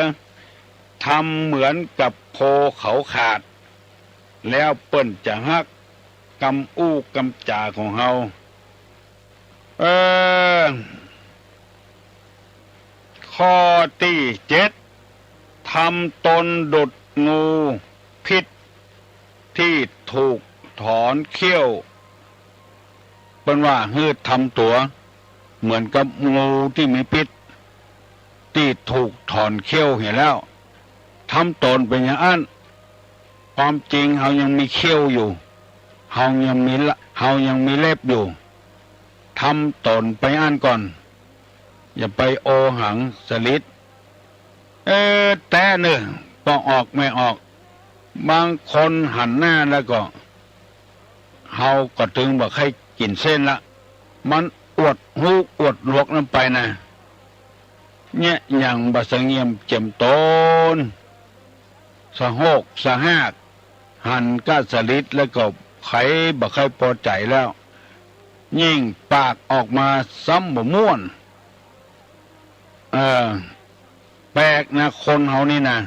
ทำเหมือนกับโคเขาขาดแล้วเปิ้นจะฮักกำอู้กำจ่าของเฮาข้อที่7ทำตนดุจงูพิษที่ถูกถอนเขี้ยวเป็นว่าฮืดทำตัวเหมือนกับงูที่มีพิษที่ถูกถอนเขี้ยวเห็นแล้วทำตนเป็นอย่างนั้นความจริงเฮายังมีเขี้ยวอยู่เฮายังมีเล็บอยู่ทำตนไปอ่านก่อนอย่าไปโอหังสลิดแต่เนอะพอออกไม่ออกบางคนหันหน้าแล้วก็เฮาก็ถึงบอกให้กินเส้นละมันอวดหูอวดลวกน้ำไปนะเนี่ยอย่างบะสงเงียมเจ็มโตนสะโหกสะหากหันก้าสลิดแล้วก็ไขบ่ใครพอใจแล้วยิ่งปากออกมาซ้ำบ่ม่วนแปลกนะคนเฮานี่นะ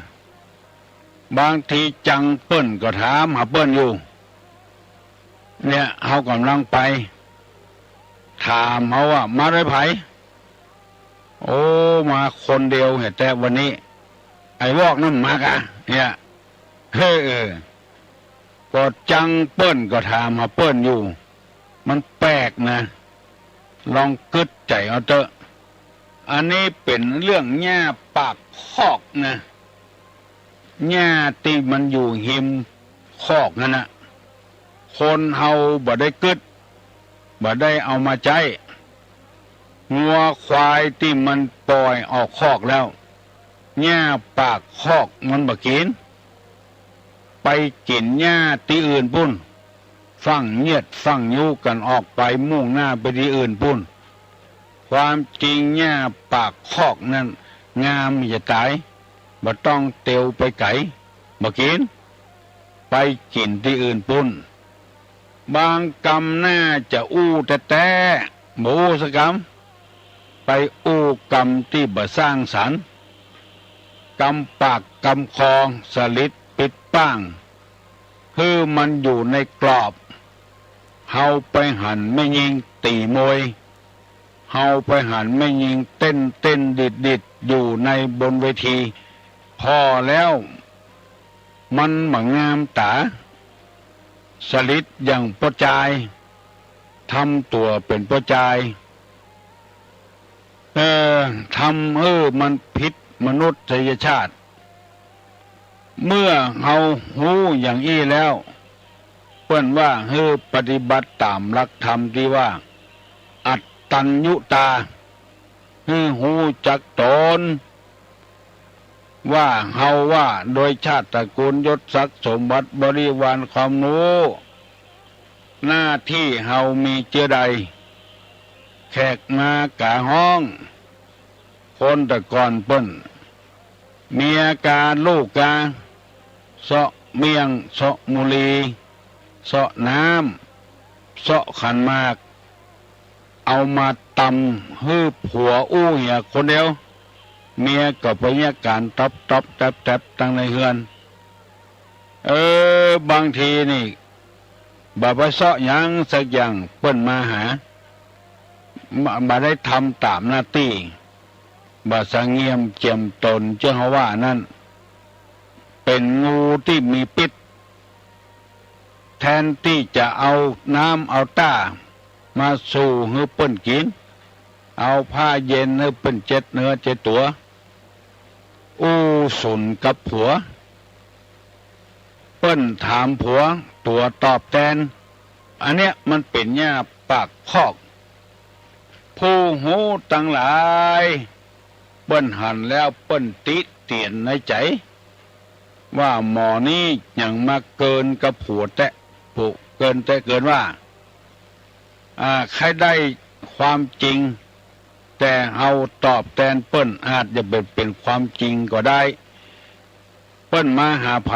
บางทีจังเปิ้นก็ถามหาเปิ้นอยู่เนี่ยเฮากำลังไปถามเฮาว่ามาด้วยไผโอ้มาคนเดียวแต่วันนี้ไอ้วอกนั่นมากะเนี่ยก็จังเปิ้นก็ถามหาเปิ้นอยู่มันแปลกนะลองกึดใจเอาเถอะอันนี้เป็นเรื่องแง่ปากคอกนะแง่ที่มันอยู่หิมคอกนั่นนะคนเฮาบ่ได้กึดบ่ได้เอามาใจงัวควายที่มันปล่อยออกคอกแล้วแง่ปากคอกมันบ่กินไปกินแง่ที่อื่นพุ่นฟังเงียดฟังยูกันออกไปมุ่งหน้าไปที่อื่นพุ่นความจริงแง่ปากคอกนั้นงามจะตายบ่ต้องเตียวไปไกลบ่กินไปกินที่อื่นพุ่นบางกำน่าจะอู้แต่หมูสกรรมไปอู้กำที่บ่สร้างสรรค์กำปากกำคองสลิดปิดป้างคือมันอยู่ในกรอบเฮาไปหันไม่ยิงตีมวยเฮาไปหันไม่ยิงเต้นดิดอยู่ในบนเวทีพอแล้วมันหมางามตาสลิดอย่างประจายทำตัวเป็นประจายทำมันผิดมนุษยชาติเมื่อเฮาหูอย่างอี้แล้วเปิ้นว่าปฏิบัติตามหลักธรรมที่ว่าอัตตัญญุตาหูจักตนว่าเฮาว่าโดยชาติตระกูลยศศักดิ์สมบัติบริวารความรู้หน้าที่เฮามีเจอใดแขกมากะห้องคนตะก่อนเปิ้นเมียกาลูกกาเสาะเมียงเสาะมุลีเสาะน้ำเสาะขันมากเอามาตำผัวอู้เหียคนเดียวเมียก็ไปแยกการตบแตบตั้งในเฮือนบางทีนี่บ่ไปเสาะหยังสักอย่างเปิ้นมาหาบ่ได้ทำตามหน้าที่บ่สงเงียมเจียมตนเจ้าว่านั่นเป็นงูที่มีพิษแทนที่จะเอาน้ำเอาต้ามาสู่ให้เปิ้นกินเอาผ้าเย็นให้เปิ้นเจ็ดเนื้อเจ็ดตัวอู้สุนกับผัวเปิ้นถามผัวตัวตอบแทนอันเนี้ยมันเป็นหญ้าปากคอกผู้หูตั้งหลาย เปิ้นหันแล้วเปิ้นติเตียนในใจ ว่าหมอนี้ยังมาเกินกับผัวแต่ผูกเกินว่าใครได้ความจริงแต่เอาตอบแทนเปิ้นอาจจะเป็นความจริงก็ได้เปิ้นมาหาไผ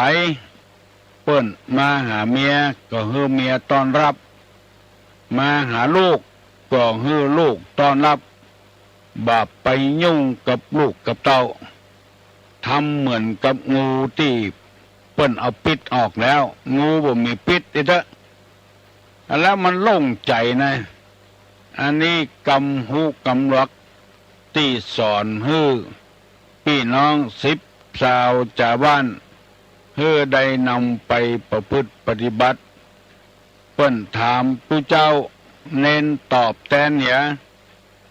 เปิ้นมาหาเมียก็ฮือเมียต้อนรับมาหาลูกก็ฮือลูกต้อนรับบาปไปยุ่งกับลูกกับเต้าทำเหมือนกับงูที่เปิ้นเอาปิดออกแล้วงูบ่มีปิดอีเถอะแล้วมันโล่งใจนะอันนี้กำหูกำลักที่สอนฮือพี่น้อง10 ชาวชาวบ้านฮือได้นำไปประพฤติปฏิบัติเปิ้นถามผู้เจ้าเน้นตอบแทนเนี่ย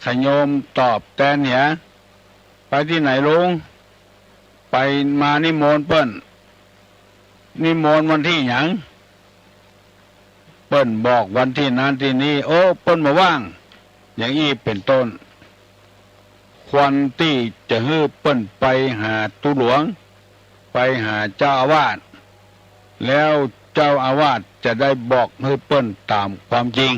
ขโยมตอบแทนเนี่ยไปที่ไหนลุงไปมานิมนต์เปิ้นนิมนต์วันที่หยังเปิ้นบอกวันที่นั้นที่นี้โอ้เปิ้นมาว่างอย่างนี้เป็นต้นควันที่จะฮื้อเปิ้นไปหาตุหลวงไปหาเจ้าอาวาสแล้วเจ้าอาวาสจะได้บอกฮื้อเปิ้นตามความจริง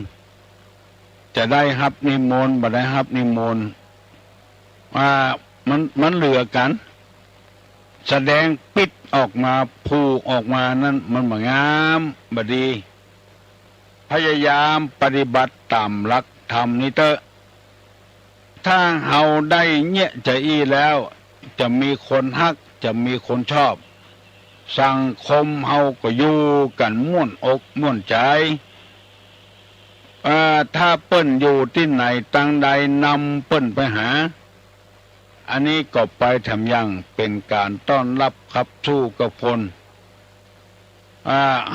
จะได้รับนิมนต์บ่ได้รับนิมนต์มันเหลือกันแสดงปิดออกมาผูกออกมานั้นมันบ่งามบ่ดีพยายามปฏิบัติตามหลักธรรมนี้เถอะถ้าเฮาได้เงี่ยใจแล้วจะมีคนฮักจะมีคนชอบสังคมเฮาก็อยู่กันม่วนอกม่วนใจถ้าเปิ้นอยู่ที่ไหนตั้งใดนำเปิ้นไปหาอันนี้ก็ไปทำอย่างเป็นการต้อนรับขับสู้กับคน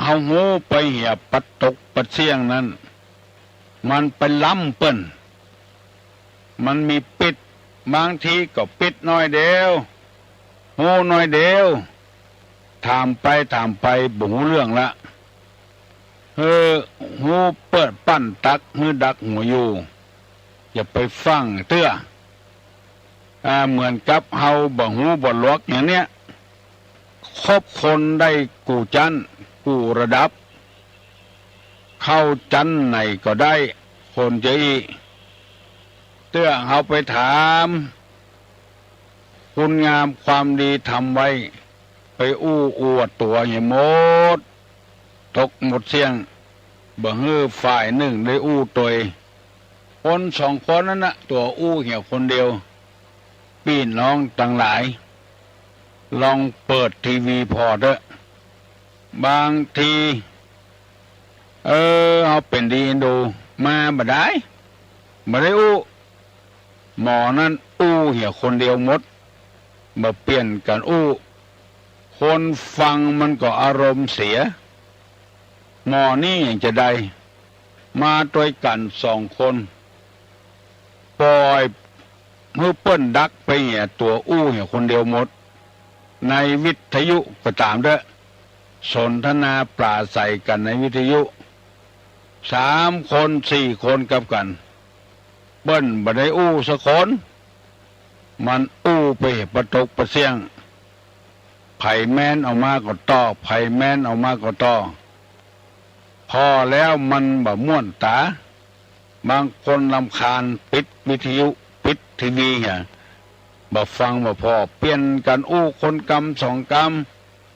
เฮาหูไปเหี่ยปัดตกปัดเสี่ยงนั้นมันไปล้ำเปิ้นมันมีปิดบางทีก็ปิดน้อยเดียวหูน้อยเดียวถามไปบ่หูเรื่องละหูเปิดปั้นตักหูดักหัวอยู่อย่าไปฟังเตื้อเหมือนกับเฮาบ่หูบ่ลวกอย่างเนี้ยคบคนได้กูจันกูระดับเข้าจันไหนก็ได้คนจะอีเตื้อเฮาไปถามคุณงามความดีทำไว้ไปอู้อวดตัวอย่าหมดตกหมดเสียงบ่ฮื้อฝ่ายหนึ่งได้อู้ตัวคน2 คนนั้นน่ะตัวอู้เหี่ยวคนเดียวพี่น้องต่างหลายลองเปิดทีวีพอเถอะบางทีเอาเป็นดีดูมาบ่ได้อู้หมอนั้นอู้เหี่ยวคนเดียวหมดมาเปลี่ยนกันอู้คนฟังมันก็อารมณ์เสียหมอนี่ยังจะได้มาด้วยกัน2 คนปล่อยมือเปิ้นดักไปเหี่ยตัวอู้เหี่ยวคนเดียวหมดในวิทยุก็ตามเด้อสนทนาปราศัยกันในวิทยุ3 คน 4 คนกับกันเปิ้นบ่ได้อู้สักคนมันอู้ไปประตกประเสียงไผ่แม่นเอามาก็ต่อไผ่แม่นเอามาก็ต่อพอแล้วมันบ่ม่วนตาบางคนรำคาญปิดวิทยุปิดทีวีเนี่ยบ่ฟังบ่พอเปลี่ยนกันอู้คนกำ2 ก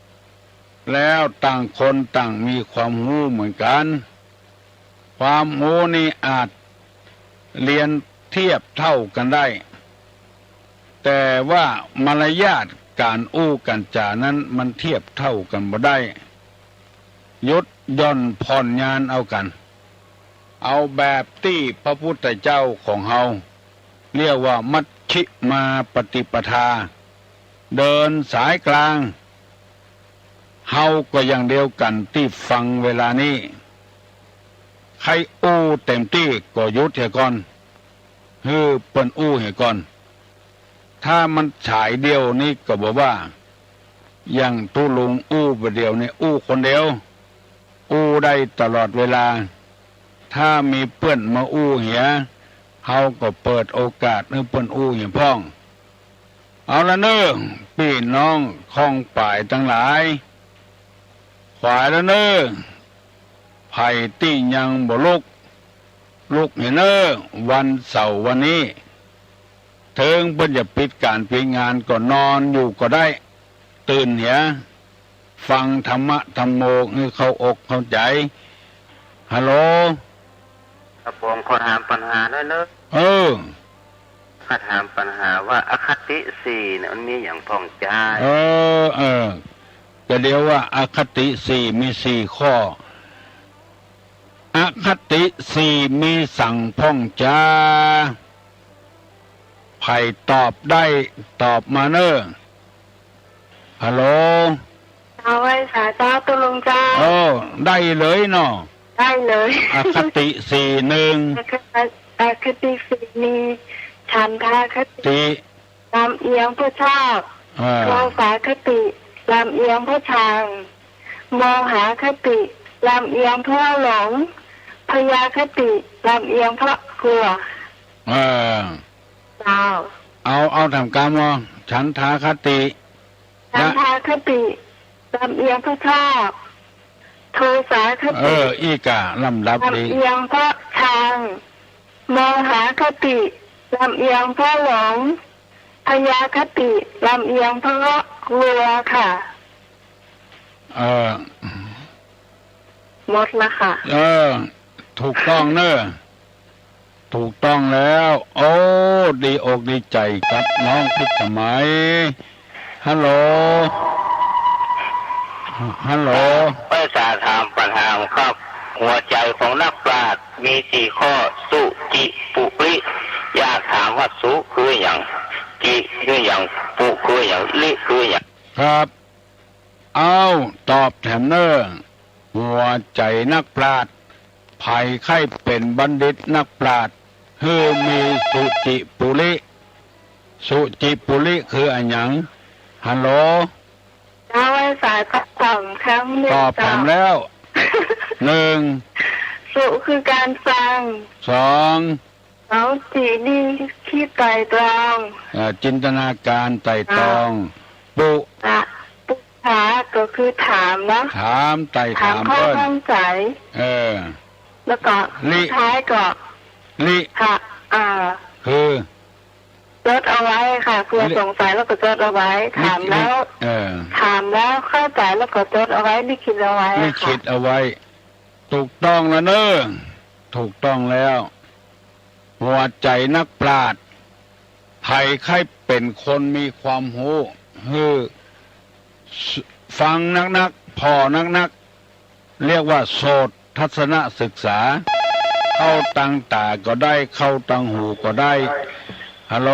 ำแล้วต่างคนต่างมีความรู้เหมือนกันความรู้นี่อาจเรียนเทียบเท่ากันได้แต่ว่ามารยาทการอู้กันจานั้นมันเทียบเท่ากันบ่ได้ยศย่อนผ่อนญาณเอากันเอาแบบที่พระพุทธเจ้าของเฮาเรียกว่ามัชฌิมาปฏิปทาเดินสายกลางเฮาก็อย่างเดียวกันที่ฟังเวลานี้ใครอู้เต็มที่ก็หยุดเสียก่อนเปิ้นอู้เสียก่อนถ้ามันฉายเดียวนี่ก็บอกว่าอย่างตุลุงอู้ประเดียวนี่อู้คนเดียวอู้ได้ตลอดเวลาถ้ามีเพื่อนมาอู้เหียเฮาก็เปิดโอกาสให้เปิ้นอู้เหียพ้อง เอาละเนอะพี่น้องข้องป่ายทั้งหลายขวายละเนอะไผ่ตี้ยังบ่ลุกเห็นเนอะวันเสาร์วันนี้เทิงเพิ่นจะปิดการปิดงานก็นอนอยู่ก็ได้ตื่นเหียฟังธรรมะธรรมโมให้เข้าอกเข้าใจฮัลโหลครับผมขอถามปัญหาได้เนอะขอถามปัญหาว่าอคติสี่เนี่ยมันมีอย่างพ่องใจก็เดี๋ยวว่าอคติสี่มีสี่ข้ออคติสี่มีสั่งพ่องจาไผ่ตอบได้ตอบมาเนอะฮัลโหลเอาไว้สาเจ้าตุลุงจ้าได้เลยเนาะได้เลยอคติสี่หนึ่งอคติสี่มีฉันทาคติลำเอียงผู้ชอบโทสาคติลำเอียงผู้ชังโมหะคติลำเอียงเพราะหลงพยาคติลำเอียงเพราะกลัวเอาทำการว่าฉันทาคติคติลำเอียงเพราะชอบโทสาคติอีกะลำดับดีลำเอียงเพราะชังโมหะคติลำเอียงเพราะหลงพยาคติลำเอียงเพราะกลัวค่ะหมดละค่ะถูกต้องเนอะถูกต้องแล้วโอ้ดีอกดีใจกับน้องพิษสมัยฮัลโหลภาษาถามปัญหาครับหัวใจของนักปราชญ์มีสี่ข้อสุจิปุริอยากถามว่าสุคืออย่างจิคืออย่างปุคืออย่างลิคืออย่างครับเอาตอบแถมเนอหัวใจนักปราชญ์ภัยไข้เป็นบัณฑิตนักปราชญ์คือมีสุจิปุริคืออันหยังฮัลโหลเอาไว้สายตอบครั้งหนึ่งตอบแถมแล้วหนึ่งสุคือการฟังสองจินี่คิดไตร่ตรองจินตนาการไตร่ตรองปุถาก็คือถามนะถามไต่ถามข้อข้องใจแล้วก็ท้ายก็ค่ะคือจดเอาไว้ค่ะเพื่อสงสัยแล้วก็จดเอาไว้ถามแล้วเข้าใจแล้วก็จดเอาไว้ลิขิตเอาไว้ลิขิตเอาไว้ถูกต้องแล้วเนอะถูกต้องแล้วหัวใจนักปราชญ์ไผ่ไข้เป็นคนมีความรู้ฟังนักพอนักเรียกว่าโสตทัศนศึกษาเข้าตังตาก็ได้เข้าตังหูก็ได้ฮัลโหล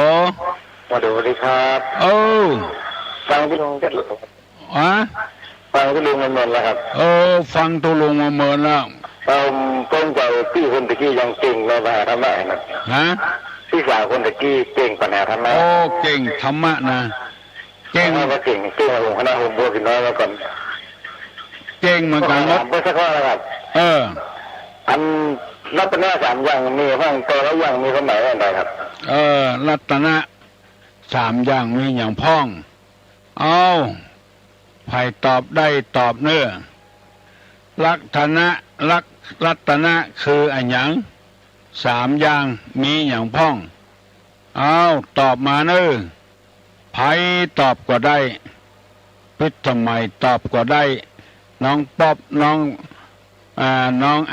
สวัสดีครับฟังที่ลุงจัดฟังที่ลุงมาเมินแล้วครับฟังที่ลุงมาเมินแล้วต้นใจพี่คนตะกี้ยังเก่งเราปัญหาธรรมะนะพี่สาวคนตะกี้เก่งปัญหาธรรมะเก่งธรรมะนะเก่งมาเก่งคณะผมบัวกินน้อยมาก่อนเก่งเหมือนกันครับไม่ใช่ข้ออะไรครับอันรัตนะสามอย่างมีบ้างตัวละอย่างมีความหมายอะไรครับรัตนะสามอย่างมีอย่างพ้องไผ่ตอบได้ตอบเนื้อรัตนะคืออันหยังสามอย่างมีอย่างพ้องตอบมาเนื้อไผ่ตอบก็ได้พิษใหม่ตอบก็ได้น้องป๊อบน้อง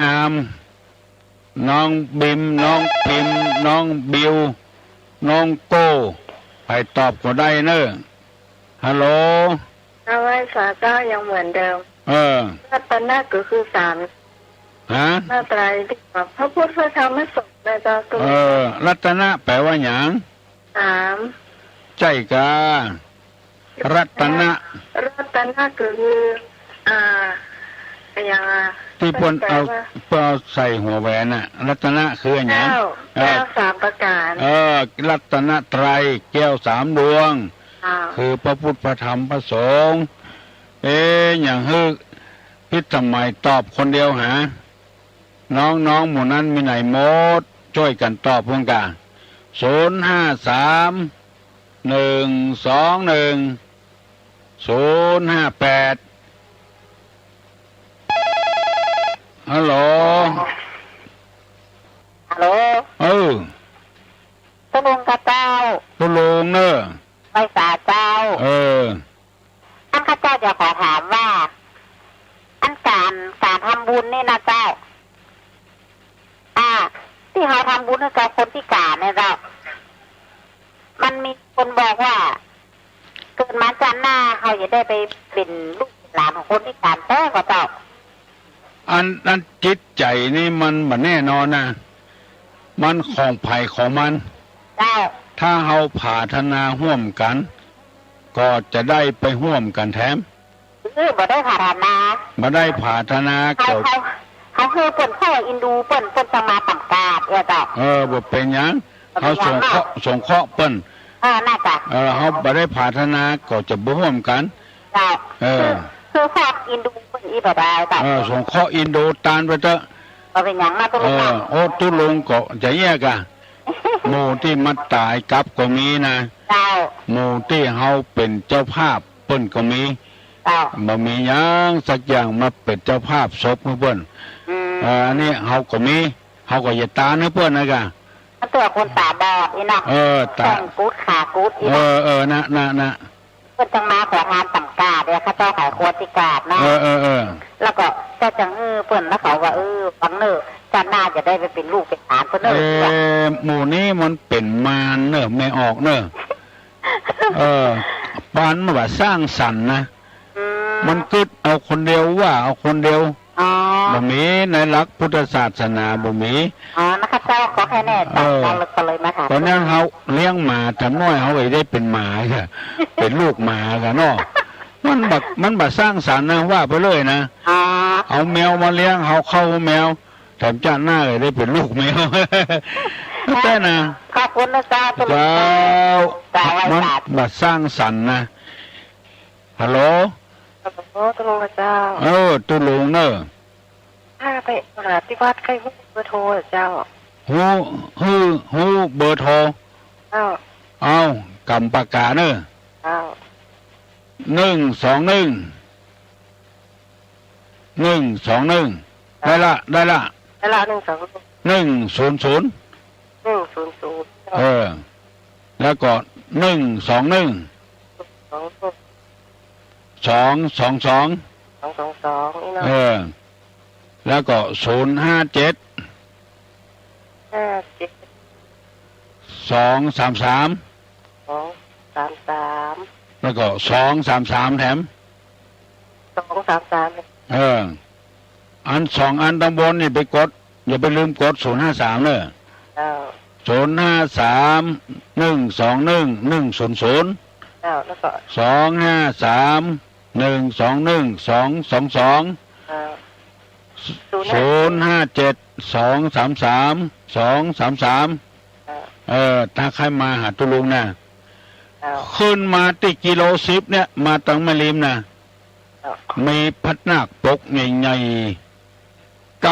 อามน้องบิมน้องพิมน้องบิวน้องโก้ไผ่ตอบก็ได้เนอะฮัลโหลเอาไว้สาก็ยังเหมือนเดิมรัตนะก็คือสามหน้าไตรที่พระพุทธพระธรรมพระสงฆ์นะเจ้าตัวรัตนะแปลว่าหยังสามใจการัตนะก็คืออย่างที่พนเอาใส่หัวแหวนน่ะรัตนะคืออย่างนี้แก้วสามประการรัตนะไตรแก้วสามดวงคือพระพุทธพระธรรมพระสงฆ์อย่างพิษทำไมตอบคนเดียวหาน้องหมู่นั้นมีไหนหมดช่วยกันตอบเพื่อนกัน053 ฮัลโหล ฮัลโหล ตุลุงกระเจ้า ตุลุงเนอะ ไปสาเจ้า อันข้าเจ้าจะขอถามว่า อันการทำบุญนี่นะเจ้า ที่เขาทำบุญให้กับคนพิการเนี่ยเจ้า มันมีคนบอกว่าเกิดมาจันหน้าเขาจะได้ไปเป็นลูกหลานของคนพิการแต่ก็เจ้า อันจิตใจนี่มันบ่แน่นอนนะมันของไผ่ของมันถ้าเราปรารถนาร่วมกัน ก็จะได้ไปร่วมกันแถมบ่ได้ปรารถนาบ่ได้ปรารถนาเขาคือเปิ้นเข้าอินดูเปิ้นสมาต่ำกาดเจ้าบ่เป็นหยังเขาสงเคราะห์เปิ้นน่าจะเขาบ่ได้ปรารถนาก็จะบ่ร่วมกันคือครอบอินดูเปิ้นอีบ่ได้เจ้าสงเคราะห์อินโดตานไปเถอะบ่เป็นหยังมาตุลงโอ้ตุลงก็จะแยกอ่ะหมู่ที่มาตายกับก็มีนะหมู่ที่เฮาเป็นเจ้าภาพเปิ้นก็มีบ่มีหยังสักอย่างมาเป็นเจ้าภาพศพเพิ่นอันนี้เฮาก็มีเฮาก็อย่าตาเนื้อเปิ้นนะกะมันตัวคนตาบอดนี่เนาะตากูดขากูดอีนะเพิ่นจังมาขอทานต่ำกาดเขาเจ้าขายควรพิกาดเนาะแล้วก็เจ้าจังเปิ้นแล้วเขาว่าฟังเน้อจันหน้าจะได้ไปเป็นลูกเป็นหลานเพิ่นเน้อหมู่นี้มันเป็นมารเน้อไม่ออกเน้อปานมันว่าสร้างสรรค์นะมันกึดเอาคนเดียวว่าเอาคนเดียวบ่มีในหลักพุทธศาสนาบ่มีนะคะเจ้าขอแค่แน่ก็เลยมาถามตอนนั้นเฮาเลี้ยงหมาทำน้อยเฮาได้เป็นหมาค่ะเป็นลูกหมากันเนาะมันบัดสร้างสรรค์นะว่าไปเลยนะเอาแมวมาเลี้ยงเฮาเข้าแมวแถมจ้าหน้าเลยได้เป็นลูกแมวแต่นะขอบคุณนะเจ้ามันบัดสร้างสรรค์นะฮัลโหลตุลุงเจ้าตุลุงเนอะถ้าไปหาที่วัดใครเบอร์โทรเจ้าฮู้เบอร์โทรเอากำปากกาเนอะ121ได้ละ100แล้วก็121 222แล้วก็057 233แล้วก็233แถมอัน2อันตำบลนี่ไปกดอย่าไปลืมกด053เด้อ053 121 100แล้วก็253 121 222 057 233ถ้าใครมาหาตุลุงนะขึ้นมาติกิโล10เนี่ยมาตั้งแม่ริมนะมีพัดนาคปกใหญ่ๆ9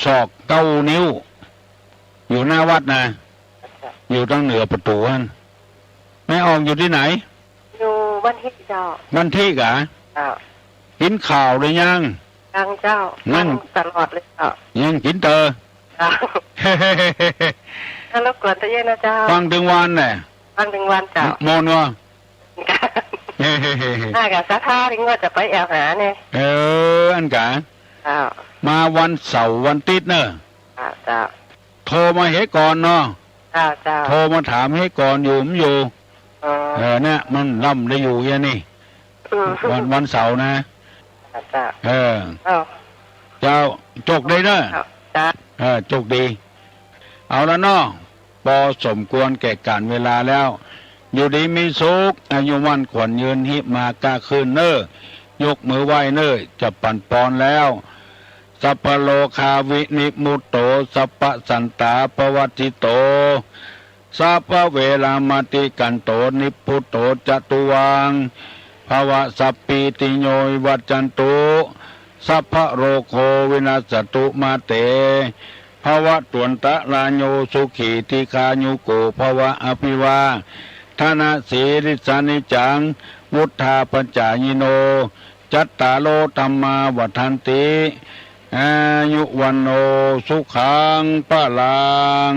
ศอก 9 นิ้วอยู่หน้าวัดนะอยู่ทางเหนือประตูนั่นไม่ออกอยู่ที่ไหนอยู่บ้านที่เจ้าบ้านที่กะกินข่าวหรือยังเจ้านั่งตลอดเลยเจ้ายังกินเตอแล้วกวนตะเย็นนะเจ้าฟังถึงวันแหละฟังถึงวันเจ้ามอนวะน่ากะสะท้าถึงว่าจะไปแอบหาเนี่ยอันกะมาวันเสาร์วันติดเนอะโทรมาเฮก่อนเนาะโทรมาถามให้ก่อนอยู่มั้ยอยู่เนี่ยมันล่ำได้อยู่ยังนี่วันเสาร์นะเจ้าโชคดีเนอะโชคดีเอาละเนาะพอสมควรแก่การเวลาแล้วอยู่ดีมีสุขอายุวันขวัญยืนหิมากาคืนเนอะยกมือไหว้เนอะจะปั่นปอนแล้วสัพพโลคาวินิมุตโตสัพพสันตาปวัติโตสัพพเวลามติกันโตนิพุตโตจตุวังภวะสัพปีติโยวัจจันตุสัพพโรโควินาศตุมาเตภวะตวนตะลาโยสุขีติคายุโกภวะอภิวาเท ธนาสีริสานิจังวุฒาปัญจายโนจัตตาโลธัมมาวัฏันติอายุวันโนสุขังพลัง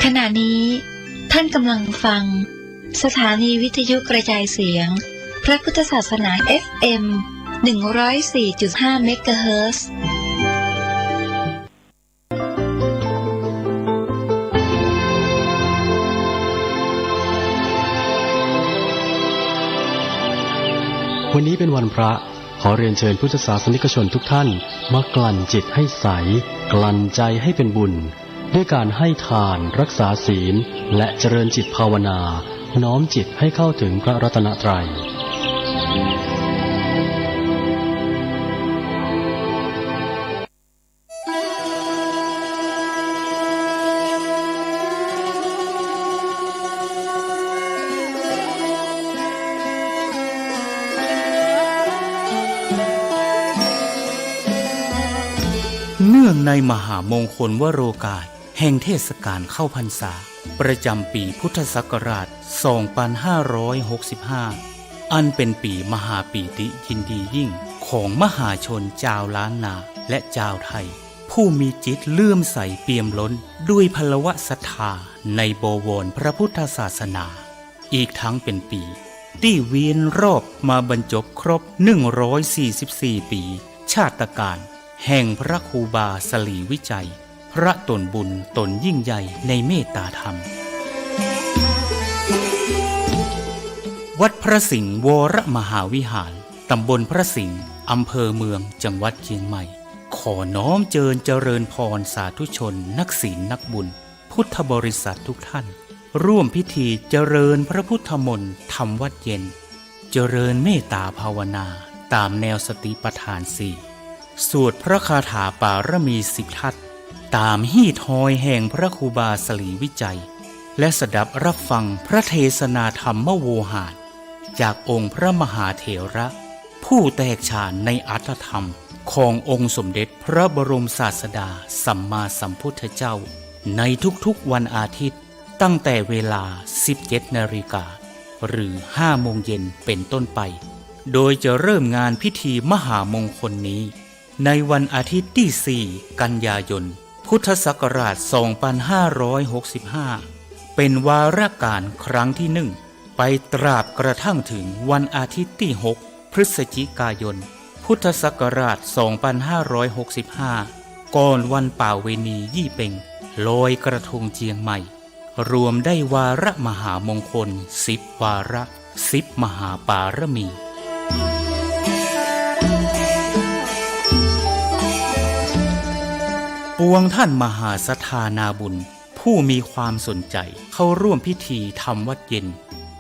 ขณะนี้ท่านกำลังฟังสถานีวิทยุกระจายเสียงพระพุทธศาสนา FM 104.5 เมกะเฮิรตซ์วันนี้เป็นวันพระขอเรียนเชิญพุทธศาสนิกชนทุกท่านมากลั่นจิตให้ใสกลั่นใจให้เป็นบุญด้วยการให้ทานรักษาศีลและเจริญจิตภาวนาน้อมจิตให้เข้าถึงพระรัตนตรัยเนื่องในมหามงคลวโรกาสแห่งเทศกาลเข้าพรรษาประจำปีพุทธศักราช 2565 อันเป็นปีมหาปีติยินดียิ่งของมหาชนชาวล้านนาและชาวไทยผู้มีจิตเลื่อมใสเปี่ยมล้นด้วยพลวะศรัทธาในบวรพระพุทธศาสนาอีกทั้งเป็นปีที่เวียนรอบมาบรรจบครบ 144 ปีชาตกาลแห่งพระครูบาสลีวิจัยพระตนบุญตนยิ่งใหญ่ในเมตตาธรรมวัดพระสิงห์วรมหาวิหารตำบลพระสิงห์อำเภอเมืองจังหวัดเชียงใหม่ขอน้อมเจริญพรสาธุชนนักศีลนักบุญพุทธบริษัททุกท่านร่วมพิธีเจริญพระพุทธมนต์ธรรมวัดเย็นเจริญเมตตาภาวนาตามแนวสติปัฏฐานสี่สวดพระคาถาปารมี10 ทัศตามฮีทอยแห่งพระครูบาสลีวิจัยและสดับรับฟังพระเทศนาธรรมโวหารจากองค์พระมหาเถระผู้แตกฉานในอรรถธรรมขององค์สมเด็จพระบรมศาสดาสัมมาสัมพุทธเจ้าในทุกๆวันอาทิตย์ตั้งแต่เวลา 17 นาฬิกาหรือ 5 โมงเย็นเป็นต้นไปโดยจะเริ่มงานพิธีมหามงคลนี้ในวันอาทิตย์ที่ 4 กันยายนพุทธศักราช 2565 เป็นวาระการครั้งที่ 1ไปตราบกระทั่งถึงวันอาทิตย์ที่ 6 พฤศจิกายนพุทธศักราช 2565 ก่อนวันป่าเวณียี่เป่งลอยกระทงเจียงใหม่รวมได้วาระมหามงคล10 วาระ10 มหาปารมีปวงท่านมหาศรัทธานาบุญผู้มีความสนใจเข้าร่วมพิธีทำวัดเย็น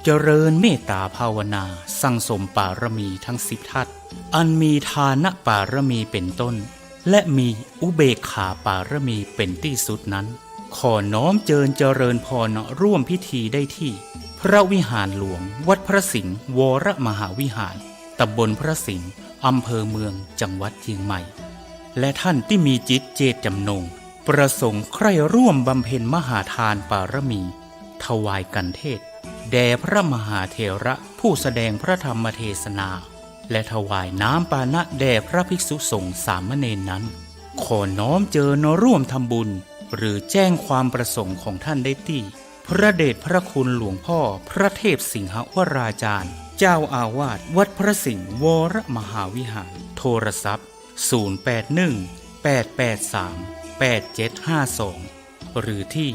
เจริญเมตตาภาวนาสั่งสมปารมีทั้ง10 ทัศอันมีทานปารมีเป็นต้นและมีอุเบกขาปารมีเป็นที่สุดนั้นขอน้อมเจริญพรร่วมพิธีได้ที่พระวิหารหลวงวัดพระสิงห์วรมหาวิหารตำบลพระสิงห์อำเภอเมืองจังหวัดเชียงใหม่และท่านที่มีจิตเจตจำนงประสงค์ใคร่ร่วมบำเพ็ญมหาทานปารมีถวายกันเทศแด่พระมหาเถระผู้แสดงพระธรรมเทศนาและถวายน้ำปานะแด่พระภิกษุสงฆ์สามเณรนั้นขอน้อมร่วมทำบุญหรือแจ้งความประสงค์ของท่านได้ที่พระเดชพระคุณหลวงพ่อพระเทพสิงหวราจารย์เจ้าอาวาสวัดพระสิงห์วรมหาวิหารโทรศัพท์081-883-8752หรือที่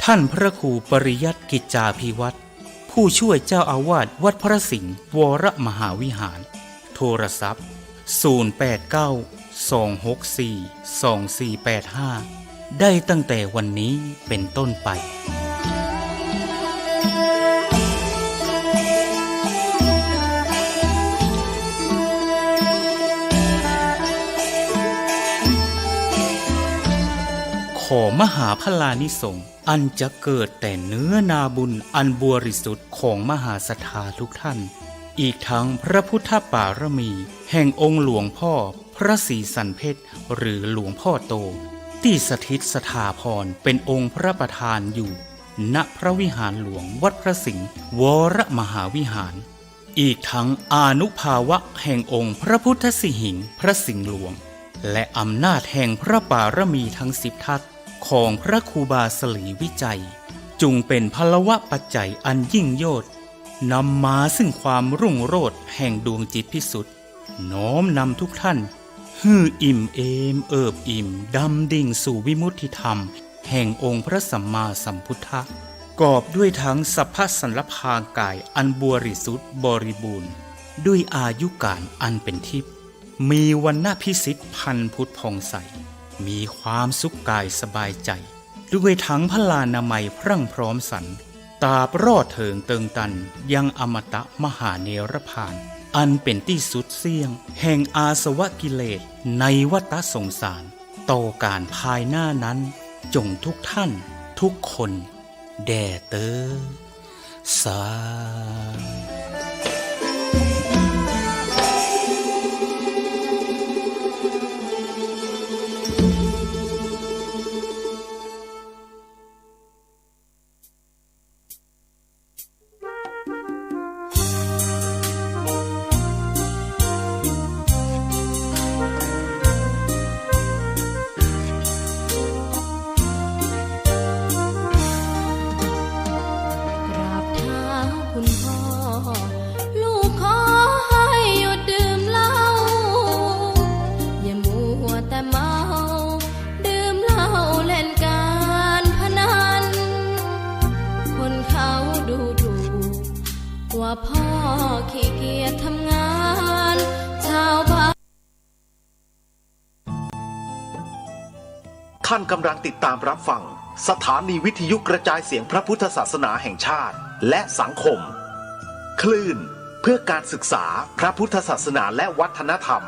ท่านพระครูปริยัติกิจจาภิวัตรผู้ช่วยเจ้าอาวาสวัดพระสิงห์วรมหาวิหารโทรศัพท์089-264-2485 ได้ตั้งแต่วันนี้เป็นต้นไปขอมหาพลานิสงส์อันจะเกิดแต่เนื้อนาบุญอันบริสุทธิ์ของมหาศรัทธาทุกท่านอีกทั้งพระพุทธปารมีแห่งองค์หลวงพ่อพระศรีสันเพชรหรือหลวงพ่อโตที่สถิตสถาพรเป็นองค์พระประธานอยู่ณพระวิหารหลวงวัดพระสิงห์วรมหาวิหารอีกทั้งอานุภาวะแห่งองค์พระพุทธสิหิงค์พระสิงห์หลวงและอำนาจแห่งพระปารมีทั้ง10 ทัศของพระครูบาสลีวิจัยจุงเป็นพลวะปัจจัยอันยิ่งโยชน์นำมาซึ่งความรุ่งโรจน์แห่งดวงจิตพิสุทธิ์น้อมนำทุกท่านฮืออิ่มเอมเอิบอิ่มดำดิ่งสู่วิมุตติธรรมแห่งองค์พระสัมมาสัมพุทธะกอบด้วยทั้งสัพพสันลภางกายอันบริสุทธิ์บริบูรณ์ด้วยอายุการอันเป็นทิพย์มีวรรณพิสิทธิ์พันพุทธผ่องใสมีความสุขกายสบายใจด้วยทั้งพลานามัยพรั่งพร้อมสรรตราบรอดเถิงเติงตันยังอมตะมหาเนรพานอันเป็นที่สุดเสี่ยงแห่งอาสวะกิเลสในวัฏสงสารต่อการภายหน้านั้นจงทุกท่านทุกคนแด่เตอสาพ่อขี้เกียจทำงานชาวบ้านท่านกำลังติดตามรับฟังสถานีวิทยุกระจายเสียงพระพุทธศาสนาแห่งชาติและสังคมคลื่นเพื่อการศึกษาพระพุทธศาสนาและวัฒนธรรม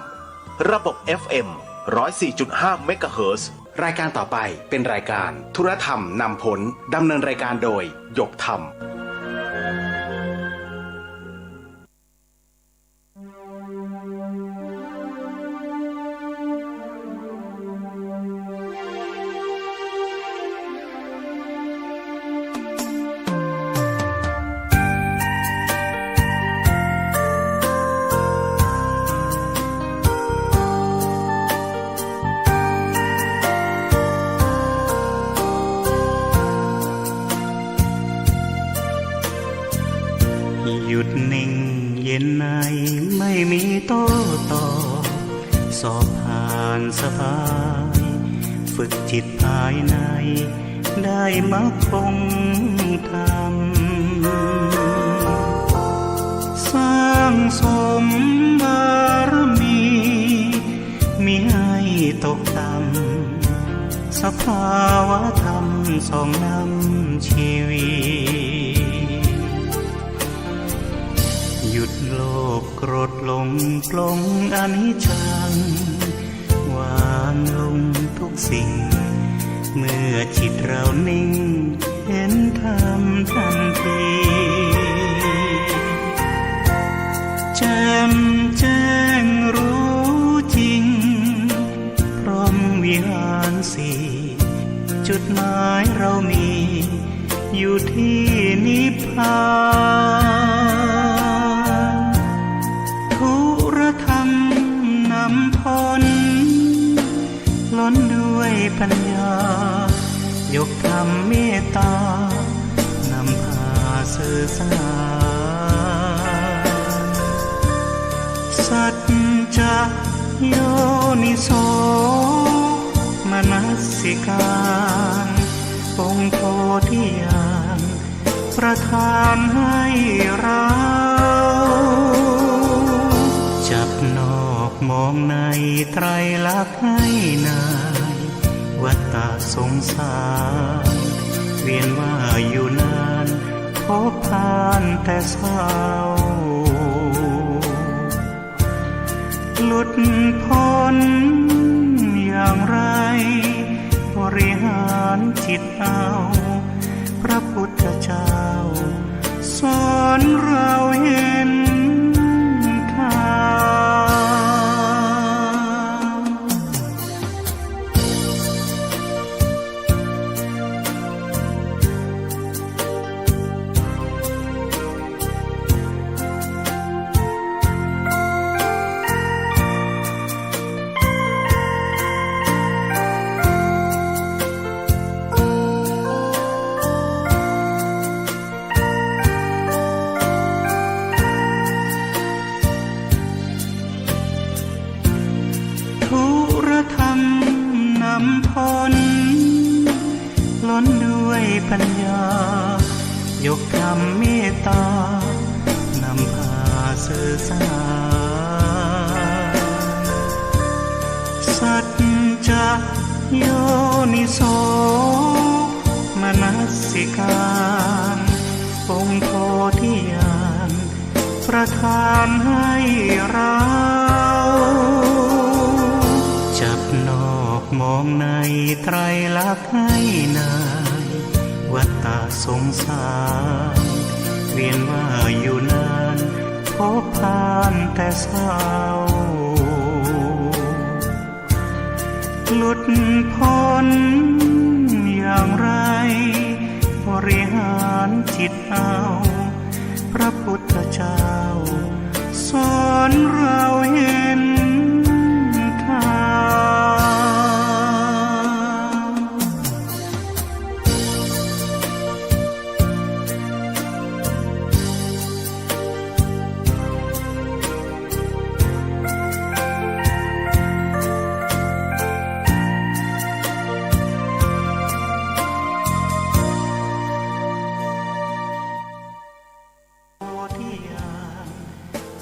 ระบบ FM 104.5 เมกะเฮิรตซ์รายการต่อไปเป็นรายการธุรธรรมนำผลดำเนินรายการโดยหยกธรรมหยุดนิ่งเย็นในไม่มีโต้ตอบสอบผ่านสบายฝึกจิตภายในได้มรรคคงธรรมสร้างสมบารมีมิให้ตกต่ำสภาวะธรรมส่องนำชีวิตหยุดโลภโกรธหลงปลงอนิจจังวางลงทุกสิ่งเมื่อจิตเรานิ่งเห็นธรรมทันทีแจ่มแจ้งรู้จริงพร้อมวิหารสี่จุดหมายเรามีอยู่ที่นิพพานทุรธรรมนำพ้นล้นด้วยปัญญายกธรรมเมตตานำพาสื่อสารสัจจะโยนิโสมนสิการองค์โพธิญาณประทานให้เราจับนอกมองในไตรลักษณ์ให้นายว วัฏฏะสงสารเวียนว่าอยู่นานพบผ่านแต่เศร้าหลุดพ้นอย่างไรบริหารจิตเอาพระพุทธเจ้าสอนเราเห็นทางล้นด้วยปัญญายกธรรมเมตตานำพาสื่อสารสัจจะโยนิโสมนสิการองค์โพธิญาณประทานให้เราจับนอกมองในไตรลักษณ์ให้นานวัฏฏะสงสารเวียนว่าอยู่นานพบผ่านแต่เศร้าหลุดพ้นอย่างไรบริหารจิตเอาพระพุทธเจ้าสอนเราเห็นทาง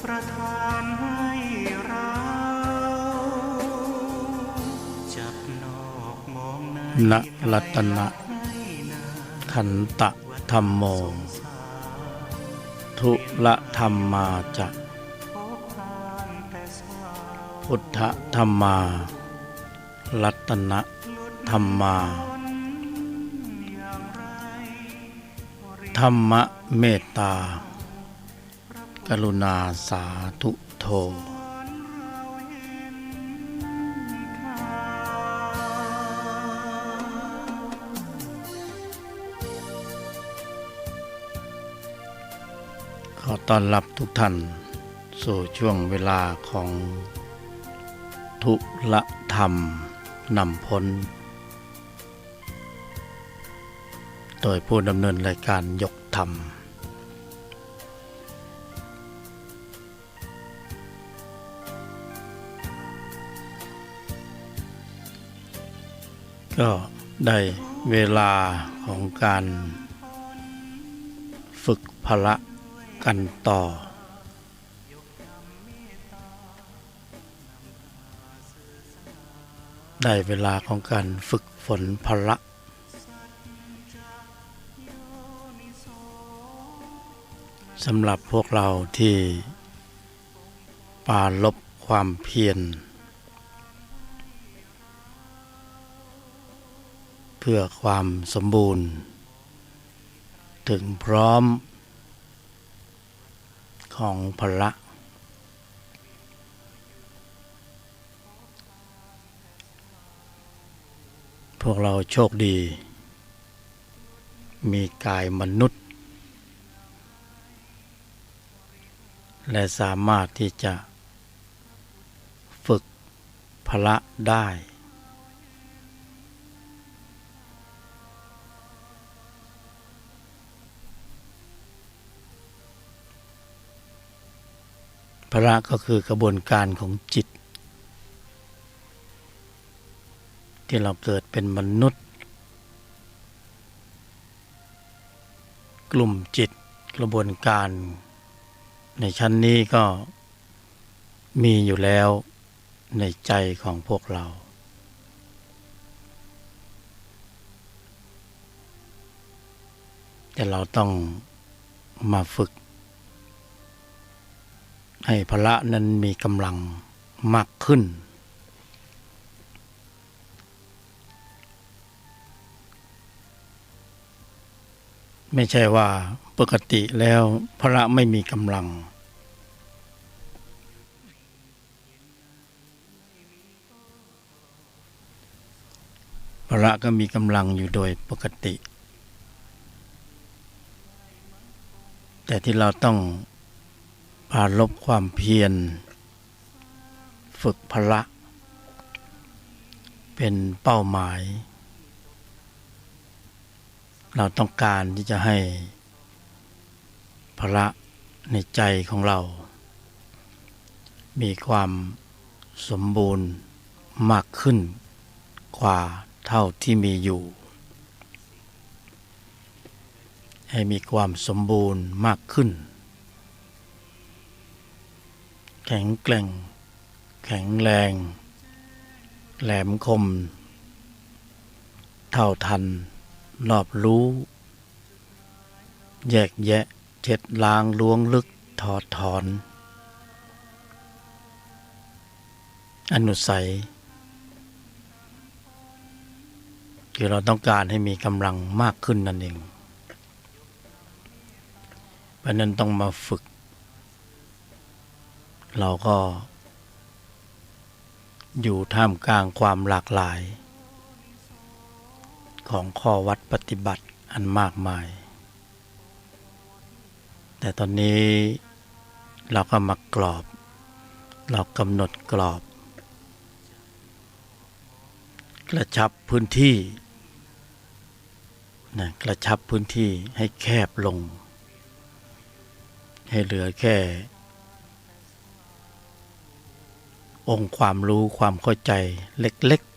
ประทานให้เราจับนอกมองใน นะรัตนะขันตะธัมโมทุละธัมมาจะพุทธธัมมารัตนะธัมมาธัมมะเมตตากรุณาสาธุโทขอต้อนรับทุกท่านสู่ช่วงเวลาของทุละธรรมนำพ้นโดยผู้ดำเนินรายการยกธรรมก็ได้เวลาของการฝึกพละกันต่อได้เวลาของการฝึกฝนพละสำหรับพวกเราที่ปราลบความเพียรเพื่อความสมบูรณ์ถึงพร้อมของพละพวกเราโชคดีมีกายมนุษย์และสามารถที่จะฝึกพละได้พละก็คือกระบวนการของจิตที่เราเกิดเป็นมนุษย์กลุ่มจิตกระบวนการในชั้นนี้ก็มีอยู่แล้วในใจของพวกเรา แต่เราต้องมาฝึกให้พละนั้นมีกำลังมากขึ้นไม่ใช่ว่าปกติแล้วพละไม่มีกำลังพละก็มีกำลังอยู่โดยปกติแต่ที่เราต้องปราลบความเพียรฝึกพละเป็นเป้าหมายเราต้องการที่จะให้พละในใจของเรามีความสมบูรณ์มากขึ้นกว่าเท่าที่มีอยู่ให้มีความสมบูรณ์มากขึ้นแข็งแกร่งแข็งแรงแหลมคมเท่าทันรอบรู้แยกแยะเช็ดล้างล้วงลึกถอดถอนอนุสัยคือเราต้องการให้มีกำลังมากขึ้นนั่นเองเพราะนั้นต้องมาฝึกเราก็อยู่ท่ามกลางความหลากหลายของข้อวัดปฏิบัติอันมากมายแต่ตอนนี้เราก็มากรอบเรากำหนดกรอบกระชับพื้นที่กระชับพื้นที่ให้แคบลงให้เหลือแค่องค์ความรู้ความเข้าใจเล็กๆ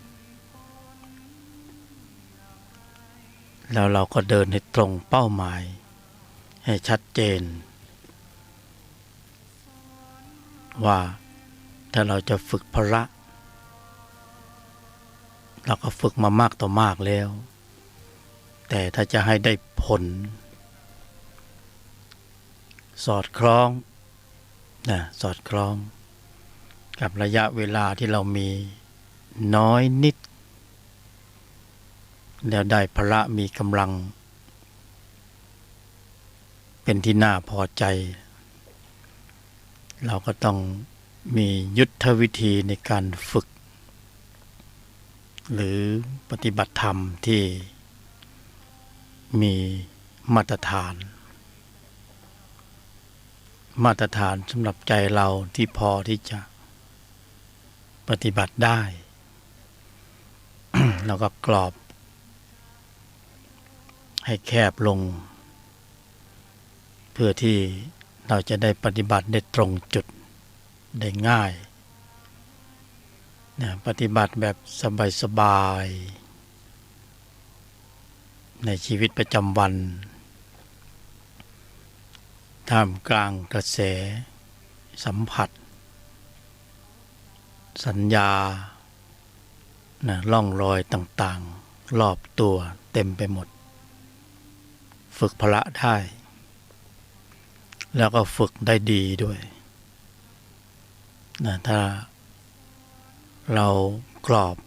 แล้วเราก็เดินให้ตรงเป้าหมายให้ชัดเจนว่าถ้าเราจะฝึกพละเราก็ฝึกมามากต่อมากแล้วแต่ถ้าจะให้ได้ผลสอดคล้องสอดคล้องกับระยะเวลาที่เรามีน้อยนิดแล้วได้พละมีกำลังเป็นที่น่าพอใจเราก็ต้องมียุทธวิธีในการฝึกหรือปฏิบัติธรรมที่มีมาตรฐานสำหรับใจเราที่พอที่จะปฏิบัติได้ แล้วก็กรอบให้แคบลงเพื่อที่เราจะได้ปฏิบัติได้ตรงจุดได้ง่ายปฏิบัติแบบสบายๆในชีวิตประจำวันท่ามกลางกระแสสัมผัสสัญญาล่องรอยต่างๆรอบตัวเต็มไปหมดฝึกพละได้แล้วก็ฝึกได้ดีด้วยถ้าเรากรอบ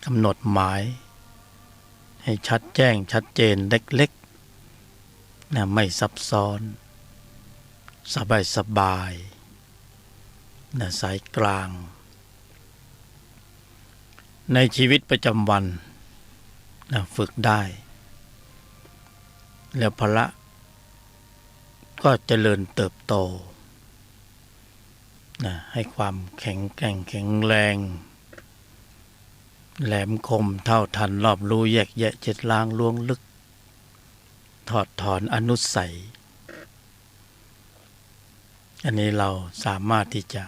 กำหนดหมายให้ชัดแจ้งชัดเจนเล็กๆไม่ซับซ้อนสบายสายกลางในชีวิตประจำวันฝึกได้แล้วพละก็เจริญเติบโตให้ความแข็งแกร่งแข็งแรงแหลมคมเท่าทันรอบรู้แยกแยะเจ็ดล้างล้วงลึกถอดถอนอนุสัยอันนี้เราสามารถที่จะ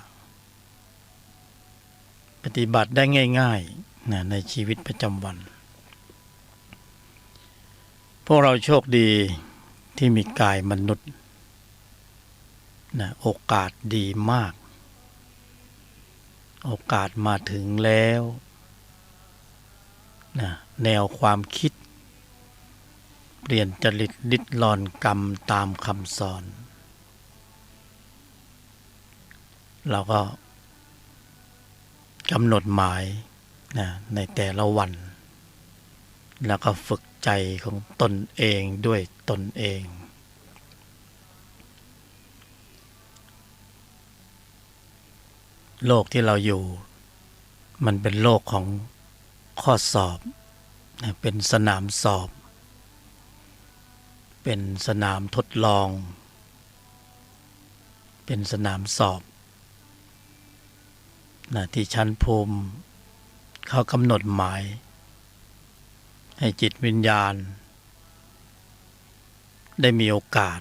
ปฏิบัติได้ง่ายๆในชีวิตประจำวันพวกเราโชคดีที่มีกายมนุษย์โอกาสดีมากโอกาสมาถึงแล้วแนวความคิด เปลี่ยนจริตลิดรอนกรรมตามคำสอนเราก็กำหนดหมายนะในแต่ละวันแล้วก็ฝึกใจของตนเองด้วยตนเองโลกที่เราอยู่มันเป็นโลกของข้อสอบนะเป็นสนามสอบเป็นสนามทดลองเป็นสนามสอบนะที่ชั้นภูมิเขากำหนดหมายให้จิตวิญญาณได้มีโอกาส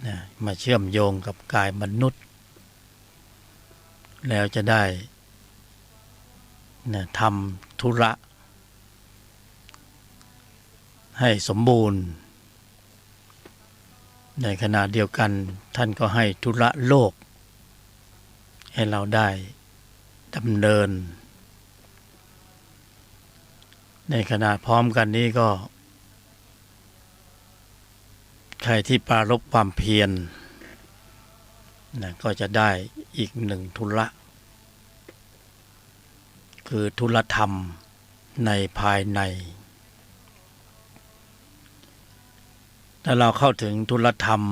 นะมาเชื่อมโยงกับกายมนุษย์แล้วจะได้นะทำธุระให้สมบูรณ์ในขณะเดียวกันท่านก็ให้ธุระโลกให้เราได้ดำเนินในขณะพร้อมกันนี้ก็ใครที่ปรารภความเพียรนะก็จะได้อีกหนึ่งธุระคือธุรธรรมในภายในถ้าเราเข้าถึงธุรธรรม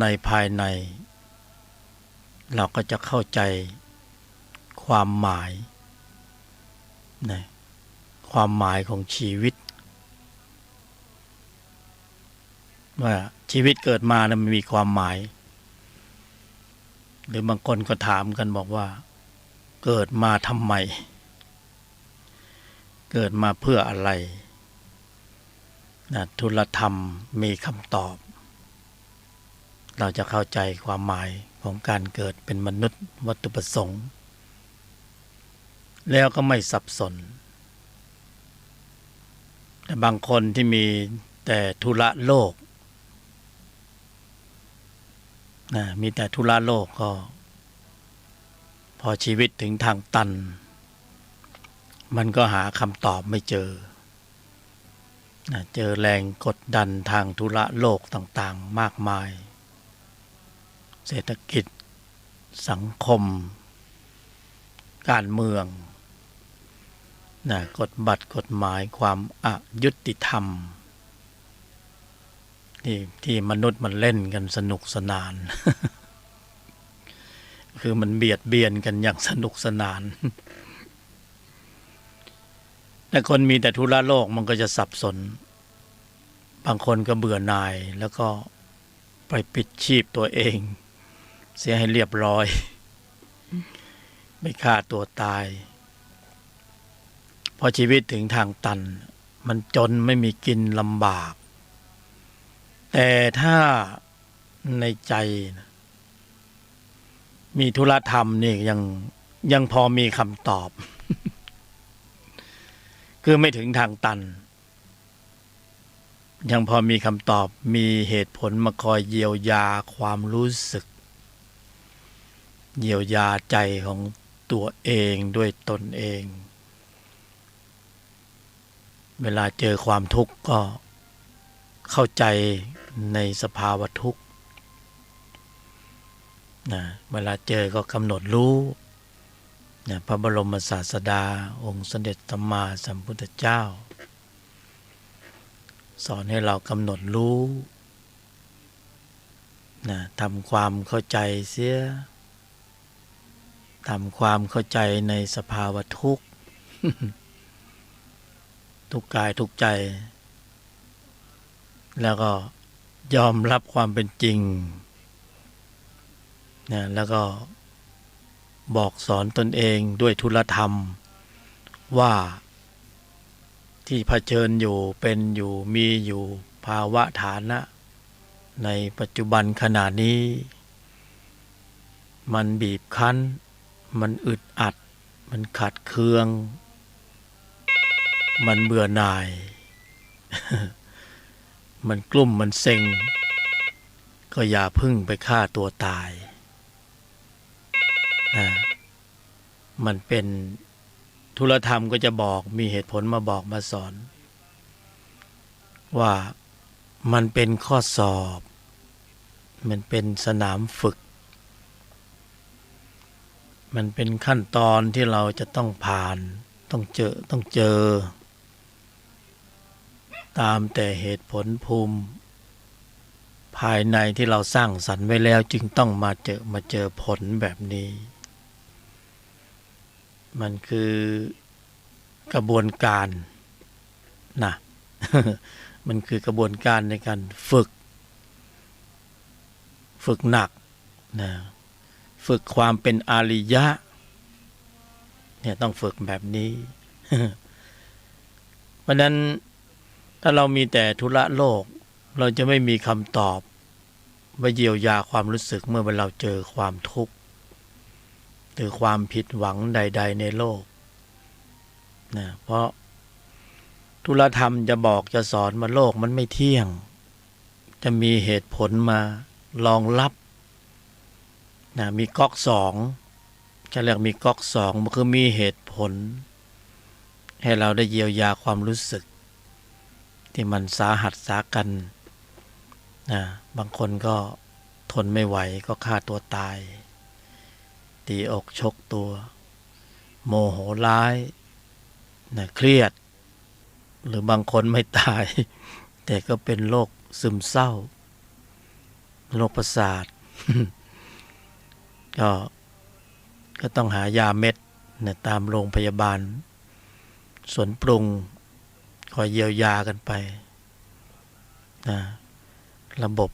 ในภายในเราก็จะเข้าใจความหมายนะความหมายของชีวิตว่าชีวิตเกิดมานะมันมีความหมายหรือบางคนก็ถามกันบอกว่าเกิดมาทำไมเกิดมาเพื่ออะไรนะธุลธรรมมีคำตอบเราจะเข้าใจความหมายของการเกิดเป็นมนุษย์วัตถุประสงค์แล้วก็ไม่สับสนแต่บางคนที่มีแต่ธุระโลกนะมีแต่ธุระโลกก็พอชีวิตถึงทางตันมันก็หาคำตอบไม่เจอนะเจอแรงกดดันทางธุระโลกต่างๆมากมายเศรษฐกิจสังคมการเมืองนะกฎบัตรกฎหมายความอยุติธรรมที่มนุษย์มันเล่นกันสนุกสนาน คือมันเบียดเบียนกันอย่างสนุกสนาน แต่คนมีแต่ธุระโลกมันก็จะสับสนบางคนก็เบื่อหน่ายแล้วก็ไปปิดชีพตัวเองเสียให้เรียบร้อยไม่ฆ่าตัวตายพอชีวิตถึงทางตันมันจนไม่มีกินลำบากแต่ถ้าในใจมีธุระธรรมนี่ยังพอมีคำตอบ คือไม่ถึงทางตันยังพอมีคำตอบมีเหตุผลมาคอยเยียวยาความรู้สึกเยียวยาใจของตัวเองด้วยตนเองเวลาเจอความทุกข์ก็เข้าใจในสภาวะทุกข์นะเวลาเจอก็กำหนดรู้นะพระบรมศาสดาองค์สมเด็จสัมมาสัมพุทธเจ้าสอนให้เรากำหนดรู้นะทำความเข้าใจเสียทำความเข้าใจในสภาวะทุกข์ ทุกกายทุกใจแล้วก็ยอมรับความเป็นจริงนะแล้วก็บอกสอนตนเองด้วยธุรธรรมว่าที่เผชิญอยู่เป็นอยู่มีอยู่ภาวะฐานะในปัจจุบันขณะนี้มันบีบคั้นมันอึดอัดมันขัดเคืองมันเบื่อหน่าย มันกลุ่มมันเซ็งก็อย่าพึ่งไปฆ่าตัวตายนะมันเป็นธุรธรรมก็จะบอกมีเหตุผลมาบอกมาสอนว่า มันเป็นข้อสอบ มันเป็นสนามฝึก มันเป็นขั้นตอนที่เราจะต้องผ่านต้องเจอตามแต่เหตุผลภูมิภายในที่เราสร้างสรรค์ไว้แล้วจึงต้องมาเจอผลแบบนี้มันคือกระบวนการนะ มันคือกระบวนการในการฝึกหนักนะฝึกความเป็นอริยะเนี่ยต้องฝึกแบบนี้ เพราะนั้นถ้าเรามีแต่ธุระโลกเราจะไม่มีคำตอบว่าเยียวยาความรู้สึกเมื่อเราเจอความทุกข์หรือความผิดหวังใดๆในโลกนะเพราะธุรธรรมจะบอกจะสอนมาโลกมันไม่เที่ยงจะมีเหตุผลมารองรับนะมีก๊อกสองจะเรียกมีก๊อกสองมันคือมีเหตุผลให้เราได้เยียวยาความรู้สึกที่มันสาหัสสากันนะบางคนก็ทนไม่ไหวก็ฆ่าตัวตายตีอกชกตัวโมโหร้ายนะเครียดหรือบางคนไม่ตายแต่ก็เป็นโรคซึมเศร้าโรคประสาท ก็ต้องหายาเม็ดนะตามโรงพยาบาลสวนปรุงคอยเยียวยากันไปนะระบบ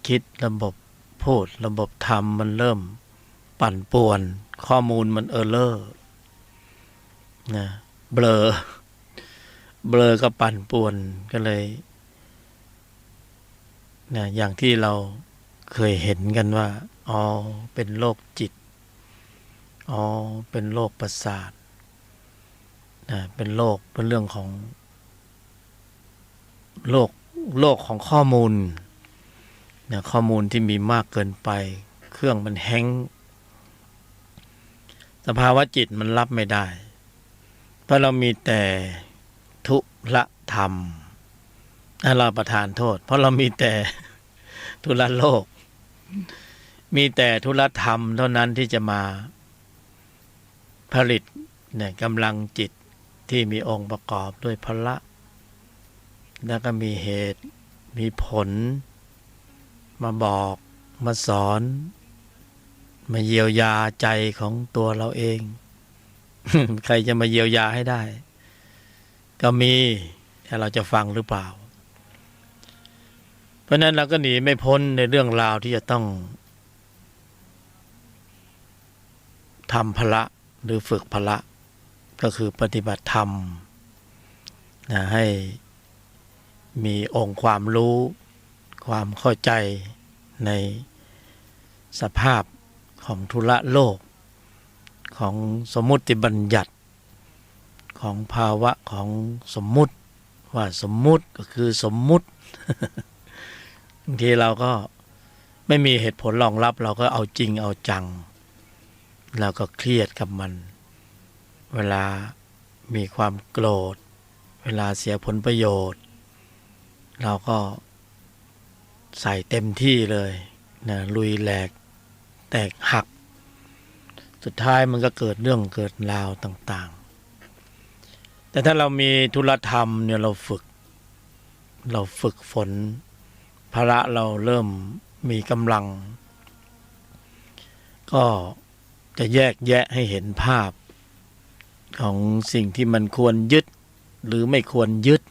คิดระบบพูดระบบทำมันเริ่มปั่นป่วนข้อมูลมันเออร์เลอร์นะเบลอก็ปั่นป่วนก็เลยนะอย่างที่เราเคยเห็นกันว่าอ๋อเป็นโรคจิตอ๋อเป็นโรคประสาทนะเป็นโรคเป็นเรื่องของโรคของข้อมูลนะข้อมูลที่มีมากเกินไปเครื่องมันแฮงก์สภาวะจิตมันรับไม่ได้เพราะเรามีแต่ทุละธรรมเราประทานโทษเพราะเรามีแต่ทุละโลกมีแต่ทุละธรรมเท่านั้นที่จะมาผลิตเนี่ยกำลังจิตที่มีองค์ประกอบด้วยพละแล้วก็มีเหตุมีผลมาบอกมาสอนมาเยียวยาใจของตัวเราเอง ใครจะมาเยียวยาให้ได้ก็มีแต่เราจะฟังหรือเปล่าเพราะนั้นเราก็หนีไม่พ้นในเรื่องราวที่จะต้องทำพละหรือฝึกพละก็คือปฏิบัติธรรมนะให้มีองค์ความรู้ความเข้าใจในสภาพของธุระโลกของสมมุติบัญญัติของภาวะของสมมุติว่าสมมุติก็คือสมมุติ บางทีเราก็ไม่มีเหตุผลรองรับเราก็เอาจริงเอาจังเราก็เครียดกับมันเวลามีความโกรธเวลาเสียผลประโยชน์เราก็ใส่เต็มที่เลยนะลุยแหลกแตกหักสุดท้ายมันก็เกิดเรื่องเกิดราวต่างๆแต่ถ้าเรามีธุรธรรมเนี่ยเราฝึกฝนพละเราเริ่มมีกำลังก็จะแยกแยะให้เห็นภาพของสิ่งที่มันควรยึดหรือไม่ควรยึด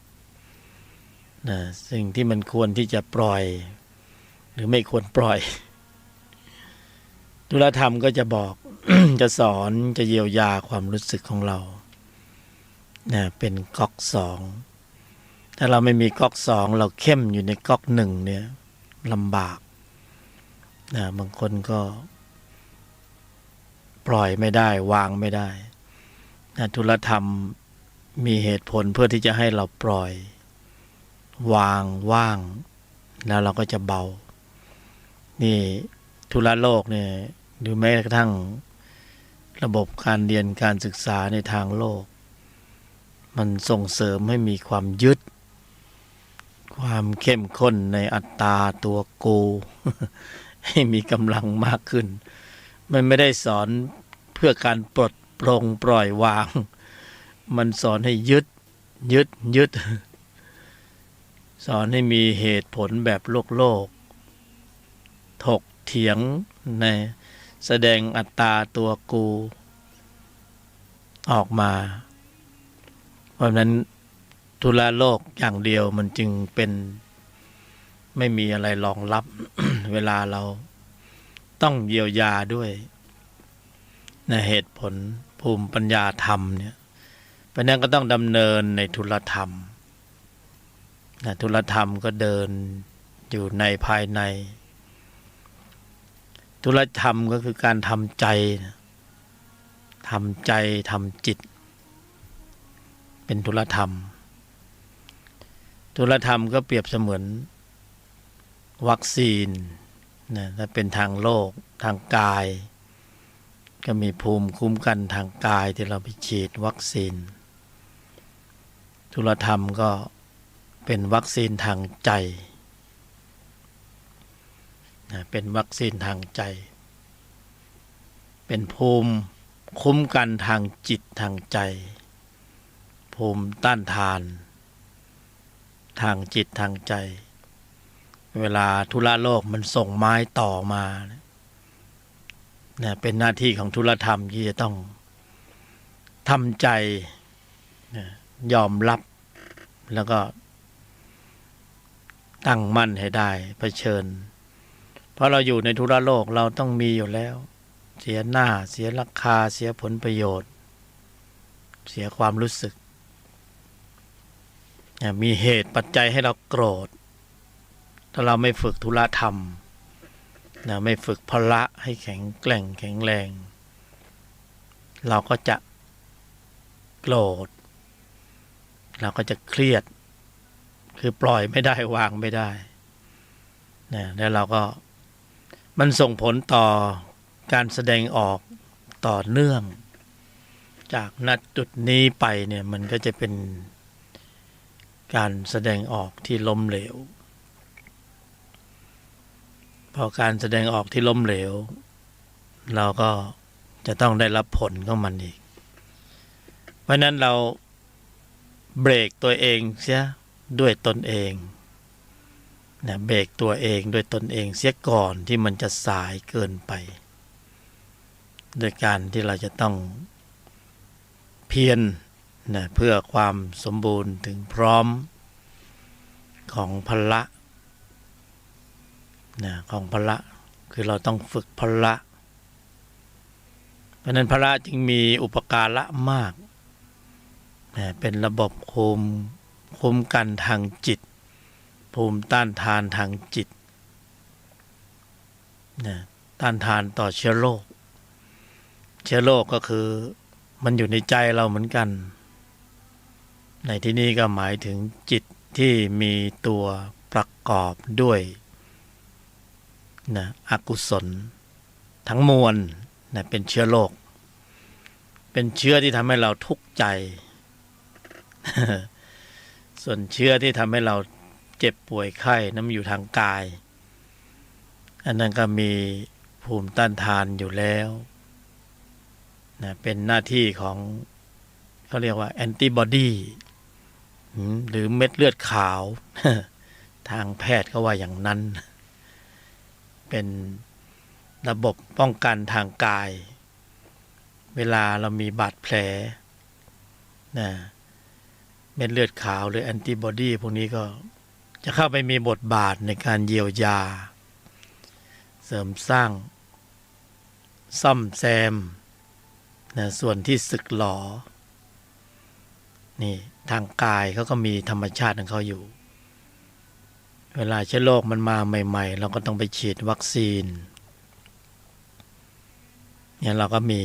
นะสิ่งที่มันควรที่จะปล่อยหรือไม่ควรปล่อยธุรธรรมก็จะบอก จะสอนจะเยียวยาความรู้สึกของเรานะเป็นก๊อกสองถ้าเราไม่มีก๊อกสองเราเข้มอยู่ในก๊อกหนึ่งเนี่ยลำบากนะบางคนก็ปล่อยไม่ได้วางไม่ได้นะธุรธรรมมีเหตุผลเพื่อที่จะให้เราปล่อยวางว่างแล้วเราก็จะเบานี่ธุระโลกเนี่ยหรือแม้กระทั่งระบบการเรียนการศึกษาในทางโลกมันส่งเสริมให้มีความยึด ความเข้มข้นในอัตตาตัวกู ให้มีกำลังมากขึ้นมันไม่ได้สอนเพื่อการปลดปลงปล่อยวางมันสอนให้ยึดสอนให้มีเหตุผลแบบโลกถกเถียงในแสดงอัตตาตัวกูออกมาเพราะนั้นทุลโลกอย่างเดียวมันจึงเป็นไม่มีอะไรรองรับ เวลาเราต้องเยียวยาด้วยในเหตุผลภูมิปัญญาธรรมเนี่ยเพราะนั้นก็ต้องดำเนินในทุลธรรมทุลธรรมก็เดินอยู่ในภายในทุลธรรมก็คือการทำใจทำจิตเป็นทุลธรรมทุลธรรมก็เปรียบเสมือนวัคซีนนะถ้าเป็นทางโลกทางกายก็มีภูมิคุ้มกันทางกายที่เราไปฉีดวัคซีนทุลธรรมก็เป็นวัคซีนทางใจนะเป็นวัคซีนทางใจเป็นภูมิคุ้มกันทางจิตทางใจภูมิต้านทานทางจิตทางใจเวลาทุลโลกมันส่งไม้ต่อมาเนี่ยเป็นหน้าที่ของทุลธรรมที่จะต้องทำใจยอมรับแล้วก็ตั้งมั่นให้ได้เผชิญเพราะเราอยู่ในทุลโลกเราต้องมีอยู่แล้วเสียหน้าเสียราคาเสียผลประโยชน์เสียความรู้สึกมีเหตุปัจจัยให้เราโกรธถ้าเราไม่ฝึกทุลธรรมไม่ฝึกพละให้แข็งแกร่งแข็งแรงเราก็จะโกรธเราก็จะเครียดคือปล่อยไม่ได้วางไม่ได้แล้วเราก็มันส่งผลต่อการแสดงออกต่อเนื่องจากณจุดนี้ไปเนี่ยมันก็จะเป็นการแสดงออกที่ล้มเหลวพอการแสดงออกที่ล้มเหลวเราก็จะต้องได้รับผลของมันอีกเพราะนั้นเราเบรกตัวเองเสียด้วยตนเองเบรกตัวเองด้วยตนเองเสียก่อนที่มันจะสายเกินไปโดยการที่เราจะต้องเพียรเพื่อความสมบูรณ์ถึงพร้อมของพละของพละคือเราต้องฝึกพละเพราะนั้นพละจึงมีอุปการะมากเป็นระบบคุ้มกันทางจิตภูมิต้านทานทางจิตต้านทานต่อเชื้อโรคก็คือมันอยู่ในใจเราเหมือนกันในที่นี้ก็หมายถึงจิตที่มีตัวประกอบด้วยอกุศลทั้งมวลเป็นเชื้อโรคเป็นเชื้อที่ทำให้เราทุกข์ใจ ส่วนเชื้อที่ทำให้เราเจ็บป่วยไข้นั้นอยู่ทางกายอันนั้นก็มีภูมิต้านทานอยู่แล้วเป็นหน้าที่ของเขาเรียกว่าแอนติบอดีหรือเม็ดเลือดขาว ทางแพทย์ก็ว่าอย่างนั้นเป็นระบบป้องกันทางกายเวลาเรามีบาดแผลเม็ดเลือดขาวหรือแอนติบอดีพวกนี้ก็จะเข้าไปมีบทบาทในการเยียวยาเสริมสร้างซ่อมแซมส่วนที่สึกหรอนี่ทางกายเขาก็มีธรรมชาติของเขาอยู่เวลาเชื้อโรคมันมาใหม่ๆเราก็ต้องไปฉีดวัคซีนเนี่ยเราก็มี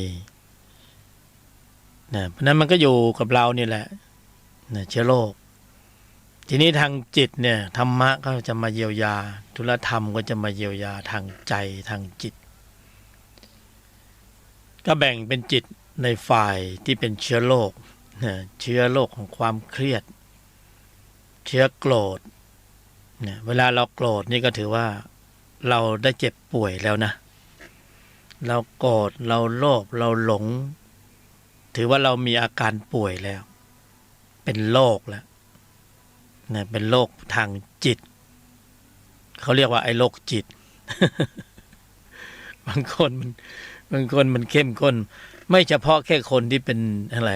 เพราะนั้นมันก็อยู่กับเรานี่แหละเชื้อโรคทีนี้ทางจิตเนี่ยธรรมะก็จะมาเยียวยาทุลธรรมก็จะมาเยียวยาทางใจทางจิตก็แบ่งเป็นจิตในฝ่ายที่เป็นเชื้อโรคเชื้อโรคของความเครียดเชื้อโกรธ เนี่ยเวลาเราโกรธนี่ก็ถือว่าเราได้เจ็บป่วยแล้วนะเราโกรธเราโลภเราหลงถือว่าเรามีอาการป่วยแล้วเป็นโรคแล้วเนี่ยเป็นโรคทางจิตเขาเรียกว่าไอ้โรคจิต บางคนมันเข้มข้นไม่เฉพาะแค่คนที่เป็นอะไร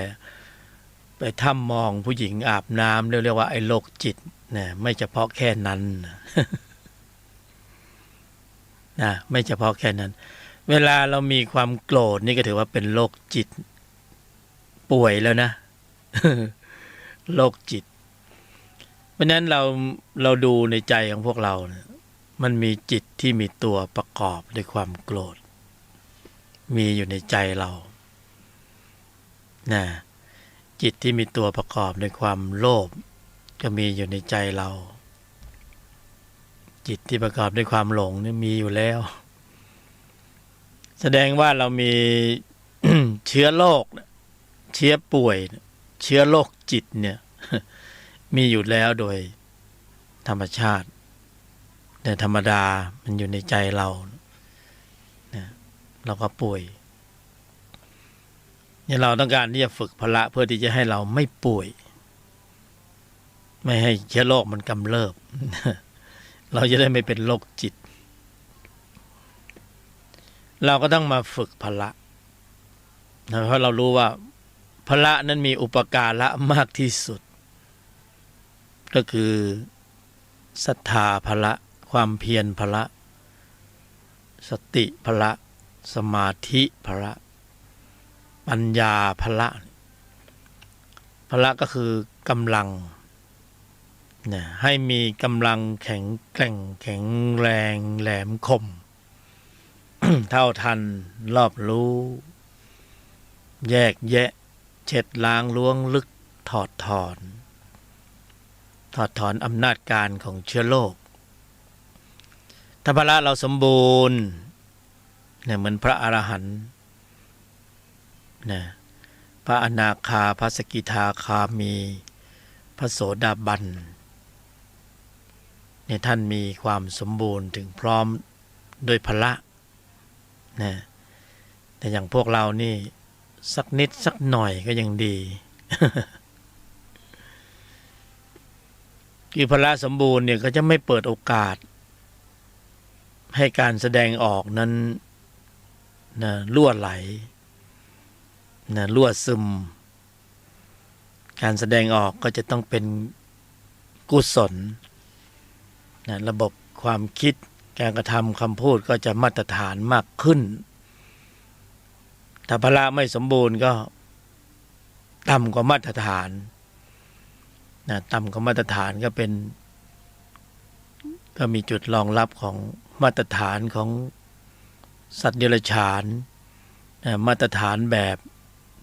ไปถ้ำมองผู้หญิงอาบน้ำเรียกว่าไอ้โรคจิตนะไม่เฉพาะแค่นั้น นะไม่เฉพาะแค่นั้นเวลาเรามีความโกรธนี่ก็ถือว่าเป็นโรคจิตป่วยแล้วนะ โรคจิตเพราะนั้นเราดูในใจของพวกเรานะมันมีจิตที่มีตัวประกอบด้วยความโกรธมีอยู่ในใจเรานะจิตที่มีตัวประกอบด้วยความโลภก็มีอยู่ในใจเราจิตที่ประกอบด้วยความหลงนี่มีอยู่แล้วแสดงว่าเรามี เชื้อโรคเชื้อป่วยเชื้อโรคจิตเนี่ย มีอยู่แล้วโดยธรรมชาติแต่ธรรมดามันอยู่ในใจเราเนี่ยเราก็ป่วยเนี่ยเราต้องการที่จะฝึกพละเพื่อที่จะให้เราไม่ป่วยไม่ให้เชื้อโรคมันกำเริบ เราจะได้ไม่เป็นโรคจิตเราก็ต้องมาฝึกพละนะเพราะเรารู้ว่าพละนั้นมีอุปการะมากที่สุดก็คือศรัทธาพละความเพียรพละสติพละสมาธิพละปัญญาพละพละก็คือกำลังนะให้มีกำลังแข็งแกร่งแข็งแรงแหลมคม เท่าทันรอบรู้แยกแยะเช็ดล้างล้วงลึกถอดถอนอำนาจการของเชื้อโรคถ้าพละเราสมบูรณ์เนี่ยเหมือนพระอรหันต์นะพระอนาคาพระสกิทาคามีพระโสดาบันเนี่ยท่านมีความสมบูรณ์ถึงพร้อมด้วยพละนะแต่อย่างพวกเรานี่สักนิดสักหน่อยก็ยังดี คือพละสมบูรณ์เนี่ยก็จะไม่เปิดโอกาสให้การแสดงออกนั้นนะรั่วไหลนะรั่วซึมการแสดงออกก็จะต้องเป็นกุศลนะระบบความคิดการกระทำคำพูดก็จะมาตรฐานมากขึ้นถ้าพละไม่สมบูรณ์ก็ต่ำกว่ามาตรฐานนะต่ำกว่ามาตรฐานก็มีจุดรองรับของมาตรฐานของสัตว์เดรัจฉานนะมาตรฐานแบบ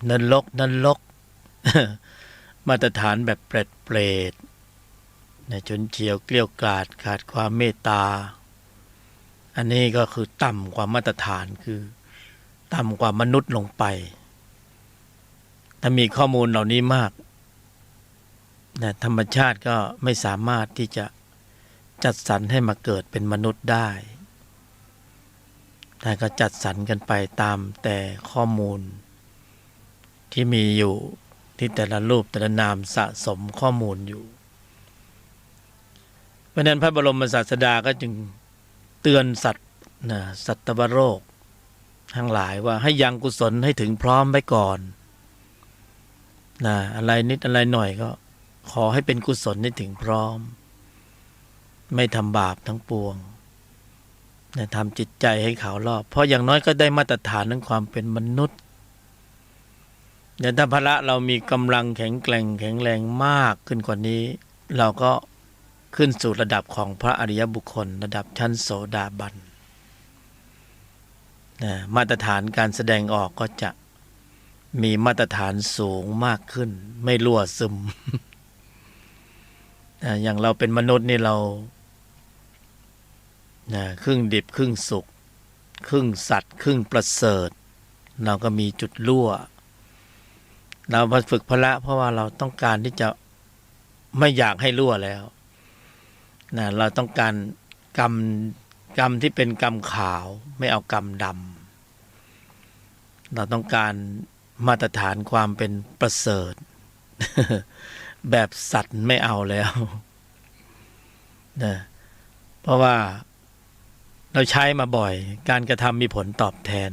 นรก มาตรฐานแบบเปรตนะจนเฉียวเกลี้ยวกล่อมขาดความเมตตาอันนี้ก็คือต่ำกว่ามาตรฐานคือต่ำกว่ามนุษย์ลงไปถ้ามีข้อมูลเหล่านี้มากนะธรรมชาติก็ไม่สามารถที่จะจัดสรรให้มาเกิดเป็นมนุษย์ได้แต่ก็จัดสรรกันไปตามแต่ข้อมูลที่มีอยู่ที่แต่ละรูปแต่ละนามสะสมข้อมูลอยู่เพราะนั้นพระบรมศาสดาก็จึงเตือนสัตว์สัตวโรคทั้งหลายว่าให้ยังกุศลให้ถึงพร้อมไว้ก่อนอะไรนิดอะไรหน่อยก็ขอให้เป็นกุศลให้ถึงพร้อมไม่ทำบาปทั้งปวงทำจิตใจให้ขาวรอบเพราะอย่างน้อยก็ได้มาตรฐานของความเป็นมนุษย์ถ้าพละเรามีกำลังแข็งแกร่งแข็งแรงมากขึ้นกว่านี้เราก็ขึ้นสู่ระดับของพระอริยบุคคลระดับชั้นโสดาบันมาตรฐานการแสดงออกก็จะมีมาตรฐานสูงมากขึ้นไม่รั่วซึม อย่างเราเป็นมนุษย์นี่เราครึ่งดิบครึ่งสุกครึ่งสัตว์ครึ่งประเสริฐเราก็มีจุดรั่วเรามาฝึกพละเพราะว่าเราต้องการที่จะไม่อยากให้รั่วแล้ว นะเราต้องการกรรมที่เป็นกรรมขาวไม่เอากรรมดำเราต้องการมาตรฐานความเป็นประเสริฐ แบบสัตว์ไม่เอาแล้วนะเพราะว่าเราใช้มาบ่อยการกระทำมีผลตอบแทน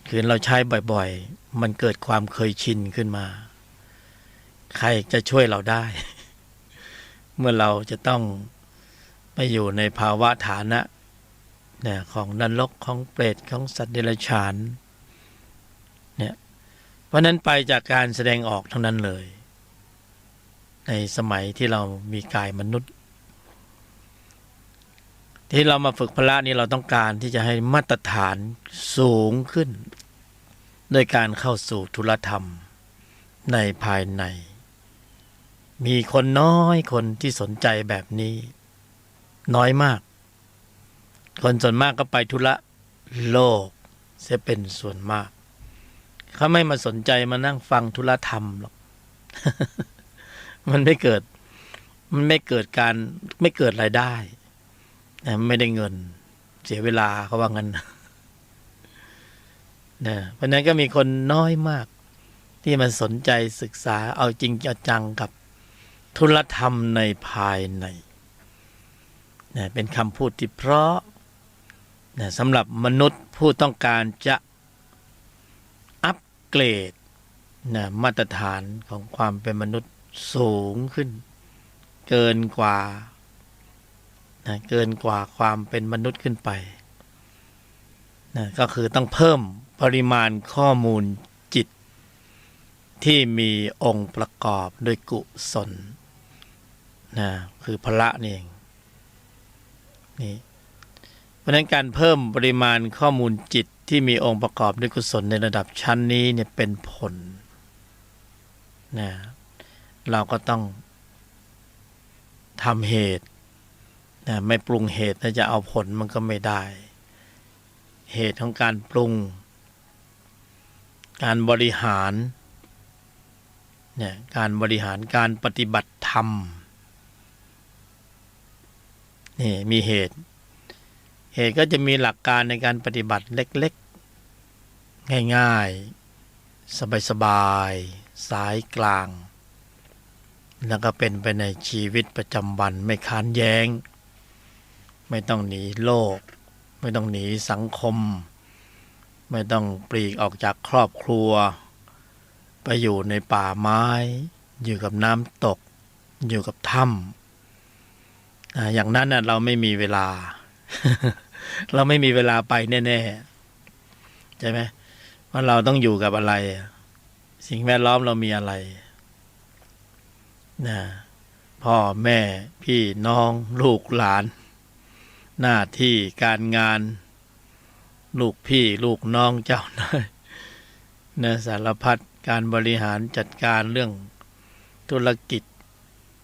คือเราใช้บ่อยๆมันเกิดความเคยชินขึ้นมาใครจะช่วยเราได้ เมื่อเราจะต้องไปอยู่ในภาวะฐานะเนี่ยของนรกของเปรตของสัตว์เดรัจฉานเนี่ยเพราะนั้นไปจากการแสดงออกทั้งนั้นเลยในสมัยที่เรามีกายมนุษย์ที่เรามาฝึกพละนี้เราต้องการที่จะให้มาตรฐานสูงขึ้นโดยการเข้าสู่ธุลธรรมในภายในมีคนน้อยคนที่สนใจแบบนี้น้อยมากคนส่วนมากก็ไปธุระโลกเสียเป็นส่วนมากเขาไม่มาสนใจมานั่งฟังธุลธรรมหรอก มันไม่เกิดการไม่เกิดรายได้ไม่ได้เงินเสียเวลาเขาว่างั้นนะเพราะนั้นก็มีคนน้อยมากที่มันสนใจศึกษาเอาจริงเอาจังกับธุลธรรมในภายในนะเป็นคำพูดที่เพราะนะสำหรับมนุษย์ผู้ต้องการจะอัปเกรดนะมาตรฐานของความเป็นมนุษย์สูงขึ้นเกินกว่าความเป็นมนุษย์ขึ้นไปนะก็คือต้องเพิ่มปริมาณข้อมูลจิตที่มีองค์ประกอบด้วยกุศลนะคือพละนี่เองนี่เพราะฉะนั้นการเพิ่มปริมาณข้อมูลจิตที่มีองค์ประกอบด้วยกุศลในระดับชั้นนี้เนี่ยเป็นผลนะเราก็ต้องทำเหตุนะไม่ปรุงเหตุถ้าจะเอาผลมันก็ไม่ได้เหตุของการปรุงการบริหารเนี่ยการบริหารการปฏิบัติธรรมนี่มีเหตุก็จะมีหลักการในการปฏิบัติเล็กๆง่ายๆสบายๆสายกลางแล้วก็เป็นไปในชีวิตประจำวันไม่ค้านแย้งไม่ต้องหนีโลกไม่ต้องหนีสังคมไม่ต้องปลีกออกจากครอบครัวไปอยู่ในป่าไม้อยู่กับน้ำตกอยู่กับถ้ำอย่างนั้นเราไม่มีเวลา เราไม่มีเวลาไปแน่ๆใช่ไหมว่าเราต้องอยู่กับอะไรสิ่งแวดล้อมเรามีอะไรนะพ่อแม่พี่น้องลูกหลานหน้าที่การงานลูกพี่ลูกน้องเจ้านายนะสารพัดการบริหารจัดการเรื่องธุรกิจ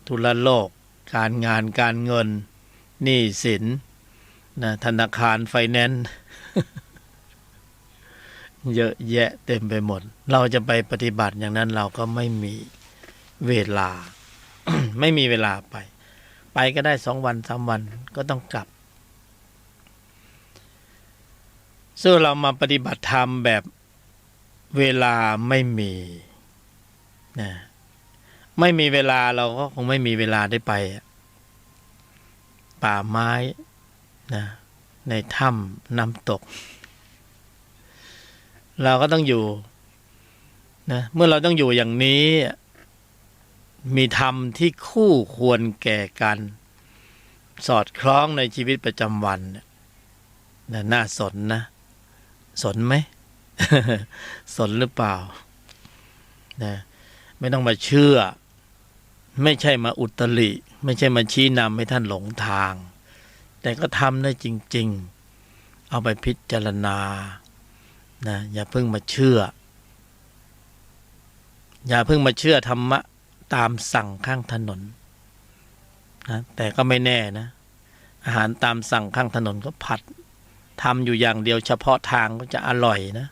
ธุรโลกการงานการเงินหนี้สินนะธนาคารไฟแนนซ์ เยอะแยะเต็มไปหมดเราจะไปปฏิบัติอย่างนั้นเราก็ไม่มีเวลา ไม่มีเวลาไปก็ได้2 วัน 3 วันก็ต้องกลับซึ่งเรามาปฏิบัติธรรมแบบเวลาไม่มีนะไม่มีเวลาเราก็คงไม่มีเวลาได้ไปป่าไม้นะในถ้ำน้ำตกเราก็ต้องอยู่นะเมื่อเราต้องอยู่อย่างนี้มีธรรมที่คู่ควรแก่กันสอดคล้องในชีวิตประจำวันนะน่าสนนะสนไหม สนหรือเปล่านะไม่ต้องมาเชื่อไม่ใช่มาอุตริไม่ใช่มาชี้นำให้ท่านหลงทางแต่ก็ทำได้จริงๆเอาไปพิจารณานะอย่าเพิ่งมาเชื่อธรรมะตามสั่งข้างถนนนะแต่ก็ไม่แน่นะอาหารตามสั่งข้างถนนก็ผัดทำอยู่อย่างเดียวเฉพาะทางก็จะอร่อยนะ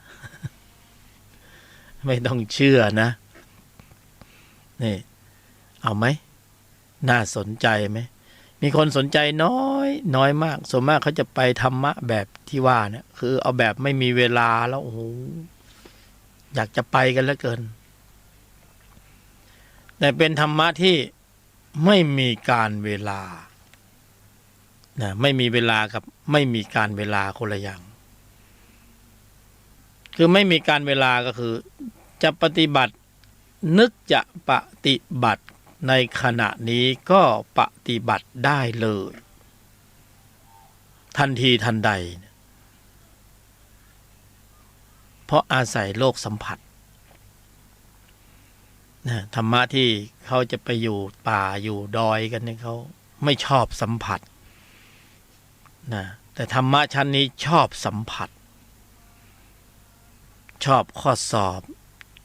ไม่ต้องเชื่อนะนี่เอาไหมน่าสนใจไหม มีคนสนใจน้อยมากส่วนมากเขาจะไปธรรมะแบบที่ว่าเนี่ยคือเอาแบบไม่มีเวลาแล้วโอ้โหอยากจะไปกันเหลือเกินแต่เป็นธรรมะที่ไม่มีการเวลานะไม่มีเวลากับไม่มีการเวลาคนละอย่างคือไม่มีการเวลาก็คือจะปฏิบัตินึกจะปฏิบัติในขณะนี้ก็ปฏิบัติได้เลยทันทีทันใดเพราะอาศัยโลกสัมผัสนะธรรมะที่เขาจะไปอยู่ป่าอยู่ดอยกันเนี่ยเขาไม่ชอบสัมผัสนะแต่ธรรมะชั้นนี้ชอบสัมผัสชอบข้อสอบ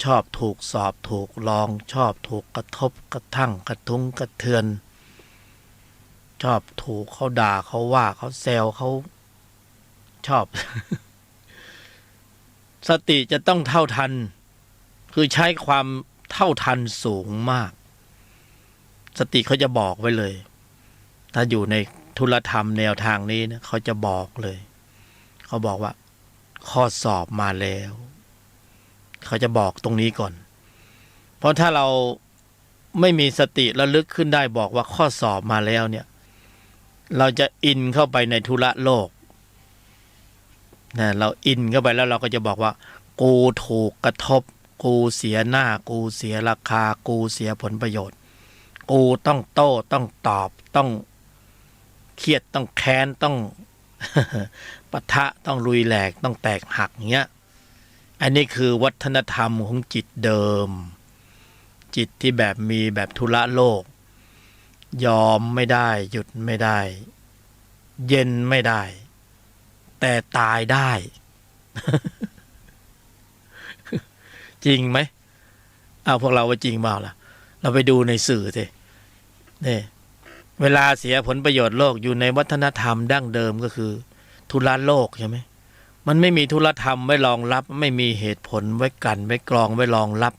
ชอบถูกสอบถูกลองชอบถูกกระทบกระทั่งกระทุ้งกระเทือนชอบถูกเขาด่าเขาว่าเขาแซวเขาชอบ สติจะต้องเท่าทันคือใช้ความเท่าทันสูงมากสติเขาจะบอกไว้เลยถ้าอยู่ในธุลธรรมแนวทางนี้นะเขาจะบอกเลยเขาบอกว่าข้อสอบมาแล้วเขาจะบอกตรงนี้ก่อนเพราะถ้าเราไม่มีสติระลึกขึ้นได้บอกว่าข้อสอบมาแล้วเนี่ยเราจะอินเข้าไปในธุระโลกนะเราอินเข้าไปแล้วเราก็จะบอกว่ากูถูกกระทบกูเสียหน้ากูเสียราคากูเสียผลประโยชน์กูต้องโต้ต้องตอบต้องเครียดต้องแค้นต้อง ปะทะต้องลุยแหลกต้องแตกหักเงี้ยอันนี้คือวัฒนธรรมของจิตเดิมจิตที่แบบมีแบบธุระโลกยอมไม่ได้หยุดไม่ได้เย็นไม่ได้แต่ตายได้ จริงไหมเอาพวกเราว่าจริงเปล่าล่ะเราไปดูในสื่อสินี่เวลาเสียผลประโยชน์โลกอยู่ในวัฒนธรรมดั้งเดิมก็คือธุระโลกใช่ไหมมันไม่มีธุระธรรมไว้รองรับไม่มีเหตุผลไว้กันไว้กรองไว้รองรับ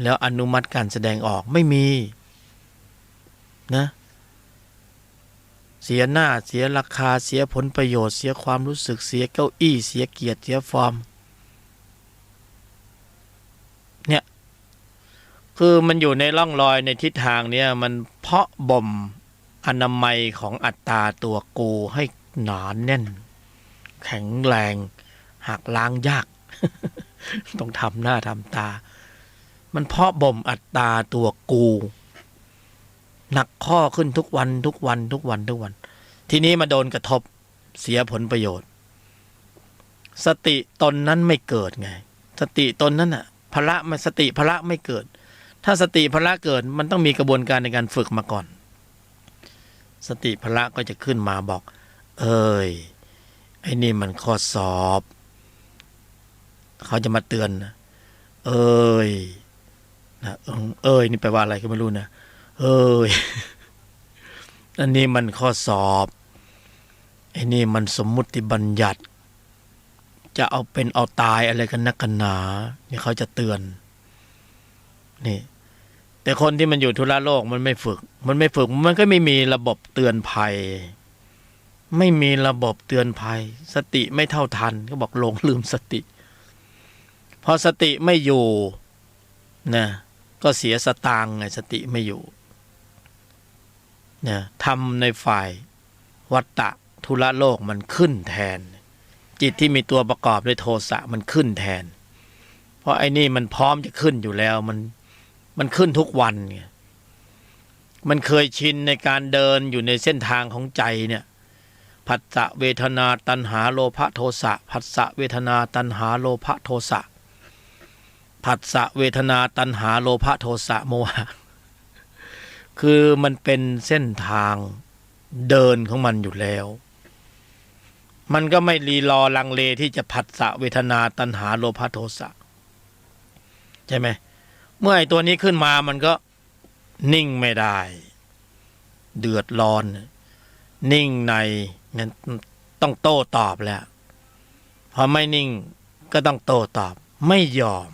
แล้วอนุมัติการแสดงออกไม่มีนะเสียหน้าเสียราคาเสียผลประโยชน์เสียความรู้สึกเสียเก้าอี้เสียเกียรติเสียฟอร์มเนี่ยคือมันอยู่ในร่องรอยในทิศทางเนี่ยมันเพาะบ่มอนามัยของอัตตาตัวกูให้หนาแน่นแข็งแรงหักล้างยาก ต้องทำหน้าทำตามันเพาะบ่มอัตตาตัวกูหนักข้อขึ้นทุกวันทุกวันทุกวันทุกวันทีนี้มาโดนกระทบเสียผลประโยชน์สติตนนั้นไม่เกิดไงสติตนนั้นน่ะพละมันสติพละไม่เกิดถ้าสติพละเกิดมันต้องมีกระบวนการในการฝึกมาก่อนสติพละก็จะขึ้นมาบอกเอ้ยไอ้นี่มันข้อสอบเขาจะมาเตือนนะเอ้ยนะเอ้ยนี่แปลว่าอะไรก็ไม่รู้นะเอ้ยอันนี้มันข้อสอบไอ้นี่มันสมมุติบัญญัติจะเอาเป็นเอาตายอะไรกันนักกันหนานี่เขาจะเตือนนี่แต่คนที่มันอยู่ธุระโลกมันไม่ฝึกมันก็ไม่มีระบบเตือนภัยไม่มีระบบเตือนภัยสติไม่เท่าทันก็บอกหลงลืมสติพอสติไม่อยู่นะก็เสียสตางค์ไงสติไม่อยู่นะทำในฝ่ายวัตตะธุระโลกมันขึ้นแทนจิตที่มีตัวประกอบด้วยโทสะมันขึ้นแทนเพราะไอ้นี่มันพร้อมจะขึ้นอยู่แล้วมันขึ้นทุกวันไงมันเคยชินในการเดินอยู่ในเส้นทางของใจเนี่ยผัสสะเวทนาตัณหาโลภะโทสะผัสสะเวทนาตัณหาโลภะโทสะผัสสะเวทนาตัณหาโลภะโทสะโมหะคือมันเป็นเส้นทางเดินของมันอยู่แล้วมันก็ไม่รีรอลังเลที่จะผัสสะเวทนาตัณหาโลภะโทสะใช่ไหมเมื่อไอ้ตัวนี้ขึ้นมามันก็นิ่งไม่ได้เดือดร้อนนิ่งในงั้นต้องโต้ตอบแล้วพอไม่นิ่งก็ต้องโต้ตอบไม่ยอม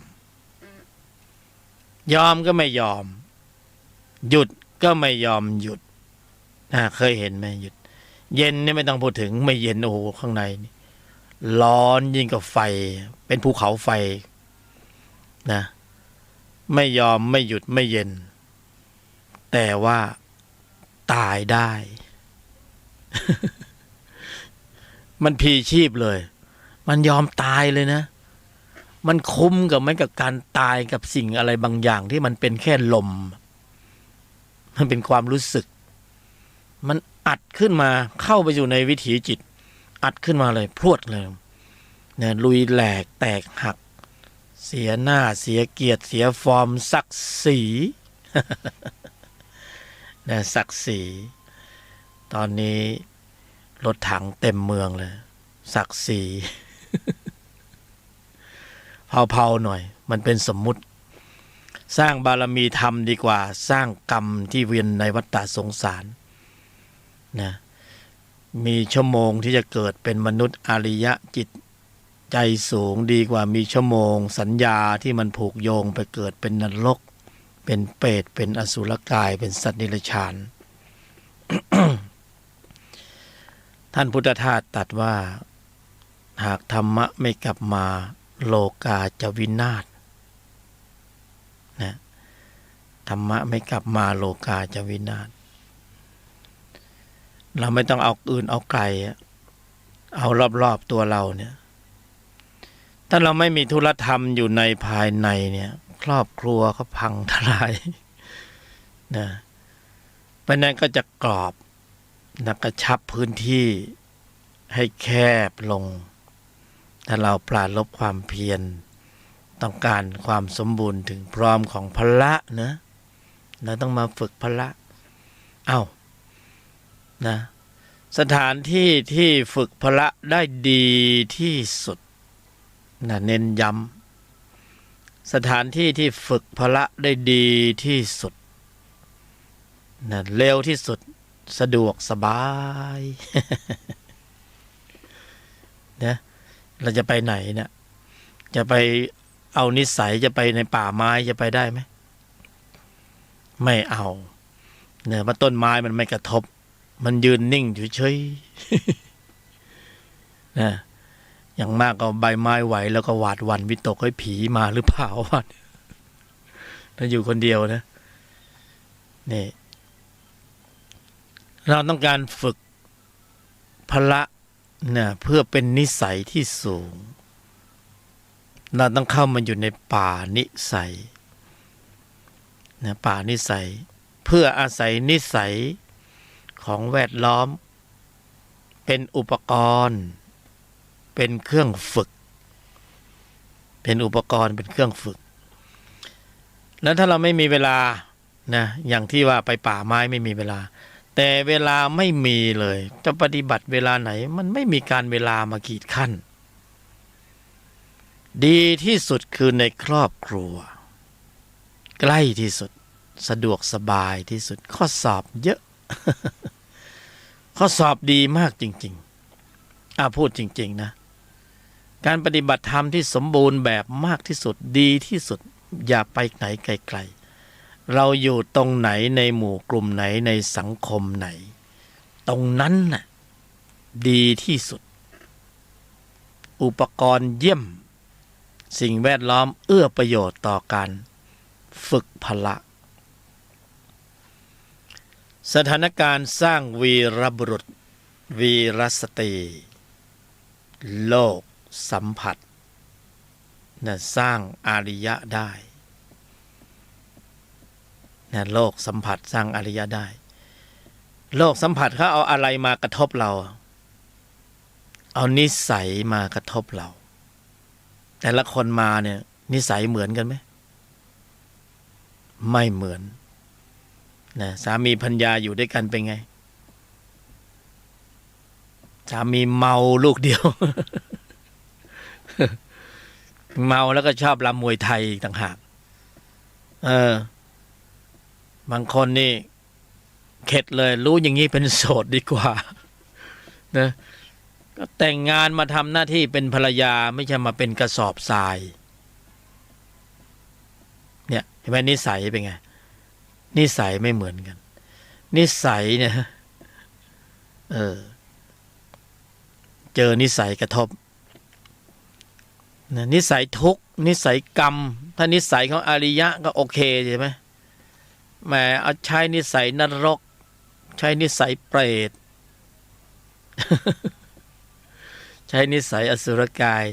ก็ไม่ยอมหยุดก็ไม่ยอมหยุด เคยเห็นไหมหยุดเย็นนี่ไม่ต้องพูดถึงไม่เย็นโอ้โหข้างในนี่ร้อนยิ่งกว่าไฟเป็นภูเขาไฟนะไม่ยอมไม่หยุดไม่เย็นแต่ว่าตายได้ มันพีชีพเลยมันยอมตายเลยนะมันคุ้มกับไหมกับการตายกับสิ่งอะไรบางอย่างที่มันเป็นแค่ลมมันเป็นความรู้สึกมันอัดขึ้นมาเข้าไปอยู่ในวิถีจิตอัดขึ้นมาเลยพรวดเลยเนี่ยลุยแหลกแตกหักเสียหน้าเสียเกียรติเสียฟอร์มศักดิ์ศรี เนี่ยศักดิ์ศรีตอนนี้รถถังเต็มเมืองเลยศักดิ์ศรี เผาๆหน่อยมันเป็นสมมุติสร้างบารมีธรรมดีกว่าสร้างกรรมที่เวียนในวัฏฏะสงสารนะมีชั่วโมงที่จะเกิดเป็นมนุษย์อริยะจิตใจสูงดีกว่ามีชั่วโมงสัญญาที่มันผูกโยงไปเกิดเป็นนรกเป็นเปรตเป็นอสุรกายเป็นสัตว์นิรชาน ท่านพุทธทาสตรัสว่าหากธรรมะไม่กลับมาโลกาจะวินาศนะธรรมะไม่กลับมาโลกาจะวินาศเราไม่ต้องเอาอื่นเอาไกลเอารอบๆตัวเราเนี่ยถ้าเราไม่มีธุรธรรมอยู่ในภายในเนี่ยครอบครัวก็พังทลายนะเพราะนั้นก็จะกรอบนะกระชับพื้นที่ให้แคบลงถ้าเราปราลบความเพียรต้องการความสมบูรณ์ถึงพร้อมของพละนะเราต้องมาฝึกพละนะสถานที่ที่ฝึกพละได้ดีที่สุดนะเน้นย้ำสถานที่ที่ฝึกพละได้ดีที่สุดนะเร็วที่สุดสะดวกสบาย นะเราจะไปไหนเนี่ยจะไปเอานิสัยจะไปในป่าไม้จะไปได้ไหมไม่เอาเนี่ยว่าต้นไม้มันไม่กระทบมันยืนนิ่งเฉยๆนะอย่างมากก็ใบไม้ไหวแล้วก็หวาดหวั่นวิตกให้ผีมาหรือเปล่าวะถ้าอยู่คนเดียวนะนี่เราต้องการฝึกพละนะเพื่อเป็นนิสัยที่สูงเราต้องเข้ามาอยู่ในป่านิสัยนะป่านิสัยเพื่ออาศัยนิสัยของแวดล้อมเป็นอุปกรณ์เป็นเครื่องฝึกเป็นอุปกรณ์เป็นเครื่องฝึกแล้วถ้าเราไม่มีเวลานะอย่างที่ว่าไปป่าไม้ไม่มีเวลาแต่เวลาไม่มีเลยจะปฏิบัติเวลาไหนมันไม่มีการเวลามากีดขั้นดีที่สุดคือในครอบครัวใกล้ที่สุดสะดวกสบายที่สุดข้อสอบเยอะ ข้อสอบดีมากจริงๆพูดจริงๆนะการปฏิบัติธรรมที่สมบูรณ์แบบมากที่สุดดีที่สุดอย่าไปไหนไกลๆเราอยู่ตรงไหนในหมู่กลุ่มไหนในสังคมไหนตรงนั้นน่ะดีที่สุดอุปกรณ์เยี่ยมสิ่งแวดล้อมเอื้อประโยชน์ต่อการฝึกพละสถานการณ์สร้างวีรบุรุษวีรสตรีโลกสัมผัสนะสร้างอาริยะได้นะโลกสัมผัสสร้างอาริยะได้โลกสัมผัสเขาเอาอะไรมากระทบเราเอานิสัยมากระทบเราแต่ละคนมาเนี่ยนิสัยเหมือนกันไหมไม่เหมือนนะสามีภรรยาอยู่ด้วยกันเป็นไงสามีเมาลูกเดียว เมาแล้วก็ชอบรำมวยไทยต่างหากบางคนนี่เข็ดเลยรู้อย่างนี้เป็นโสดดีกว่านะก็แต่งงานมาทำหน้าที่เป็นภรรยาไม่ใช่มาเป็นกระสอบทรายเนี่ยเห็นไหมนิสัยเป็นไงนิสัยไม่เหมือนกันนิสัยเนี่ย เจอนิสัยกระทบนะนิสัยทุกข์นิสัยกรรมถ้านิสัยของอริยะก็โอเคใช่ไหมแหมเอาใช้นิสัยนรกใช้นิสัยเปรต ใช้นิสัยอสุรกาย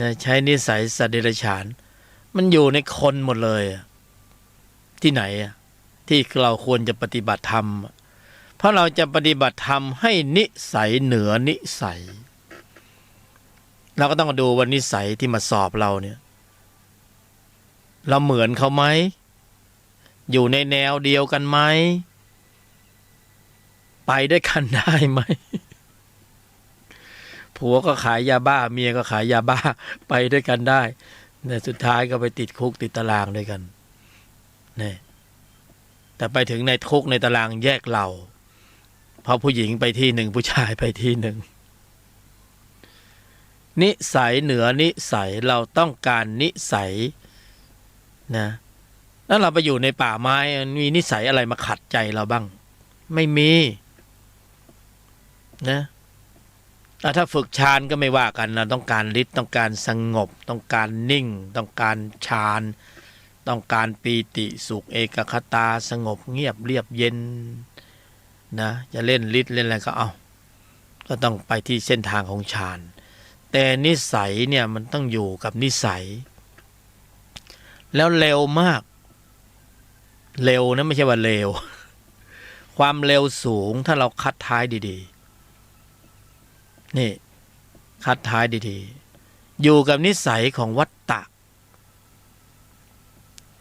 นะใช้นิสัยสัตว์เดรัจฉานมันอยู่ในคนหมดเลยที่ไหนที่เราควรจะปฏิบัติธรรมเพราะเราจะปฏิบัติธรรมให้นิสัยเหนือนิสัยเราก็ต้องดูว่านิสัยที่มาสอบเราเนี่ยเราเหมือนเขาไหมอยู่ในแนวเดียวกันไหมไปด้วยกันได้ไหมผัวก็ขายยาบ้าเมียก็ขายยาบ้าไปด้วยกันได้แต่สุดท้ายก็ไปติดคุกติดตารางด้วยกันนี่แต่ไปถึงในคุกในตารางแยกเหล่าเพราะผู้หญิงไปที่หนึ่งผู้ชายไปที่หนึ่งนิสัยเหนือนิสัยเราต้องการนิสัยนะแล้วเราไปอยู่ในป่าไม้มีนิสัยอะไรมาขัดใจเราบ้างไม่มีนะถ้าฝึกฌานก็ไม่ว่ากันนะต้องการฤทธิ์ต้องการสงบต้องการนิ่งต้องการฌานต้องการปีติสุขเอกคตาสงบเงียบเรียบเย็นนะจะเล่นฤทธิ์เล่นอะไรก็เอาก็ต้องไปที่เส้นทางของฌานแต่นิสัยเนี่ยมันต้องอยู่กับนิสัยแล้วเร็วมากเร็วนะไม่ใช่ว่าเร็วความเร็วสูงถ้าเราคัดท้ายดีๆนี่คัดท้ายดีๆอยู่กับนิสัยของวัฏฏะ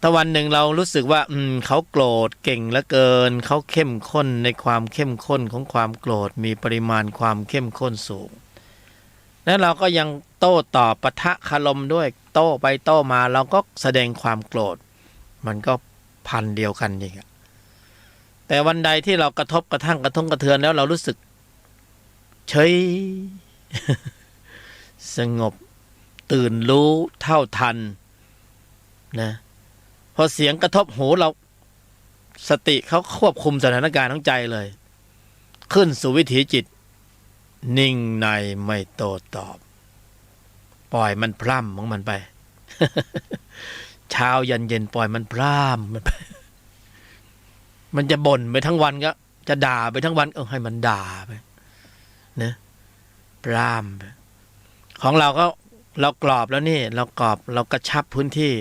ถ้าวันหนึ่งเรารู้สึกว่าเขาโกรธเก่งเหลือเกินเขาเข้มข้นในความเข้มข้นของความโกรธมีปริมาณความเข้มข้นสูงแล้วเราก็ยังโต้ตอบปะทะคารมด้วยโต้ไปโต้มาเราก็แสดงความโกรธมันก็พันเดียวกันอีกแต่วันใดที่เรากระทบกระทั่งกระทงกระเทือนแล้วเรารู้สึกเฉย สงบตื่นรู้เท่าทันนะพอเสียงกระทบหูเราสติเขาควบคุมสถานการณ์ของใจเลยขึ้นสู่วิถีจิตนิ่งในไม่โต้ตอบปล่อยมันพร่ำของมันไป เช้ายันเย็นปล่อยมันพร่ำมันไปมันจะบ่นไปทั้งวันก็จะด่าไปทั้งวันให้มันด่าไปนะพร่ำไปของเราก็เรากรอบแล้วนี่เรากรอบเรากระชับพื้นที่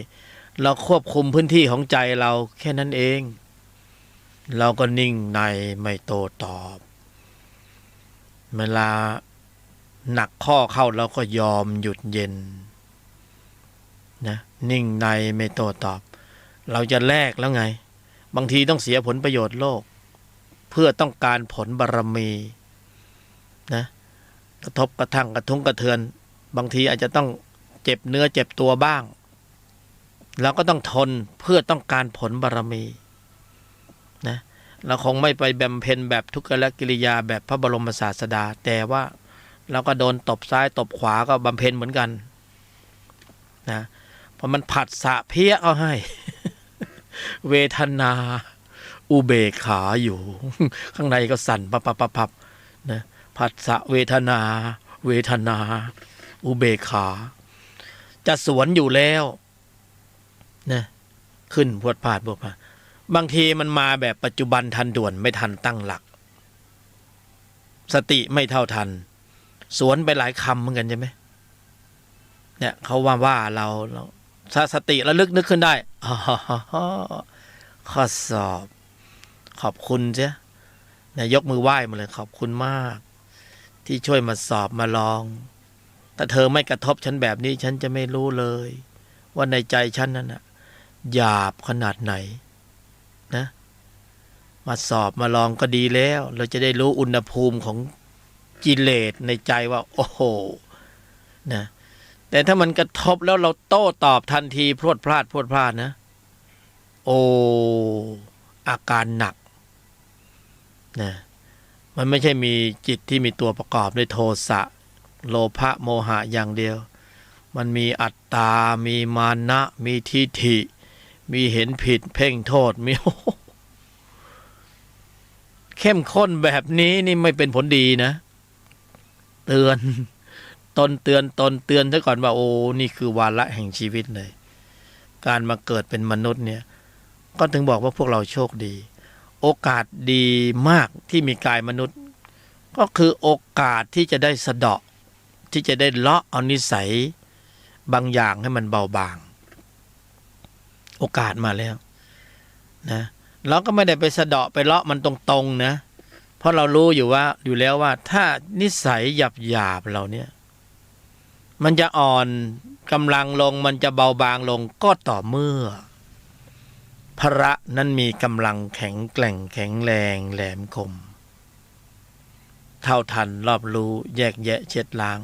เราควบคุมพื้นที่ของใจเราแค่นั้นเองเราก็นิ่งในไม่โต้ตอบเวลาหนักข้อเข้าเราก็ยอมหยุดเย็นนะนิ่งในไม่โต้ตอบเราจะแลกแล้วไงบางทีต้องเสียผลประโยชน์โลกเพื่อต้องการผลบารมีนะกระทบกระทั่งกระทุ้งกระเทือนบางทีอาจจะต้องเจ็บเนื้อเจ็บตัวบ้างเราก็ต้องทนเพื่อต้องการผลบารมีนะเราคงไม่ไปบำเพ็ญแบบทุกขกิริยาแบบพระบรมศาสดาแต่ว่าเราก็โดนตบซ้ายตบขวาก็บำเพ็ญเหมือนกันนะเพราะมันผัสสะเพี้ยเอาให้ เวทนาอุเบกขาอยู่ ข้างในก็สั่นปับนะผัสสะเวทนาอุเบกขาจะสวนอยู่แล้วนะขึ้นพวดพาดบางทีมันมาแบบปัจจุบันทันด่วนไม่ทันตั้งหลักสติไม่เท่าทันสวนไปหลายคำเหมือนกันใช่ไหมเนี่ยเขาว่าเราถ้าสติระลึกนึกขึ้นได้ข้อสอบขอบคุณเจ้เนี่ยยกมือไหว้มาเลยขอบคุณมากที่ช่วยมาสอบมาลองถ้าเธอไม่กระทบฉันแบบนี้ฉันจะไม่รู้เลยว่าในใจฉันนั้นน่ะหยาบขนาดไหนนะมาสอบมาลองก็ดีแล้วเราจะได้รู้อุณหภูมิของกิเลสในใจว่าโอ้โหนะแต่ถ้ามันกระทบแล้วเราโต้ตอบทันทีพรวดพลาดนะโอ้อาการหนักนะมันไม่ใช่มีจิตที่มีตัวประกอบด้วยโทสะโลภะโมหะอย่างเดียวมันมีอัตตามีมานะมีทิฏฐิมีเห็นผิดเพ่งโทษมี แข เข้มข้นแบบนี้นี่ไม่เป็นผลดีนะเตือนตนเตือนซะก่อนว่าโอ้นี่คือวาระแห่งชีวิตเลยการมาเกิดเป็นมนุษย์เนี่ยก็ถึงบอกว่าพวกเราโชคดีโอกาสดีมากที่มีกายมนุษย์ก็คือโอกาสที่จะได้สะเดาะที่จะได้เลาะเอานิสัยบางอย่างให้มันเบาบางโอกาสมาแล้วนะเราก็ไม่ได้ไปสะเดาะไปเลาะมันตรงๆนะเพราะเรารู้อยู่แล้วว่าถ้านิสัยหยาบเราเนี่ยมันจะอ่อนกำลังลงมันจะเบาบางลงก็ต่อเมื่อพระนั้นมีกำลังแข็งแกร่งแข็งแรงแหลมคมเท่าทันรอบรู้แยกแยะเช็ดล้าง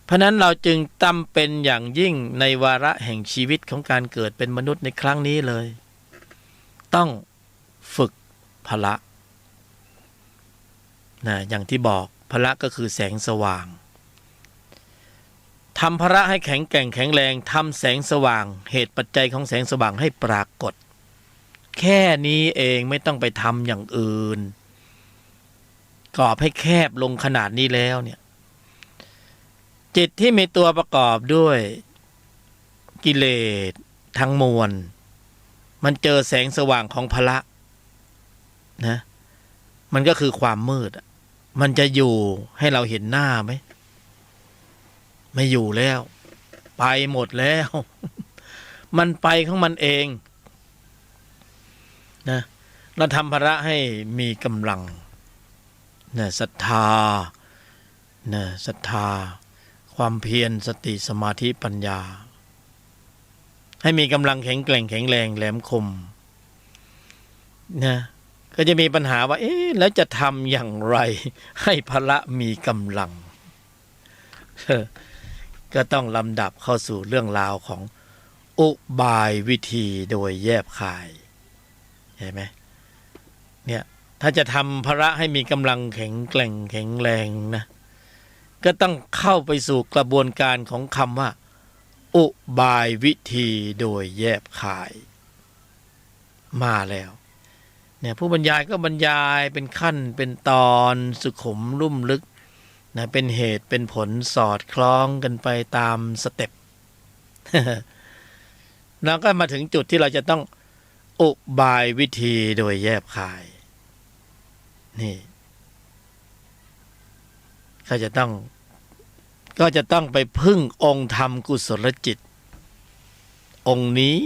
เพราะนั้นเราจึงจำเป็นอย่างยิ่งในวาระแห่งชีวิตของการเกิดเป็นมนุษย์ในครั้งนี้เลยต้องฝึกพละนะอย่างที่บอกพละก็คือแสงสว่างทำพละให้แข็งแกร่งแข็งแรงทำแสงสว่างเหตุปัจจัยของแสงสว่างให้ปรากฏแค่นี้เองไม่ต้องไปทำอย่างอื่นกรอบให้แคบลงขนาดนี้แล้วเนี่ยจิตที่มีตัวประกอบด้วยกิเลสทั้งมวลมันเจอแสงสว่างของพละนะมันก็คือความมืดมันจะอยู่ให้เราเห็นหน้าไหมไม่อยู่แล้วไปหมดแล้วมันไปของมันเองนะเราทำพละให้มีกำลังนะศรัทธานะศรัทธาความเพียรสติสมาธิปัญญาให้มีกำลังแข็งแกร่งแข็งแรงแหลมคมนะก็จะมีปัญหาว่าแล้วจะทำอย่างไรให้พละมีกำลังก็ต้องลำดับเข้าสู่เรื่องราวของอุบายวิธีโดยแยบคายเห็นไหมเนี่ยถ้าจะทำพละให้มีกำลังแข็งแกร่งแข็งแรงนะก็ต้องเข้าไปสู่กระบวนการของคำว่าอุบายวิธีโดยแยบคายมาแล้วเนี่ยผู้บรรยายก็บรรยายเป็นขั้นเป็นตอนสุขุมลุ่มลึกนะเป็นเหตุเป็นผลสอดคล้องกันไปตามสเต็ป แล้วก็มาถึงจุดที่เราจะต้องอุบายวิธีโดยแยบคายนี่ก็จะต้องไปพึ่งองค์ธรรมกุศลจิตองค์นี้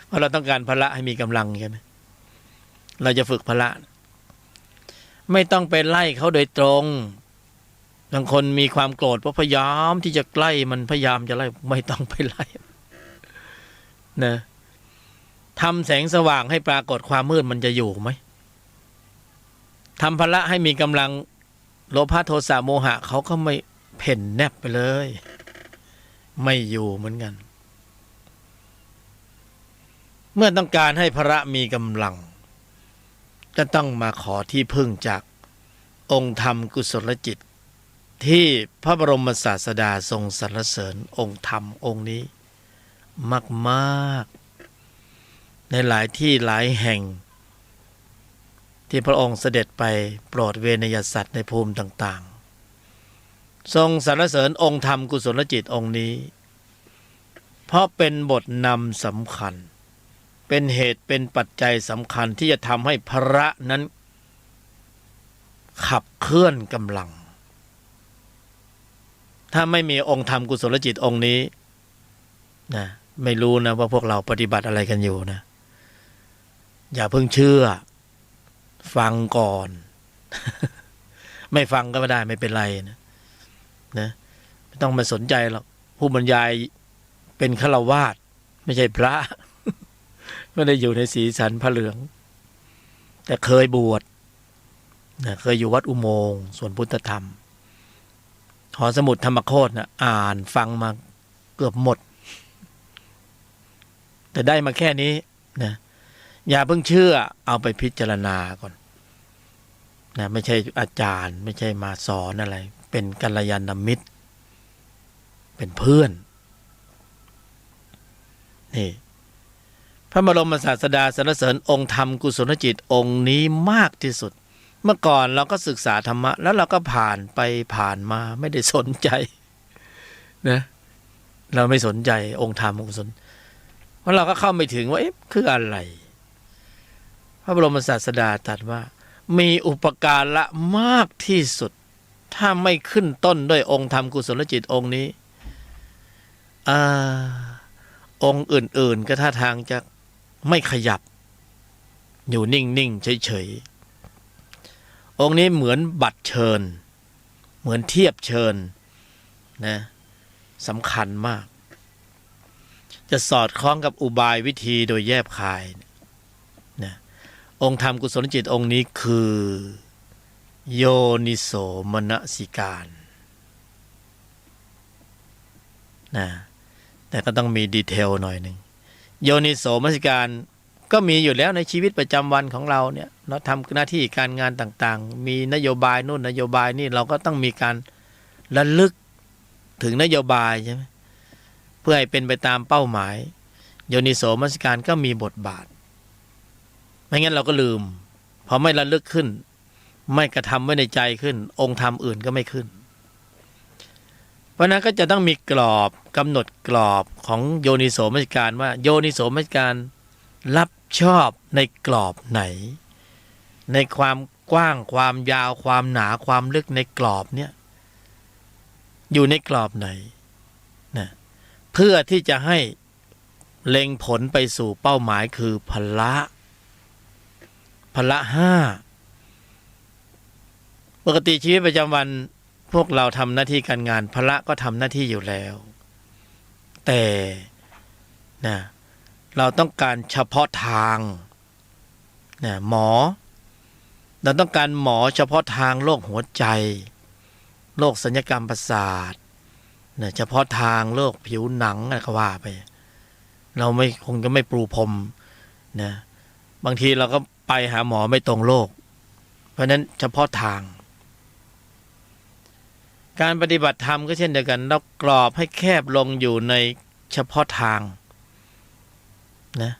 เพราะเราต้องการพละให้มีกำลังใช่ไหมเราจะฝึกพละไม่ต้องไปไล่เขาโดยตรงบางคนมีความโกรธเพราะพยายามที่จะใกล้มันพยายามจะไล่ไม่ต้องไปไล่นะทำแสงสว่างให้ปรากฏความมืดมันจะอยู่ไหมทำพละให้มีกำลังโลภะโทสะโมหะเขาก็ไม่เพ่นแนบไปเลยไม่อยู่เหมือนกันเมื่อต้องการให้พระมีกำลังก็ต้องมาขอที่พึ่งจากองค์ธรรมกุศลจิตที่พระบรมศาสดาทรงสรรเสริญองค์ธรรมองค์นี้มากๆในหลายที่หลายแห่งที่พระองค์เสด็จไปโปรดเวนยสัตว์ในภูมิต่างๆทรงสรรเสริญองค์ธรรมกุศลจิตองค์นี้เพราะเป็นบทนำสำคัญเป็นเหตุเป็นปัจจัยสำคัญที่จะทำให้พระนั้นขับเคลื่อนกำลังถ้าไม่มีองค์ธรรมกุศลจิตองค์นี้นะไม่รู้นะว่าพวกเราปฏิบัติอะไรกันอยู่นะอย่าเพิ่งเชื่อฟังก่อน ไม่ฟังก็ไม่ได้ไม่เป็นไรนะไม่ต้องมาสนใจหรอกผู้บรรยายเป็นฆราวาสไม่ใช่พระ ไม่ได้อยู่ในสีสันพระเหลืองแต่เคยบวชเคยอยู่วัดอุโมงค์สวนพุทธธรรมหอสมุดธรรมโคตรนะอ่านฟังมาเกือบหมดแต่ได้มาแค่นี้นะอย่าเพิ่งเชื่อเอาไปพิจารณาก่อนนะไม่ใช่อาจารย์ไม่ใช่มาสอนอะไรเป็นกัลยาณมิตรเป็นเพื่อนนี่พ ระบรมศาสดาสรรเสริญองค์ธรรมกุศลจิตองค์นี้มากที่สุดเมื่อก่อนเราก็ศึกษาธรรมะแล้วเราก็ผ่านไปผ่านมาไม่ได้สนใจนะเราไม่สนใจองค์ธรรมองค์กุศลเพราะเราก็เข้าไม่ถึงว่าคืออะไรพระบรมศาสดาตรัสว่ามีอุปการะมากที่สุดถ้าไม่ขึ้นต้นด้วยองค์ธรรมกุศลจิตองค์นี้องค์อื่นๆก็ท่าทางจะไม่ขยับอยู่นิ่งๆเฉยๆองค์นี้เหมือนบัตรเชิญเหมือนเทียบเชิญนะสำคัญมากจะสอดคล้องกับอุบายวิธีโดยแยบคายนะองค์ธรรมกุศลจิตองค์นี้คือโยนิโสมนสิการนะแต่ก็ต้องมีดีเทลหน่อยหนึ่งโยนิโสมนสิการก็มีอยู่แล้วในชีวิตประจำวันของเราเนี่ยเราทำหน้าที่การงานต่างๆมีนโยบายนู่นนโยบายนี่เราก็ต้องมีการระลึกถึงนโยบายใช่ไหมเพื่อให้เป็นไปตามเป้าหมายโยนิโสมนสิการก็มีบทบาทไม่งั้นเราก็ลืมพอไม่ระลึกขึ้นไม่กระทำไว้ในใจขึ้นองค์ธรรมอื่นก็ไม่ขึ้นเพราะนั้นก็จะต้องมีกรอบกำหนดกรอบของโยนิโสมนสิการว่าโยนิโสมนสิการรับชอบในกรอบไหนในความกว้างความยาวความหนาความลึกในกรอบเนี่ยอยู่ในกรอบไหนนะเพื่อที่จะให้เล็งผลไปสู่เป้าหมายคือพละห้าปกติชีวิตประจำวันพวกเราทำหน้าที่การงานพละก็ทำหน้าที่อยู่แล้วแต่นะเราต้องการเฉพาะทางนะหมอเราต้องการหมอเฉพาะทางโรคหัวใจโรคศัลยกรรมประสาทนะเฉพาะทางโรคผิวหนังอะไรก็ว่าไปเราไม่คงจะไม่ปรูพรมนะบางทีเราก็ไปหาหมอไม่ตรงโรคเพราะนั้นเฉพาะทางการปฏิบัติธรรมก็เช่นเดียวกันเรากรอบให้แคบลงอยู่ในเฉพาะทางนะ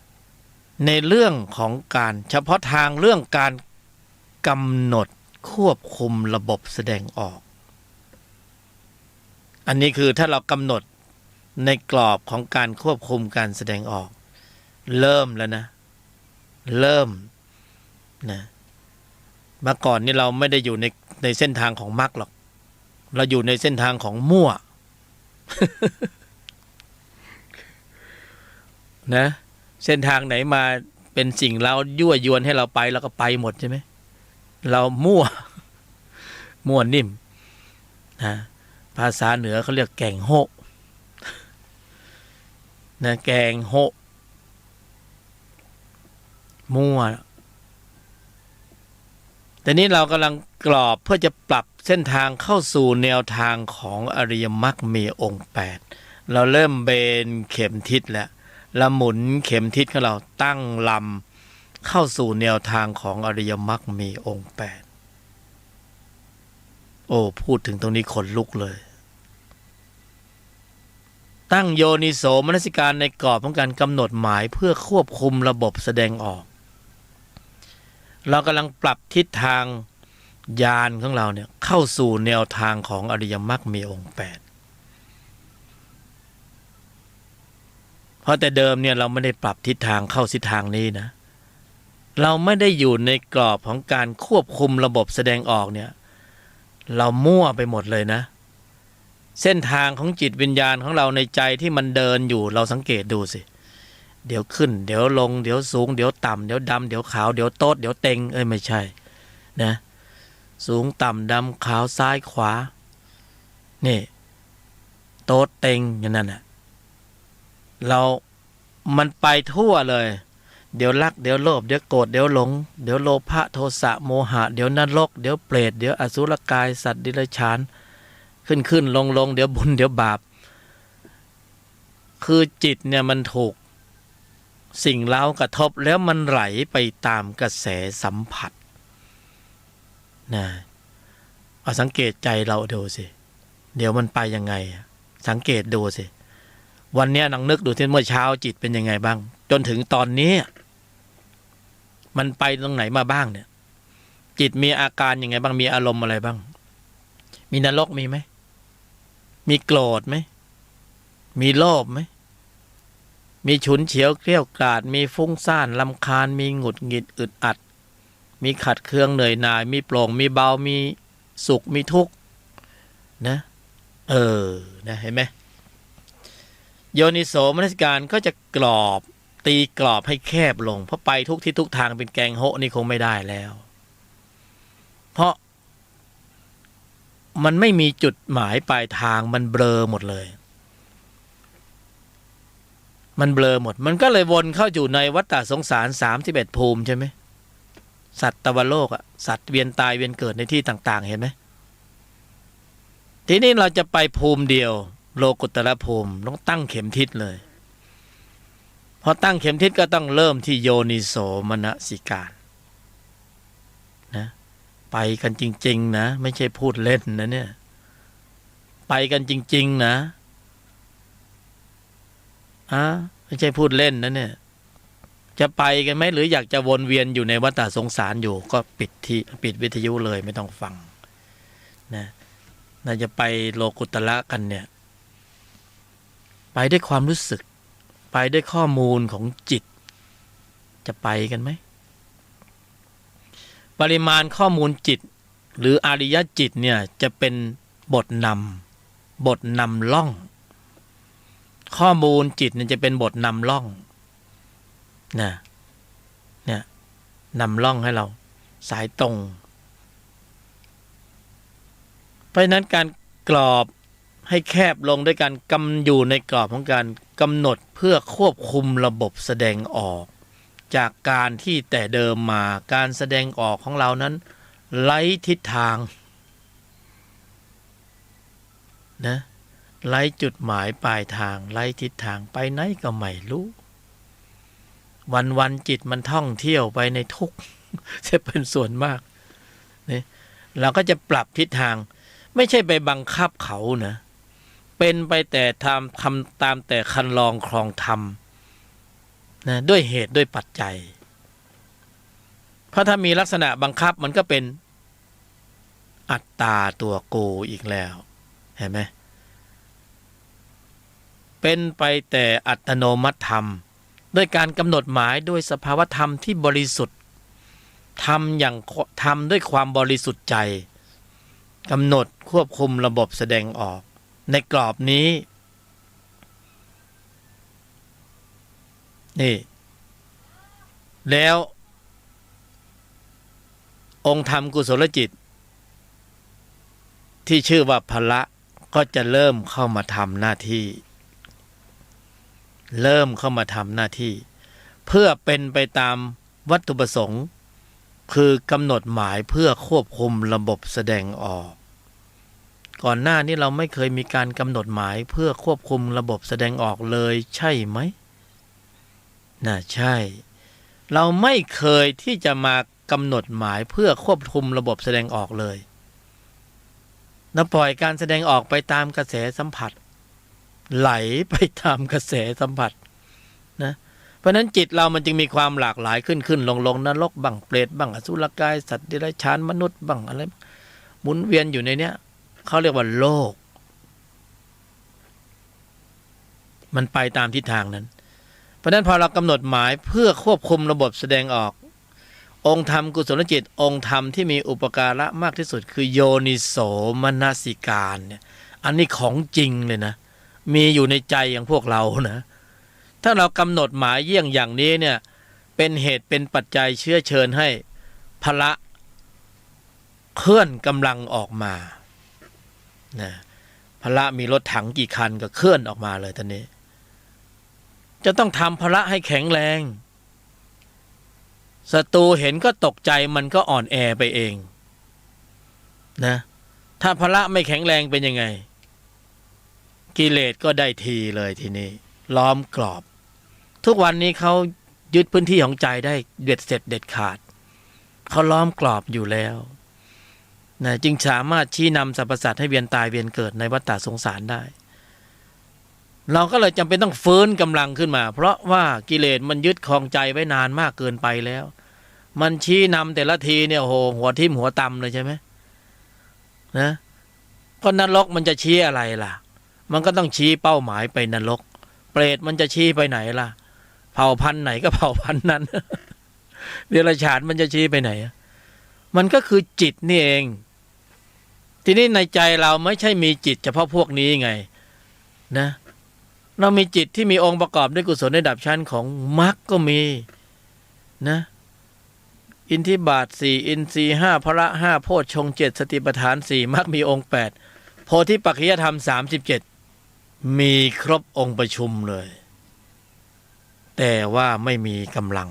ในเรื่องของการเฉพาะทางเรื่องการกำหนดควบคุมระบบแสดงออกอันนี้คือถ้าเรากำหนดในกรอบของการควบคุมการแสดงออกเริ่มแล้วนะเริ่มนะเมื่อก่อนนี่เราไม่ได้อยู่ในเส้นทางของมรรคหรอกเราอยู่ในเส้นทางของมั่ว นะเส้นทางไหนมาเป็นสิ่งเรายั่วยวนให้เราไปเราก็ไปหมดใช่ไหมเรามั่วนิ่มนะภาษาเหนือเขาเรียกแกงโฮนะแกงโฮมั่วแต่นี้เรากำลังกรอบเพื่อจะปรับเส้นทางเข้าสู่แนวทางของอริยมรรคมีองค์8เราเริ่มเบนเข็มทิศแล้วเราหมุนเข็มทิศของเราตั้งลำเข้าสู่แนวทางของอริยมรรคมีองค์8โอ้พูดถึงตรงนี้ขนลุกเลยตั้งโยนิโสมนสิการในกรอบของการกำหนดหมายเพื่อควบคุมระบบแสดงออกเรากำลังปรับทิศทางญาณของเราเนี่ยเข้าสู่แนวทางของอริยมรรคมีองค์8เพราะแต่เดิมเนี่ยเราไม่ได้ปรับทิศทางเข้าทิศทางนี้นะเราไม่ได้อยู่ในกรอบของการควบคุมระบบแสดงออกเนี่ยเรามั่วไปหมดเลยนะเส้นทางของจิตวิญญาณของเราในใจที่มันเดินอยู่เราสังเกตดูสิเดี๋ยวขึ้นเดี๋ยวลงเดี๋ยวสูงเดี๋ยวต่ำเดี๋ยวดำเดี๋ยวขาวเดี๋ยวโต๊ดเดี๋ยวเต็งไม่ใช่นะสูงต่ำดำขาวซ้ายขวานี่โต๊ดเต็งอย่างนั้นน่ะมันไปทั่วเลยเดี๋ยวรักเดี๋ยวโลภเดี๋ยวโกรธเดี๋ยวหลงเดี๋ยวโลภะโทสะโมหะเดี๋ยวนรกเดี๋ยวเปรตเดี๋ยวอสุรกายสัตว์ดิเรกชันขึ้นลงเดี๋ยวบุญเดี๋ยวบาปคือจิตเนี่ยมันถูกสิ่งเร้ากระทบแล้วมันไหลไปตามกระแสสัมผัสนะเอาสังเกตใจเราดูสิเดี๋ยวมันไปยังไงสังเกตดูสิวันนี้นังนึกดูที่เมื่อเช้าจิตเป็นยังไงบ้าง จนถึงตอนนี้มันไปตรงไหนมาบ้างเนี่ยจิตมีอาการยังไงบ้างมีอารมณ์อะไรบ้างมีนรกมีไหมมีโกรธไหมมีโลภไหมมีฉุนเฉียวเกรี้ยวกราดมีฟุ้งซ่านรำคาญมีหงุดหงิดอึดอัดมีขัดเคืองเหนื่อยหน่ายมีโปร่งมีเบามีสุขมีทุกข์นะนะเห็นไหมโยนิโสมนสิการก็จะกรอบตีกรอบให้แคบลงเพราะไปทุกทิศทุกทางเป็นแกงโฮะนี่คงไม่ได้แล้วเพราะมันไม่มีจุดหมายปลายทางมันเบลอหมดเลยมันเบลอหมดมันก็เลยวนเข้าอยู่ในวัฏฏะสงสาร31ภูมิใช่ไหมสัตว์ตวโลกอ่ะสัตว์เวียนตายเวียนเกิดในที่ต่างๆเห็นไหมทีนี้เราจะไปภูมิเดียวโลกุตตรภูมิต้องตั้งเข็มทิศเลยพอตั้งเข็มทิศก็ต้องเริ่มที่โยนิโสมนสิการนะไปกันจริงๆนะไม่ใช่พูดเล่นนะเนี่ยไปกันจริงๆนะไม่ใช่พูดเล่นนะเนี่ยจะไปกันไหมหรืออยากจะวนเวียนอยู่ในวัฏฏะสงสารอยู่ก็ปิดวิทยุเลยไม่ต้องฟังนะน่าจะไปโลกุตระกันเนี่ยไปด้วยความรู้สึกไปด้วยข้อมูลของจิตจะไปกันไหมปริมาณข้อมูลจิตหรืออริยจิตเนี่ยจะเป็นบทนำล่องข้อมูลจิตเนี่ยจะเป็นบทนำล่องนะเนี่ยนำล่องให้เราสายตรงเพราะฉะนั้นการกรอบให้แคบลงด้วยการอยู่ในกรอบของการกำหนดเพื่อควบคุมระบบแสดงออกจากการที่แต่เดิมมาการแสดงออกของเรานั้นไร้ทิศทางนะไร้จุดหมายปลายทางไร้ทิศทางไปไหนก็ไม่รู้วันจิตมันท่องเที่ยวไปในทุกข์จะเป็นส่วนมากนี่เราก็จะปรับทิศทางไม่ใช่ไปบังคับเขานะเป็นไปแต่ทำตามแต่คันลองครองธรรมนะด้วยเหตุด้วยปัจจัยเพราะถ้ามีลักษณะบังคับมันก็เป็นอัตตาตัวกูอีกแล้วเห็นไหมเป็นไปแต่อัตโนมัติธรรมด้วยการกำหนดหมายด้วยสภาวธรรมที่บริสุทธิ์ทำด้วยความบริสุทธิ์ใจกำหนดควบคุมระบบแสดงออกในกรอบนี้นี่แล้วองค์ธรรมกุศลจิตที่ชื่อว่าพละก็จะเริ่มเข้ามาทำหน้าที่เพื่อเป็นไปตามวัตถุประสงค์คือกำหนดหมายเพื่อควบคุมระบบแสดงออกก่อนหน้านี้เราไม่เคยมีการกำหนดหมายเพื่อควบคุมระบบแสดงออกเลยใช่ไหมน่ะใช่เราไม่เคยที่จะมากำหนดหมายเพื่อควบคุมระบบแสดงออกเลยเราปล่อยการแสดงออกไปตามกระแสสัมผัสไหลไปตามกระแสสัมผัสนะเพราะนั้นจิตเรามันจึงมีความหลากหลายขึ้นลงนรกบังเปรตบังอสุรกายสัตว์เดรัจฉานมนุษย์บังอะไรหมุนเวียนอยู่ในเนี้ยเขาเรียกว่าโลกมันไปตามทิศทางนั้นเพราะนั้นพอเรากำหนดหมายเพื่อควบคุมระบบแสดงออกองค์ธรรมกุศลจิตองค์ธรรมที่มีอุปการะมากที่สุดคือโยนิโสมนสิการเนี่ยอันนี้ของจริงเลยนะมีอยู่ในใจอย่างพวกเรานะถ้าเรากำหนดหมายเยี่ยงอย่างนี้เนี่ยเป็นเหตุเป็นปัจจัยเชื้อเชิญให้พละเคลื่อนกำลังออกมานะพละมีรถถังกี่คันก็เคลื่อนออกมาเลยตอนนี้จะต้องทำพละให้แข็งแรงศัตรูเห็นก็ตกใจมันก็อ่อนแอไปเองนะถ้าพละไม่แข็งแรงเป็นยังไงกิเลสก็ได้ทีเลยทีนี้ล้อมกรอบทุกวันนี้เขายึดพื้นที่ของใจได้เด็ดเสร็จเด็ดขาดเขาล้อมกรอบอยู่แล้วนะจึงสามารถชี้นำสรรพสัตว์ให้เวียนตายเวียนเกิดในวัฏฏะสงสารได้ เราก็เลยจำเป็นต้องฟื้นกำลังขึ้นมาเพราะว่ากิเลสมันยึดครองใจไว้นานมากเกินไปแล้วมันชี้นำแต่ละทีเนี่ยโอ้โหหัวทิ่มหัวตำเลยใช่ไหมนะก็นรกมันจะชี้อะไรล่ะมันก็ต้องชี้เป้าหมายไปนรกเปรตมันจะชี้ไปไหนล่ะเผ่าพันธุ์ไหนก็เผ่าพันธุ์นั้น เดรัจฉานมันจะชี้ไปไหนมันก็คือจิตนี่เองทีนี้ในใจเราไม่ใช่มีจิตเฉพาะพวกนี้ไงนะเรามีจิตที่มีองค์ประกอบด้วยกุศลในระดับชั้นของมรรคก็มีนะอินทิบาท4อินทรีย์5พละ5โพชฌงค์7สติปัฏฐาน4มรรคมีองค์8โพธิปัจจะธรรม37มีครบองค์ประชุมเลยแต่ว่าไม่มีกำลัง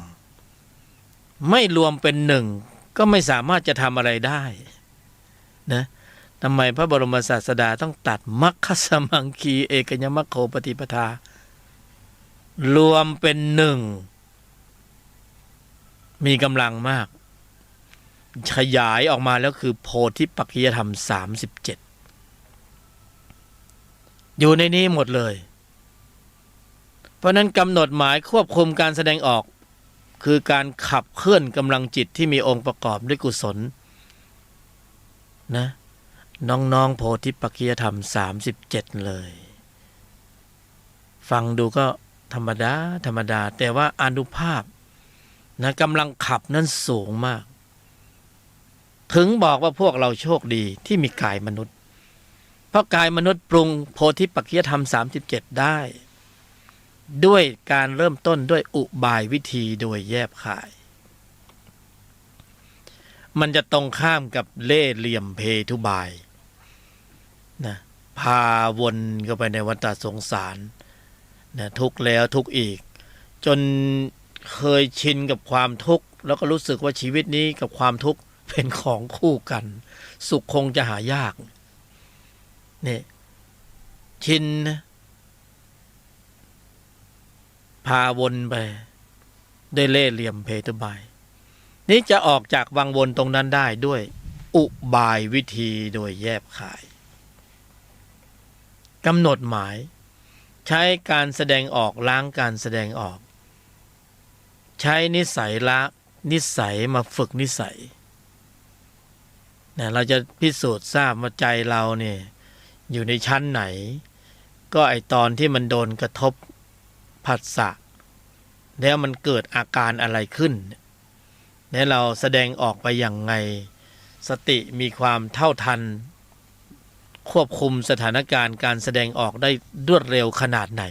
ไม่รวมเป็นหนึ่งก็ไม่สามารถจะทำอะไรได้นะทำไมพระบรมศาสดาต้องตัดมัคคสมังคีเอกญมัคโคปฏิปทารวมเป็นหนึ่งมีกำลังมากขยายออกมาแล้วคือโพธิปัจจะธรรม37อยู่ในนี้หมดเลยเพราะนั้นกำหนดหมายควบคุมการแสดงออกคือการขับเคลื่อนกำลังจิตที่มีองค์ประกอบด้วยกุศลนะน้องๆโพธิปัจจะธรรม37เลยฟังดูก็ธรรมดาแต่ว่าอานุภาพนะกำลังขับนั้นสูงมากถึงบอกว่าพวกเราโชคดีที่มีกายมนุษย์เพราะกายมนุษย์ปรุงโพธิปัจจะธรรม37ได้ด้วยการเริ่มต้นด้วยอุบายวิธีโดยแยบคายมันจะตรงข้ามกับเล่ห์เหลี่ยมเพทุบายนะพาวนเข้าไปในวัฏสงสารนะทุกข์แล้วทุกข์อีกจนเคยชินกับความทุกข์แล้วก็รู้สึกว่าชีวิตนี้กับความทุกข์เป็นของคู่กันสุขคงจะหายากนี่ชินนะพาวนไปด้วยเล่ห์เหลี่ยมเพทุบายนี่จะออกจากวังวนตรงนั้นได้ด้วยอุบายวิธีโดยแยบคายกำหนดหมายใช้การแสดงออกล้างการแสดงออกใช้นิสัยละนิสัยมาฝึกนิสัยเราจะพิสูจน์ทราบว่าใจเราเนี่ยอยู่ในชั้นไหนก็ไอตอนที่มันโดนกระทบผัสสะแล้วมันเกิดอาการอะไรขึ้นแล้วเราแสดงออกไปอย่างไงสติมีความเท่าทันควบคุมสถานการณ์การแสดงออกได้รวดเร็วขนาดไหน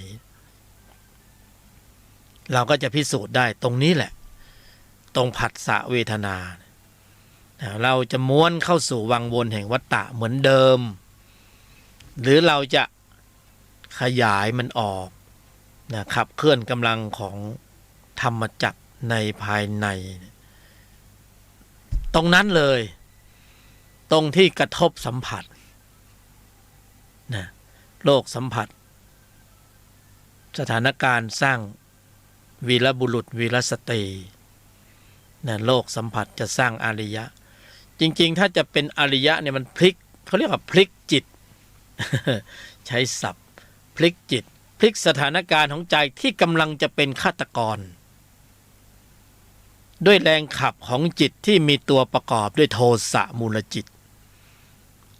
เราก็จะพิสูจน์ได้ตรงนี้แหละตรงผัสสะเวทนาเราจะม้วนเข้าสู่วังวนแห่งวัฏฏะเหมือนเดิมหรือเราจะขยายมันออกขับเคลื่อนกำลังของธรรมจักรในภายในตรงนั้นเลยตรงที่กระทบสัมผัสนะโลกสัมผัสสถานการณ์สร้างวีรบุรุษวีรสตรีนะโลกสัมผัสจะสร้างอริยะจริงๆถ้าจะเป็นอริยะเนี่ยมันพลิกเขาเรียกว่าพลิกจิต ใช้ศัพท์พลิกจิตพลิกสถานการณ์ของใจที่กำลังจะเป็นฆาตกรด้วยแรงขับของจิตที่มีตัวประกอบด้วยโทสะมูลจิต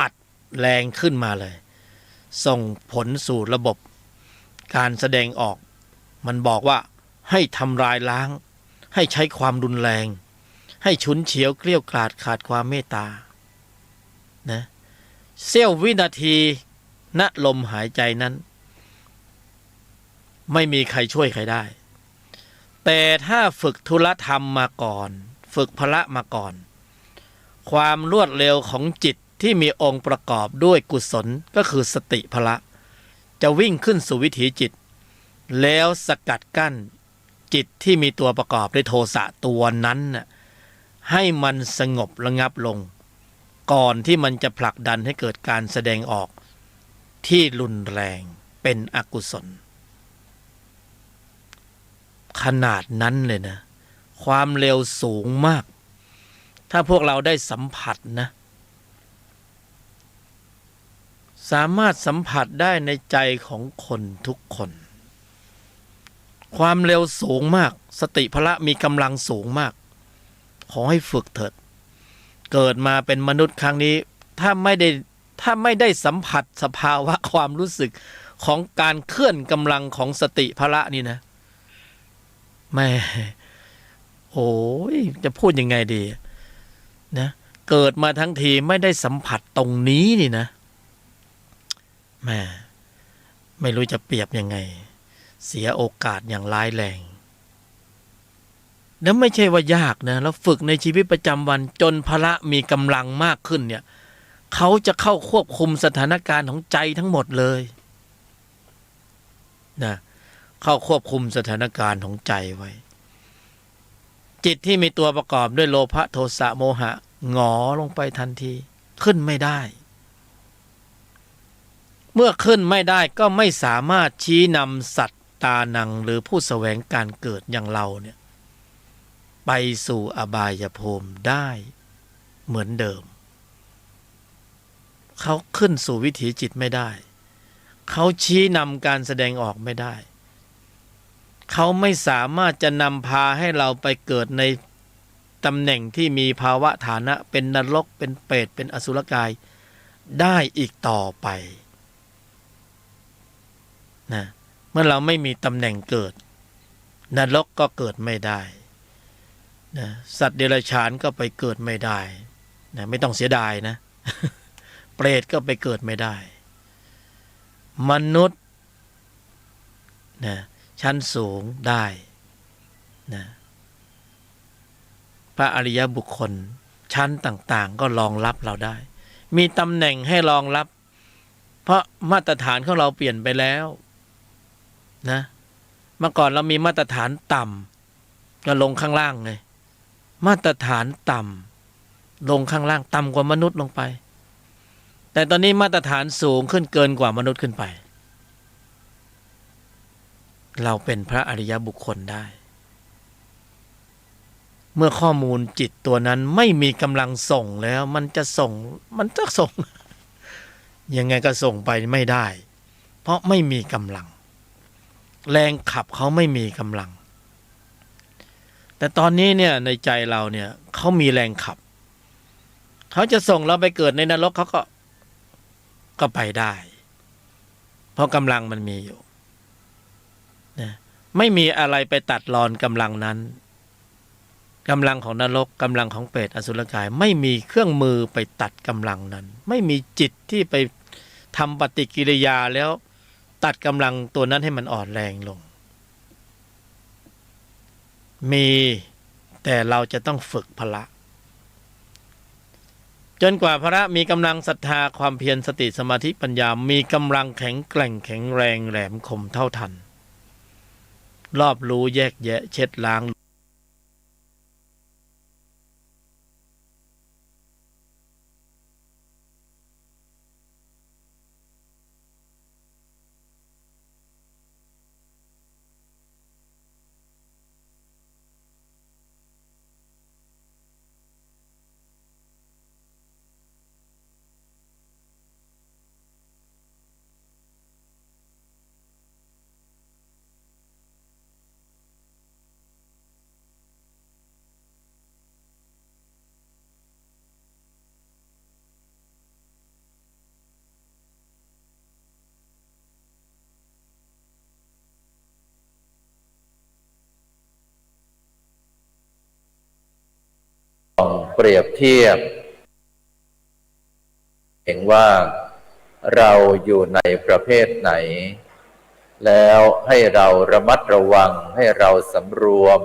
อัดแรงขึ้นมาเลยส่งผลสู่ระบบการแสดงออกมันบอกว่าให้ทำลายล้างให้ใช้ความรุนแรงให้ฉุนเฉียวเกลี้ยวกล่อมขาดความเมตตานะเสี้ยววินาทีณลมหายใจนั้นไม่มีใครช่วยใครได้แต่ถ้าฝึกธุลธรรมมาก่อนฝึกพละมาก่อนความรวดเร็วของจิตที่มีองค์ประกอบด้วยกุศลก็คือสติพละจะวิ่งขึ้นสู่วิถีจิตแล้วสกัดกั้นจิตที่มีตัวประกอบด้วยโทสะตัวนั้นให้มันสงบระงับลงก่อนที่มันจะผลักดันให้เกิดการแสดงออกที่รุนแรงเป็นอกุศลขนาดนั้นเลยนะความเร็วสูงมากถ้าพวกเราได้สัมผัสนะ สามารถสัมผัสได้ในใจของคนทุกคนความเร็วสูงมากสติพละมีกำลังสูงมากขอให้ฝึกเถิดเกิดมาเป็นมนุษย์ครั้งนี้ถ้าไม่ได้สัมผัสสภาวะความรู้สึกของการเคลื่อนกำลังของสติพละนี่นะแม่โอ้ยจะพูดยังไงดีนะเกิดมาทั้งทีไม่ได้สัมผัสตรงนี้นี่นะแม่ไม่รู้จะเปรียบยังไงเสียโอกาสอย่างร้ายแรงแล้วไม่ใช่ว่ายากนะแล้วฝึกในชีวิตประจำวันจนพละมีกำลังมากขึ้นเนี่ยเขาจะเข้าควบคุมสถานการณ์ของใจทั้งหมดเลยนะเข้าควบคุมสถานการณ์ของใจไว้จิตที่มีตัวประกอบด้วยโลภะโทสะโมหะหงอลงไปทันทีขึ้นไม่ได้เมื่อขึ้นไม่ได้ก็ไม่สามารถชี้นำสัตตานังหรือผู้แสวงการเกิดอย่างเราเนี่ยไปสู่อบายภูมิได้เหมือนเดิมเขาขึ้นสู่วิถีจิตไม่ได้เขาชี้นำการแสดงออกไม่ได้เขาไม่สามารถจะนำพาให้เราไปเกิดในตำแหน่งที่มีภาวะฐานะเป็นนรกเป็นเปรตเป็นอสุรกายได้อีกต่อไปนะเมื่อเราไม่มีตำแหน่งเกิดนรกก็เกิดไม่ได้นะสัตว์เดรัจฉานก็ไปเกิดไม่ได้นะไม่ต้องเสียดายนะ เปรตก็ไปเกิดไม่ได้มนุษย์นะชั้นสูงได้นะพระอริยบุคคลชั้นต่างๆก็รองรับเราได้มีตำแหน่งให้รองรับเพราะมาตรฐานของเราเปลี่ยนไปแล้วนะเมื่อก่อนเรามีมาตรฐานต่ำก็ลงข้างล่างไงมาตรฐานต่ำลงข้างล่างต่ำกว่ามนุษย์ลงไปแต่ตอนนี้มาตรฐานสูงขึ้นเกินกว่ามนุษย์ขึ้นไปเราเป็นพระอริยบุคคลได้เมื่อข้อมูลจิตตัวนั้นไม่มีกำลังส่งแล้วมันจะส่งยังไงก็ส่งไปไม่ได้เพราะไม่มีกำลังแรงขับเขาไม่มีกำลังแต่ตอนนี้เนี่ยในใจเราเนี่ยเขามีแรงขับเขาจะส่งเราไปเกิดในนรกเขาก็ไปได้เพราะกำลังมันมีอยู่นะไม่มีอะไรไปตัดรอนกำลังนั้นกำลังของนรกกำลังของเปรตอสุรกายไม่มีเครื่องมือไปตัดกำลังนั้นไม่มีจิตที่ไปทำปฏิกิริยาแล้วตัดกำลังตัวนั้นให้มันอ่อนแรงลงมีแต่เราจะต้องฝึกพละจนกว่าพละมีกำลังศรัทธาความเพียรสติสมาธิปัญญามีกำลังแข็งแกร่งแข็งแรงแหลมคมเท่าทันรอบรู้แยกแยะเช็ดล้างเปรียบเทียบเห็นว่าเราอยู่ในประเภทไหนแล้วให้เราระมัดระวังให้เราสำรวม